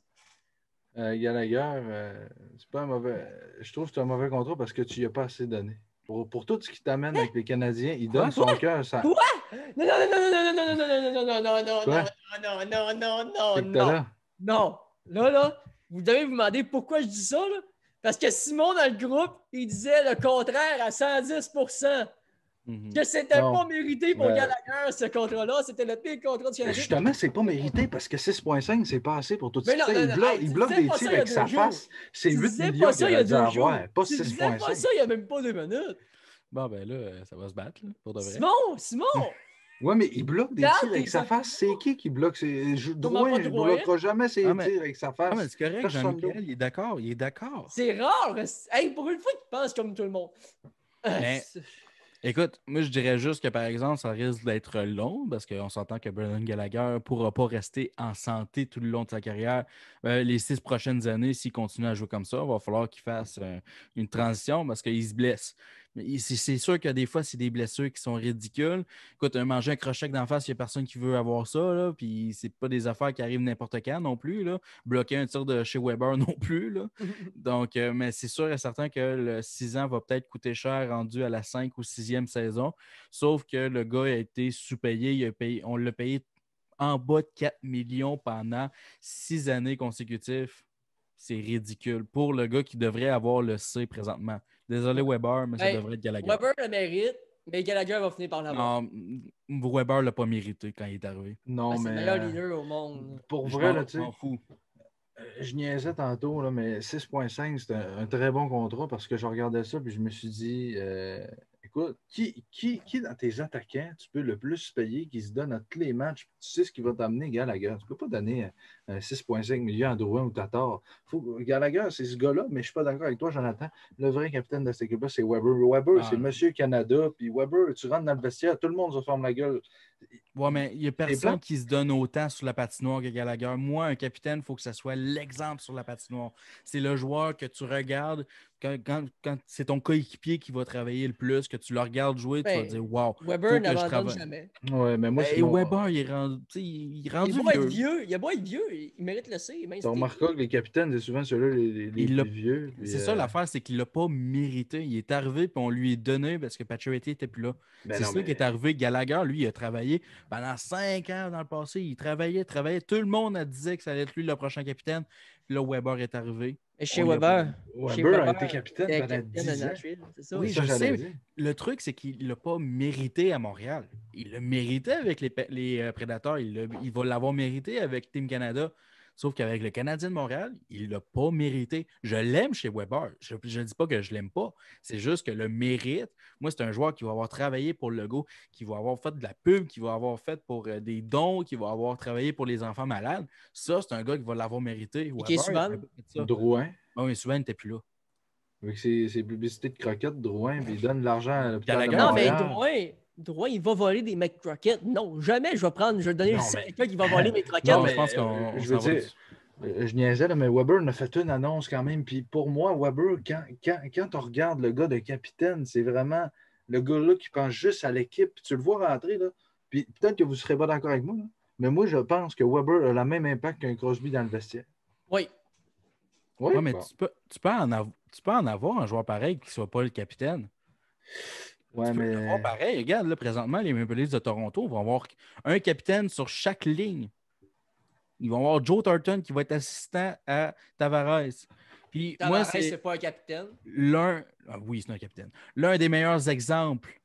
Gallagher, c'est pas un mauvais. Je trouve que c'est un mauvais contrat parce que tu n'y as pas assez donné. Pour tout ce qui t'amène avec les Canadiens, il donne son cœur. Ça... Quoi? Non, non, non, non, non, non, non, non, non, non, non, non, non, Quoi? non, non, non, non, C'est que t'as non, là. non. Là, vous devez vous demander pourquoi je dis ça, là. Parce que Simon, dans le groupe, il disait le contraire à 110%. Que c'était Non. pas mérité pour Ben- Gallagher, ce contrat-là. C'était le pire contrat du Canadien. Justement, c'est pas mérité parce que 6,5, c'est pas assez pour tout Mais ça. non, non, Il non, bloque, hey, il tu bloque disais des pas ça tirs il y a avec 2 sa jours. face. C'est Tu 8 disais millions pas ça qu'il il y a aurait dû 2 jours. avoir, pas Tu disais pas 6,5. ça il y a même pas 2 minutes. Bon, ben là, ça va se battre, là, pour de vrai. Simon! Ouais, mais il bloque des Regarde tirs avec tes sa affaires. face. C'est qui bloque? Thomas Drouin, pas il ne Drouin. bloquera jamais ses Ah, mais- tirs avec sa Ah, face. mais c'est correct, Personne Jean-Michel, il est d'accord, C'est rare. Hey, pour une fois qu'il pense comme tout le monde. Mais- Écoute, moi, je dirais juste que, par exemple, ça risque d'être long parce qu'on s'entend que Brendan Gallagher ne pourra pas rester en santé tout le long de sa carrière. Les 6 prochaines années, s'il continue à jouer comme ça, il va falloir qu'il fasse une transition parce qu'il se blesse. Mais c'est sûr que des fois, c'est des blessures qui sont ridicules. Écoute, manger un crochet d'en face, il n'y a personne qui veut avoir ça. Là, puis c'est pas des affaires qui arrivent n'importe quand non plus. Là. Bloquer un tir de chez Weber non plus. Là. Donc, mais c'est sûr et certain que le 6 ans va peut-être coûter cher rendu à la 5 ou 6e saison. Sauf que le gars a été sous-payé. On l'a payé en bas de 4 millions pendant 6 années consécutives. C'est ridicule pour le gars qui devrait avoir le C présentement. Désolé, Weber, mais ça Hey, devrait être Gallagher. Weber le mérite, mais Gallagher va finir par l'avoir. Non, Weber ne l'a pas mérité quand il est arrivé. Non, C'est mais. le meilleur leader au monde. Pour Je vrai, m'en- là, tu je sais. m'en fous. Je niaisais tantôt, là, mais 6,5, c'est un très bon contrat parce que je regardais ça et je me suis dit, écoute, qui dans tes attaquants tu peux le plus payer, qui se donne à tous les matchs, tu sais ce qui va t'amener, Gallagher. Tu ne peux pas donner 6,5 millions à Drouin ou Tatar. Gallagher, c'est ce gars-là, mais je ne suis pas d'accord avec toi, Jonathan. Le vrai capitaine de cette équipe-là, c'est Weber. Weber, c'est Monsieur Canada. Puis Weber, tu rentres dans le vestiaire, tout le monde se forme la gueule. Ouais, mais il n'y a personne qui se donne autant sur la patinoire que Gallagher. Moi, un capitaine, il faut que ce soit l'exemple sur la patinoire. C'est le joueur que tu regardes quand c'est ton coéquipier qui va travailler le plus, que tu le regardes jouer, tu vas dire wow. Weber n'abandonne jamais. Ouais, mais moi, Et Weber, il est rendu Il vieux. a beau être vieux, il mérite le C. Tu remarqueras que les capitaines, c'est souvent ceux-là les plus vieux. C'est ça l'affaire, c'est qu'il ne l'a pas mérité. Il est arrivé puis on lui est donné parce que Pacioretty n'était plus là. C'est ça qui est arrivé. Gallagher, lui, il a travaillé pendant 5 ans dans le passé. Il travaillait. Tout le monde disait que ça allait être lui le prochain capitaine. Puis là, Weber est arrivé. Et chez Weber. Weber a été capitaine pendant 10 ans. C'est ça. Oui, je sais. Le truc, c'est qu'il ne l'a pas mérité à Montréal. Il l'a mérité avec les Prédateurs. Il va l'avoir mérité avec Team Canada. Sauf qu'avec le Canadien de Montréal, il ne l'a pas mérité. Je l'aime chez Weber. Je ne dis pas que je ne l'aime pas. C'est juste que le mérite, moi, c'est un joueur qui va avoir travaillé pour le Go, qui va avoir fait de la pub, qui va avoir fait pour des dons, qui va avoir travaillé pour les enfants malades. Ça, c'est un gars qui va l'avoir mérité. Et qui est souvent. Drouin. Ah oui, souvent, il n'était plus là. Avec ses publicités de croquettes, Drouin, puis il donne de l'argent à l'hôpital de Gallagher. Non, mais Montréal. Drouin, il va voler des McCrockets. Non, jamais je vais donner Non, le mais- quelqu'un qui va voler mes croquettes. Non, mais je pense qu'on je veux s'en va dire, je niaisais, là, mais Weber en a fait une annonce quand même. Puis pour moi, Weber, quand on regarde le gars de capitaine, c'est vraiment le gars-là qui pense juste à l'équipe. Puis tu le vois rentrer, là. Puis peut-être que vous ne serez pas d'accord avec moi, là, mais moi, je pense que Weber a le même impact qu'un Crosby dans le vestiaire. Oui. Oui, Ouais, mais bon. tu peux en avoir un joueur pareil qui ne soit pas le capitaine. Ouais, Tu peux mais... l'avoir pareil. Regarde, là, présentement, les Maple Leafs de Toronto vont avoir un capitaine sur chaque ligne. Ils vont avoir Joe Thornton qui va être assistant à Tavares. Puis moi, Tavares, c'est c'est pas un capitaine. l'un... Ah oui, c'est un capitaine. L'un des meilleurs exemples,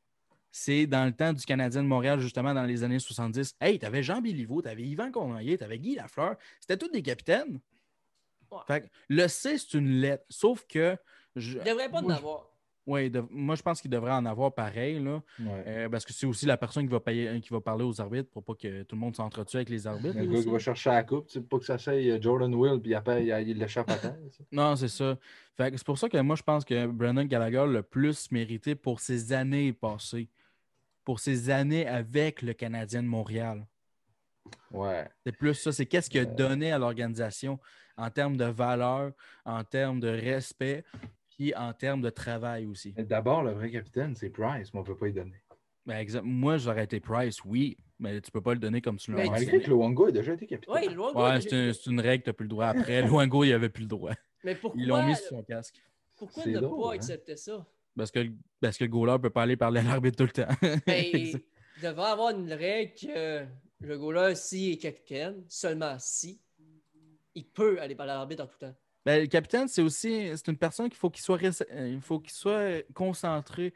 c'est dans le temps du Canadien de Montréal, justement, dans les années 70. Hey, t'avais Jean Béliveau, t'avais Yvan Cournoyer, t'avais Guy Lafleur. C'était tous des capitaines. Ouais. Fait que le C, c'est une lettre. Sauf que... Il ne devrait pas en avoir. Oui, moi, je pense qu'il devrait en avoir pareil, là, Ouais. parce que c'est aussi la personne qui va parler aux arbitres pour pas que tout le monde s'entretue avec les arbitres. Le là, gars aussi. qui va chercher la coupe, tu sais, pas que ça soit Jordan Will, puis après, il l'échappe à terre. Ça. Non, c'est ça. Fait que c'est pour ça que moi, je pense que Brendan Gallagher l'a plus mérité pour ses années passées, pour ses années avec le Canadien de Montréal. Ouais. C'est plus ça, c'est qu'est-ce qu'il a donné à l'organisation en termes de valeur, en termes de respect, puis en termes de travail aussi. Mais d'abord, le vrai capitaine, c'est Price, mais on ne peut pas y donner. Ben, moi, j'aurais été Price, oui, mais tu peux pas le donner comme tu l'as Mais Malgré que Luongo a déjà été capitaine. Oui, Luongo. Ouais, c'est une règle, tu n'as plus le droit. Après, Luongo, il n'avait plus le droit. Mais pourquoi, Ils l'ont mis sur son casque. pourquoi C'est ne drôle, pas hein? accepter ça? Parce que le goaler ne peut pas aller parler à l'arbitre tout le temps. Ben, il devrait avoir une règle que le goaler, s'il est capitaine, seulement si, il peut aller parler à l'arbitre en tout temps. Ben, le capitaine, c'est une personne qu'il faut qu'il soit concentré.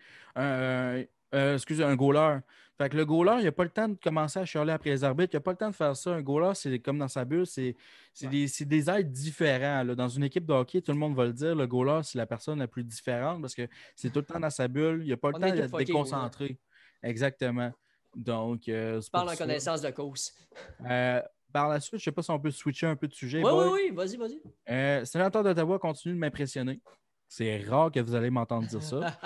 Excusez, un goaler. Fait que le goaler, il n'a pas le temps de commencer à chialer après les arbitres. Il n'a pas le temps de faire ça. Un goaler, c'est comme dans sa bulle, c'est des aides différents. Là. Dans une équipe de hockey, tout le monde va le dire, le goaler, c'est la personne la plus différente parce que c'est tout le temps dans sa bulle. Il n'a pas le On temps est tous d'être fuckés, déconcentré. Exactement. Donc, c'est Parle pour en ça. connaissance de cause. Par la suite, je ne sais pas si on peut switcher un peu de sujet. Oui, boys. oui, vas-y, vas-y. Sénateur d'Ottawa continue de m'impressionner. C'est rare que vous allez m'entendre dire ça.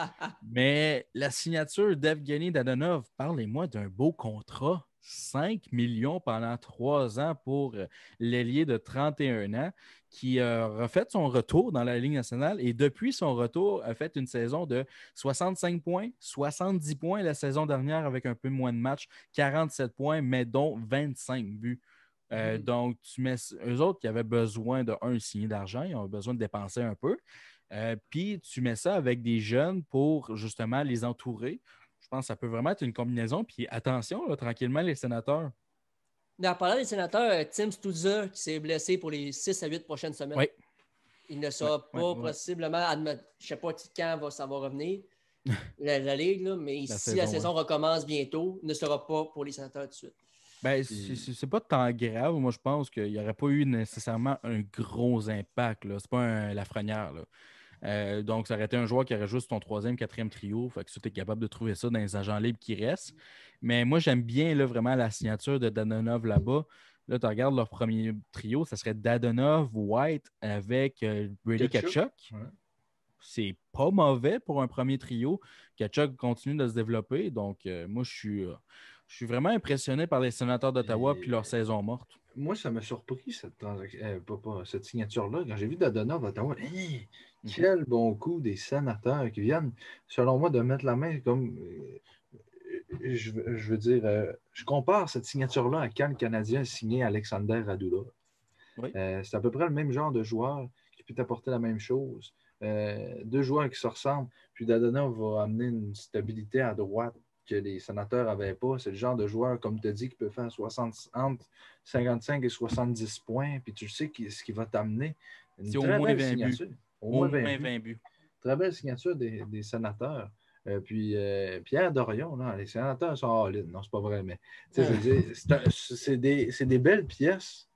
Mais la signature d'Evgeny Dadonov, parlez-moi d'un beau contrat. 5 millions pendant 3 ans pour l'ailier de 31 ans qui a refait son retour dans la Ligue nationale et depuis son retour a fait une saison de 65 points, 70 points la saison dernière avec un peu moins de matchs, 47 points, mais dont 25 buts. Donc, tu mets eux autres qui avaient besoin de signer d'argent, ils ont besoin de dépenser un peu. Puis tu mets ça avec des jeunes pour justement les entourer. Je pense que ça peut vraiment être une combinaison. Puis attention, là, tranquillement, les sénateurs. Mais en parlant des sénateurs, Tim Stützle qui s'est blessé pour les 6 à 8 prochaines semaines. Oui. Il ne sera pas possiblement, je ne sais pas quand ça va revenir, la Ligue, là, mais si la saison recommence bientôt, il ne sera pas pour les sénateurs tout de suite. Ben, c'est pas tant grave. Moi, je pense qu'il n'y aurait pas eu nécessairement un gros impact. Ce n'est pas un Lafrenière. Donc, ça aurait été un joueur qui aurait juste ton 3e, 4e trio. Fait que tu es capable de trouver ça dans les agents libres qui restent. Mais moi, j'aime bien là, vraiment la signature de Dadonov là-bas. Là, tu regardes leur premier trio, ça serait Dadonov, White avec Brady Tkachuk. Ouais. C'est pas mauvais pour un premier trio. Tkachuk continue de se développer. Donc, moi, je suis vraiment impressionné par les sénateurs d'Ottawa et leur saison morte. Moi, ça m'a surpris, cette signature-là. Quand j'ai vu Dadonov à Ottawa, quel bon coup des sénateurs qui viennent, selon moi, de mettre la main comme... je veux dire, je compare cette signature-là à quand le Canadien a signé Alexander Radulov. Oui. C'est à peu près le même genre de joueur qui peut apporter la même chose. 2 joueurs qui se ressemblent. Puis Dadonov va amener une stabilité à droite que les sénateurs n'avaient pas. C'est le genre de joueur, comme tu as dit, qui peut faire entre 55 et 70 points. Puis tu sais ce qui va t'amener. C'est au moins 20 buts. Au moins 20 buts. Très belle signature des sénateurs. Puis Pierre Dorion, là, les sénateurs sont all-in. Non, c'est pas vrai, mais je veux dire, c'est des belles pièces.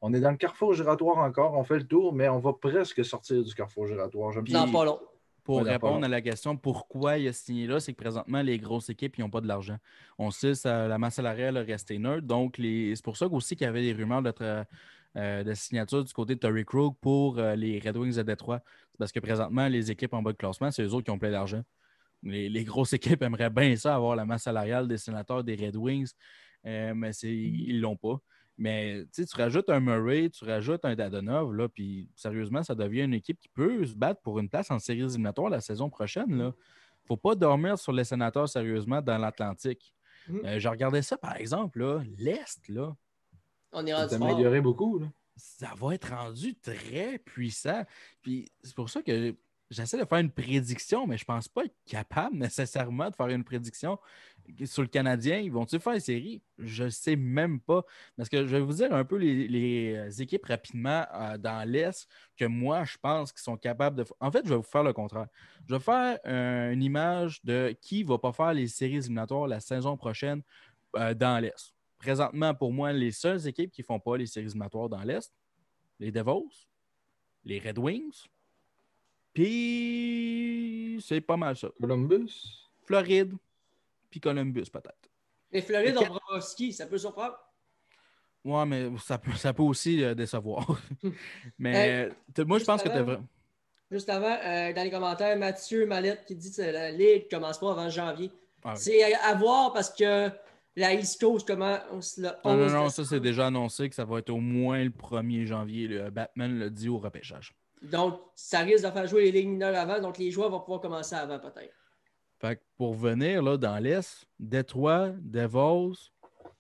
On est dans le carrefour giratoire encore, on fait le tour, mais on va presque sortir du carrefour giratoire. Non, pas long. Pour Ouais, répondre à la question pourquoi il a signé là, c'est que présentement, les grosses équipes n'ont pas de l'argent. On sait que la masse salariale a resté neutre. Donc, c'est pour ça aussi qu'il y avait des rumeurs de signature du côté de Torrey Krug pour les Red Wings de Détroit. C'est parce que présentement, les équipes en bas de classement, c'est eux autres qui ont plein d'argent. Les grosses équipes aimeraient bien ça, avoir la masse salariale des sénateurs des Red Wings, mais ils ne l'ont pas. Mais tu rajoutes un Murray, tu rajoutes un Dadonov, là, puis sérieusement, ça devient une équipe qui peut se battre pour une place en séries éliminatoires la saison prochaine. Il ne faut pas dormir sur les sénateurs sérieusement dans l'Atlantique. Je regardais ça, par exemple, là, l'Est, là. On est rendu c'est fort. amélioré beaucoup. Là. Ça va être rendu très puissant. Puis c'est pour ça que j'essaie de faire une prédiction, mais je pense pas être capable nécessairement de faire une prédiction sur le Canadien. Ils vont-ils faire les séries? Je ne sais même pas. Parce que je vais vous dire un peu les équipes rapidement dans l'Est que moi, je pense qu'ils sont capables de... En fait, je vais vous faire le contraire. Je vais faire une image de qui ne va pas faire les séries éliminatoires la saison prochaine dans l'Est. Présentement, pour moi, les seules équipes qui ne font pas les séries éliminatoires dans l'Est, les Devils, les Red Wings, puis c'est pas mal ça. Columbus. Floride, puis Columbus peut-être. Les Florides ont Bobrovski, ça peut surprendre. Ouais, mais ça peut aussi décevoir. Mais moi, je pense que tu as Juste avant, dans les commentaires, Mathieu Mallette qui dit que la Ligue ne commence pas avant janvier. Ah oui. C'est à voir parce que la East Coast commence le 11 Non, ça c'est déjà annoncé que ça va être au moins le 1er janvier. Le Batman l'a dit au repêchage. Donc, ça risque de faire jouer les ligues mineures avant, donc les joueurs vont pouvoir commencer avant peut-être. Fait que pour venir là, dans l'Est, Détroit, Devils,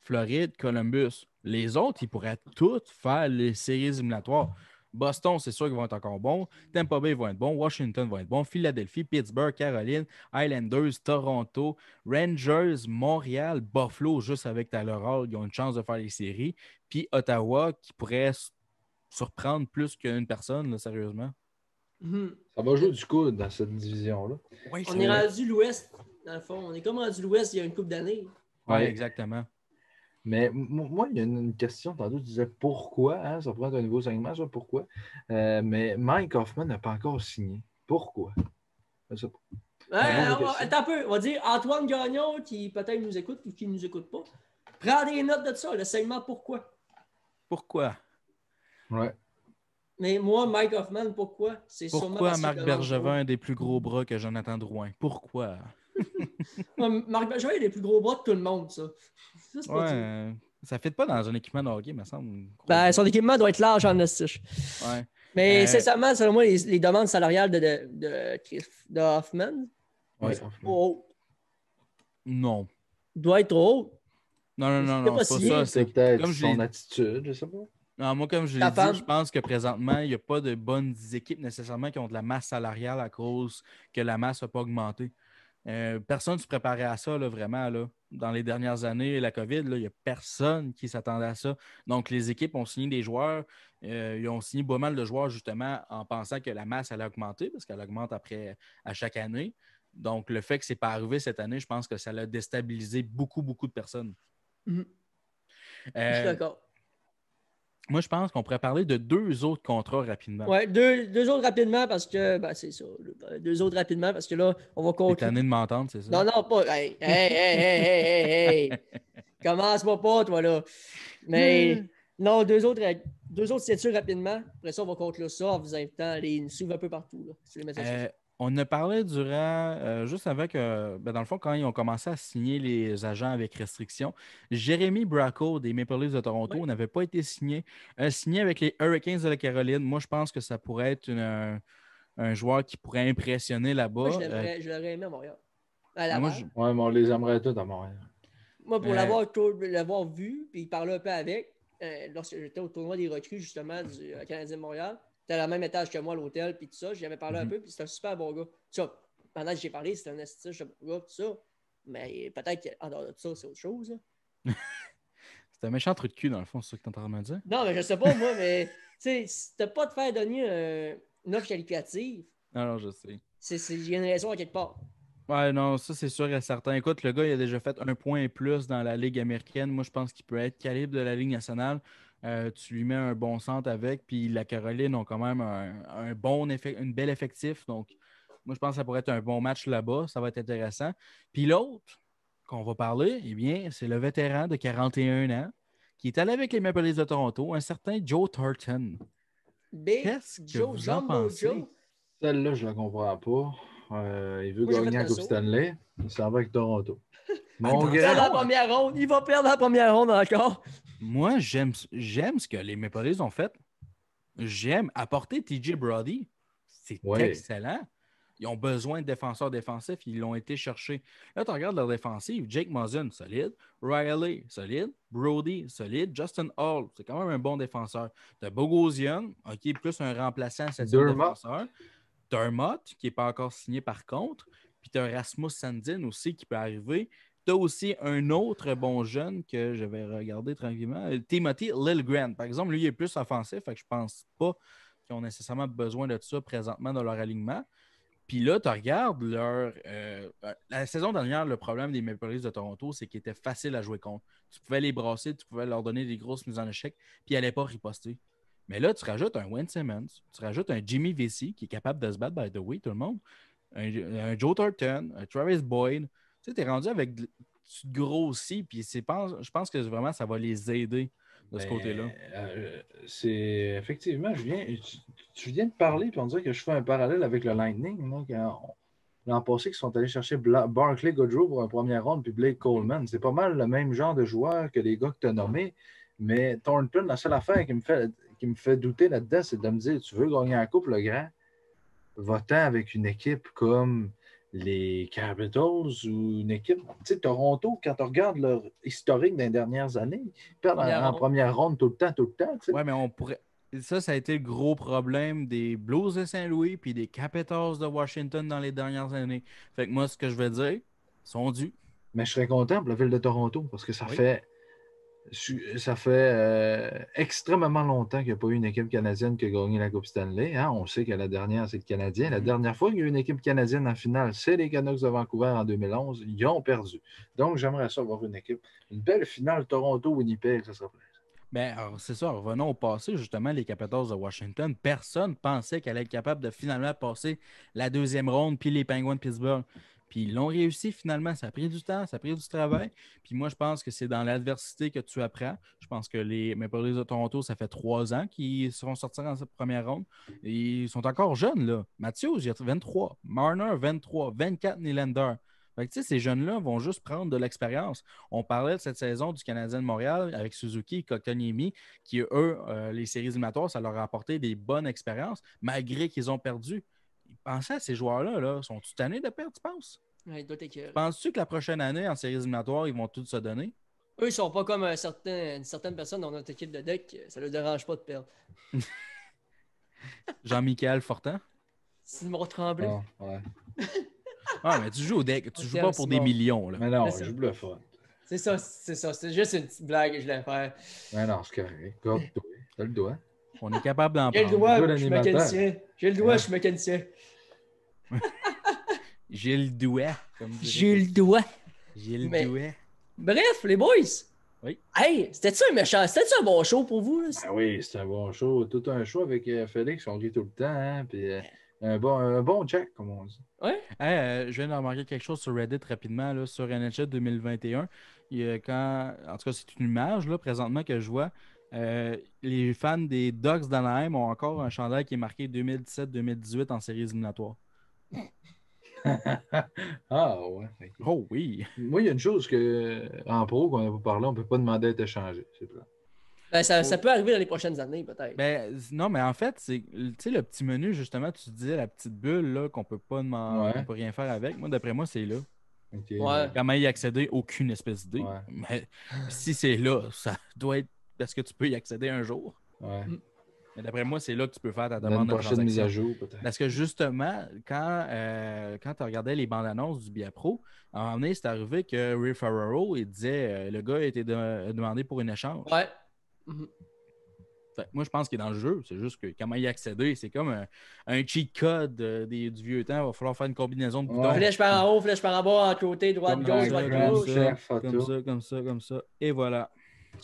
Floride, Columbus. Les autres, ils pourraient tous faire les séries éliminatoires. Boston, c'est sûr qu'ils vont être encore bons. Tampa Bay vont être bons. Washington vont être bons. Philadelphie, Pittsburgh, Caroline, Islanders, Toronto, Rangers, Montréal, Buffalo, juste avec Tyler Hall, ils ont une chance de faire les séries. Puis Ottawa, qui pourrait surprendre plus qu'une personne, là, sérieusement. Ça va jouer du coude dans cette division-là. Oui, on est rendu l'Ouest, dans le fond. On est comme rendu l'Ouest il y a une couple d'années. Oui, exactement. Mais moi, il y a une question. Tantôt, tu disais pourquoi, hein? Ça pourrait être un nouveau segment, ça, pourquoi? Mais Mike Hoffman n'a pas encore signé. Pourquoi? Je sais pas. Attends un peu, on va dire Antoine Gagnon qui peut-être nous écoute ou qui ne nous écoute pas. Prends des notes de ça, le segment pourquoi. Pourquoi? Ouais. Mais moi, Mike Hoffman, pourquoi? C'est pourquoi Marc Bergevin a des plus gros bras que Jonathan Drouin? Pourquoi? Marc Bergevin a des plus gros bras que tout le monde, ça. Ça ne fit pas dans un équipement de hockey, me semble. Son équipement doit être large en estiche. Ouais. Mais sincèrement, selon moi, les demandes salariales de Hoffman, Ouais, trop haut. Non. Doit être trop haut. Non, c'est pas ça. C'est peut-être comme son attitude, je sais pas. Non, moi, comme je l'ai dit, je pense que présentement, il n'y a pas de bonnes équipes nécessairement qui ont de la masse salariale à cause que la masse n'a pas augmenté. Personne ne se préparait à ça, là, vraiment. Là. Dans les dernières années, la COVID, il n'y a personne qui s'attendait à ça. Donc, les équipes ont signé des joueurs. Ils ont signé pas mal de joueurs, justement, en pensant que la masse allait augmenter, parce qu'elle augmente à chaque année. Donc, le fait que ce n'est pas arrivé cette année, je pense que ça l'a déstabilisé beaucoup, beaucoup de personnes. Je suis d'accord. Moi, je pense qu'on pourrait parler de 2 autres contrats rapidement. Oui, deux autres rapidement parce que, c'est ça. 2 autres rapidement parce que là, on va conclure. T'es tanné de m'entendre, c'est ça? Non, pas. Hey. Commence-moi pas, toi, là. Mais non, 2 autres signatures rapidement. Après ça, on va conclure ça en vous invitant à aller nous suivre un peu partout. Là, sur les médias on a parlé durant, juste avec, dans le fond, quand ils ont commencé à signer les agents avec restriction, Jérémy Bracco des Maple Leafs de Toronto n'avait pas été signé. Signé avec les Hurricanes de la Caroline. Moi, je pense que ça pourrait être un joueur qui pourrait impressionner là-bas. Moi, je l'aurais aimé à Montréal. Mais on les aimerait tous à Montréal. Moi, pour l'avoir vu, puis parler un peu avec, lorsque j'étais au tournoi des recrues, justement, du Canadien de Montréal, c'était à la même étage que moi à l'hôtel, puis tout ça. J'y avais parlé un peu, puis c'était un super bon gars. Ça, pendant que j'ai parlé, c'était un astuce de bon gars, tout ça. Mais peut-être qu'en dehors de ça, c'est autre chose. C'est un méchant truc de cul, dans le fond, c'est ça que tu es en train de me dire? Non, mais je sais pas, moi, mais tu sais, si t'as pas de faire donner une offre qualificative, non, je sais. Il y a une raison à quelque part. Ouais, non, ça c'est sûr et certain. Écoute, le gars, il a déjà fait 1 point et plus dans la Ligue américaine. Moi, je pense qu'il peut être calibre de la Ligue nationale. Tu lui mets un bon centre avec, puis la Caroline ont quand même une belle effectif. Donc, moi, je pense que ça pourrait être un bon match là-bas. Ça va être intéressant. Puis l'autre qu'on va parler, eh bien, c'est le vétéran de 41 ans qui est allé avec les Maple Leafs de Toronto, un certain Joe Thornton. Big Qu'est-ce que Joe, vous en Jumbo pensez? Joe. Celle-là, je la comprends pas. Il veut Moi, j'ai fait gagner la le Coupe saut. Stanley. Il s'en va avec Toronto. Mon Attends, Il va perdre gars, la première ronde. Il va perdre la première ronde encore. Moi, j'aime ce que les Maple Leafs ont fait. J'aime apporter TJ Brody. C'est Ouais. excellent. Ils ont besoin de défenseurs défensifs. Ils l'ont été chercher. Là, tu regardes leur défensive. Jake Muzzin, solide. Riley, solide. Brody, solide. Justin Hall, c'est quand même un bon défenseur. Tu as Bogosian, OK, plus un remplaçant, septième défenseur. Dermott, qui n'est pas encore signé par contre. Puis tu as Rasmus Sandin aussi qui peut arriver. Tu as aussi un autre bon jeune que je vais regarder tranquillement, Timothy Liljegren. Par exemple, lui, il est plus offensif, fait que je pense pas qu'ils ont nécessairement besoin de ça présentement dans leur alignement. Puis là, tu regardes la saison dernière, le problème des Maple Leafs de Toronto, c'est qu'ils étaient faciles à jouer contre. Tu pouvais les brasser, tu pouvais leur donner des grosses mises en échec, puis ils n'allaient pas riposter. Mais là, tu rajoutes un Wayne Simmons, tu rajoutes un Jimmy Vesey qui est capable de se battre, by the way, tout le monde, un Joe Thornton, un Travis Boyd. Tu sais, tu es rendu avec. Tu te grossis, puis je pense que vraiment, ça va les aider de ce côté-là. C'est effectivement, tu viens de parler, puis on dirait que je fais un parallèle avec le Lightning. L'an passé, ils sont allés chercher Barclay Goodrow pour un premier round, puis Blake Coleman. C'est pas mal le même genre de joueur que les gars que tu as nommés. Mais Thornton, la seule affaire qui me fait douter là-dedans, c'est de me dire tu veux gagner la coupe, le grand, va-t'en avec une équipe comme les Capitals ou une équipe. Tu sais, Toronto, quand tu regardes leur historique des dernières années, ils perdent en première ronde tout le temps. Tu sais. Ouais, mais on pourrait. Ça a été le gros problème des Blues de Saint-Louis puis des Capitals de Washington dans les dernières années. Fait que moi, ce que je veux dire, ils sont dus. Mais je serais content pour la ville de Toronto parce que ça fait extrêmement longtemps qu'il n'y a pas eu une équipe canadienne qui a gagné la Coupe Stanley. Hein? On sait que la dernière, c'est le Canadien. La dernière fois qu'il y a eu une équipe canadienne en finale, c'est les Canucks de Vancouver en 2011. Ils ont perdu. Donc, j'aimerais ça avoir une équipe. Une belle finale Toronto-Winnipeg, ça serait plaisir. Ben, c'est ça. Revenons au passé, justement, les Capitals de Washington. Personne ne pensait qu'elle allait être capable de finalement passer la deuxième ronde, puis les Penguins de Pittsburgh. Puis ils l'ont réussi finalement. Ça a pris du temps, ça a pris du travail. Puis moi, je pense que c'est dans l'adversité que tu apprends. Je pense que les Maple Leafs de Toronto, ça fait 3 ans qu'ils seront sortis dans cette première ronde. Et ils sont encore jeunes, là. Matthews, il a 23. Marner, 23. 24, Nylander. Fait que, tu sais, ces jeunes-là vont juste prendre de l'expérience. On parlait de cette saison du Canadien de Montréal avec Suzuki et Kotkaniemi, qui, eux, les séries éliminatoires, ça leur a apporté des bonnes expériences, malgré qu'ils ont perdu. Pensez à ces joueurs-là, là. Sont-ils tannés de perdre, tu penses? Ouais, il doit être Penses-tu que la prochaine année, en séries éliminatoires, ils vont tous se donner? Eux, ils sont pas comme une certaine personne dans notre équipe de deck. Ça ne leur dérange pas de perdre. Jean-Michel Fortin? Simon Tremblay. Ah, ouais. Ah, mais tu joues au deck. Tu joues pas pour des millions, là. Mais non, C'est je ça. joue le fun. C'est ça. C'est juste une petite blague que je voulais faire. Mais non, c'est correct. Garde-toi. T'as le doigt. On est capable d'en J'ai le prendre. doigt, je suis mécanicien. J'ai le doigt, je suis mécanicien. J'ai le doigt. J'ai le doigt. J'ai le Mais- doigt. Bref, les boys. Oui. Hey, c'était-tu un bon show pour vous? Là? Ah oui, c'est un bon show. Tout un show avec Félix, on rit tout le temps. Hein? Puis, un bon Jack, comme on dit. Ouais? Hey, je viens de remarquer quelque chose sur Reddit rapidement, là, sur NHL 2021. Il y a en tout cas, c'est une image là, présentement que je vois. Les fans des Ducks d'Anaheim ont encore un chandail qui est marqué 2017-2018 en séries éliminatoires. Ah ouais. Okay. Oh oui! Moi, il y a une chose en pro qu'on n'a pas parlé, on ne peut pas demander à être échangé. C'est plat. Ben, ça peut arriver dans les prochaines années, peut-être. Ben, non, mais en fait, c'est le petit menu, justement, tu disais la petite bulle là, qu'on peut pas demander, on peut rien faire avec. Moi, d'après moi, c'est là. Okay. Ouais. Comment y accéder, aucune espèce d'idée. Ouais. Mais si c'est là, ça doit être parce que tu peux y accéder un jour. Ouais. Mais d'après moi, c'est là que tu peux faire ta demande Une de prochaine transaction. mise à jour, peut-être. Parce que justement, quand tu regardais les bandes annonces du Biapro, à un moment donné, c'est arrivé que Ray Ferraro, il disait le gars a été demandé pour une échange. Ouais. Fait, moi, je pense qu'il est dans le jeu. C'est juste que comment y accéder, c'est comme un cheat code du vieux temps. Il va falloir faire une combinaison de boutons. Flèche par en haut, flèche par en bas, en côté, droite, Comme gauche, droite, gauche. Comme ça. Et voilà.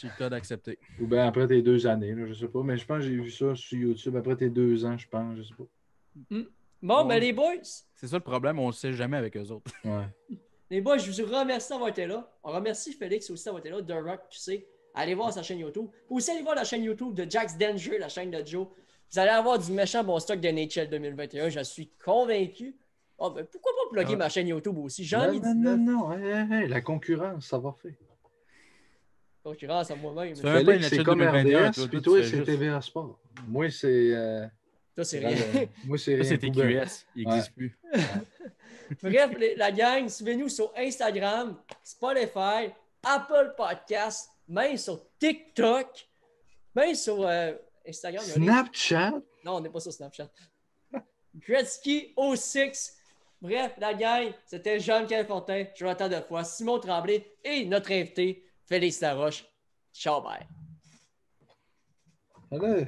Tu t'as d'accepter. Ou bien après tes 2 années, là, je sais pas. Mais je pense que j'ai vu ça sur YouTube. Après tes 2 ans, je pense, je sais pas. Bon, Ouais. ben les boys, C'est ça le problème, on ne sait jamais avec eux autres. Ouais. je vous remercie d'avoir été là. On remercie Félix aussi d'avoir été là, The Rock QC. Allez voir sa chaîne YouTube. Aussi, allez voir la chaîne YouTube de Jack's Danger, la chaîne de Joe. Vous allez avoir du méchant bon stock de NHL 2021, je suis convaincu. Oh, ben, pourquoi pas plugger ma chaîne YouTube aussi? J'en ai Non, 19. non. Hey, la concurrence, ça va faire. Concurrence à moi-même. Tu fais même pas une Félix, c'est NHL comme 2021, RDS, toi, puis tu toi, fais c'est juste- TVA Sport. Moi, c'est... Ça, c'est rien. Moi, c'est Ça, rien. c'est poubelle. TQS. Il n'existe plus. Bref, la gang, suivez-nous sur Instagram, Spotify, Apple Podcasts, même sur TikTok, même sur Instagram. Snapchat? Non, on n'est pas sur Snapchat. Gretzky 06. Bref, la gang, c'était Jean-Michel Fortin, Jonathan Defoy, Simon Tremblay et notre invité, Félix Laroche. Ciao, bye. Allez.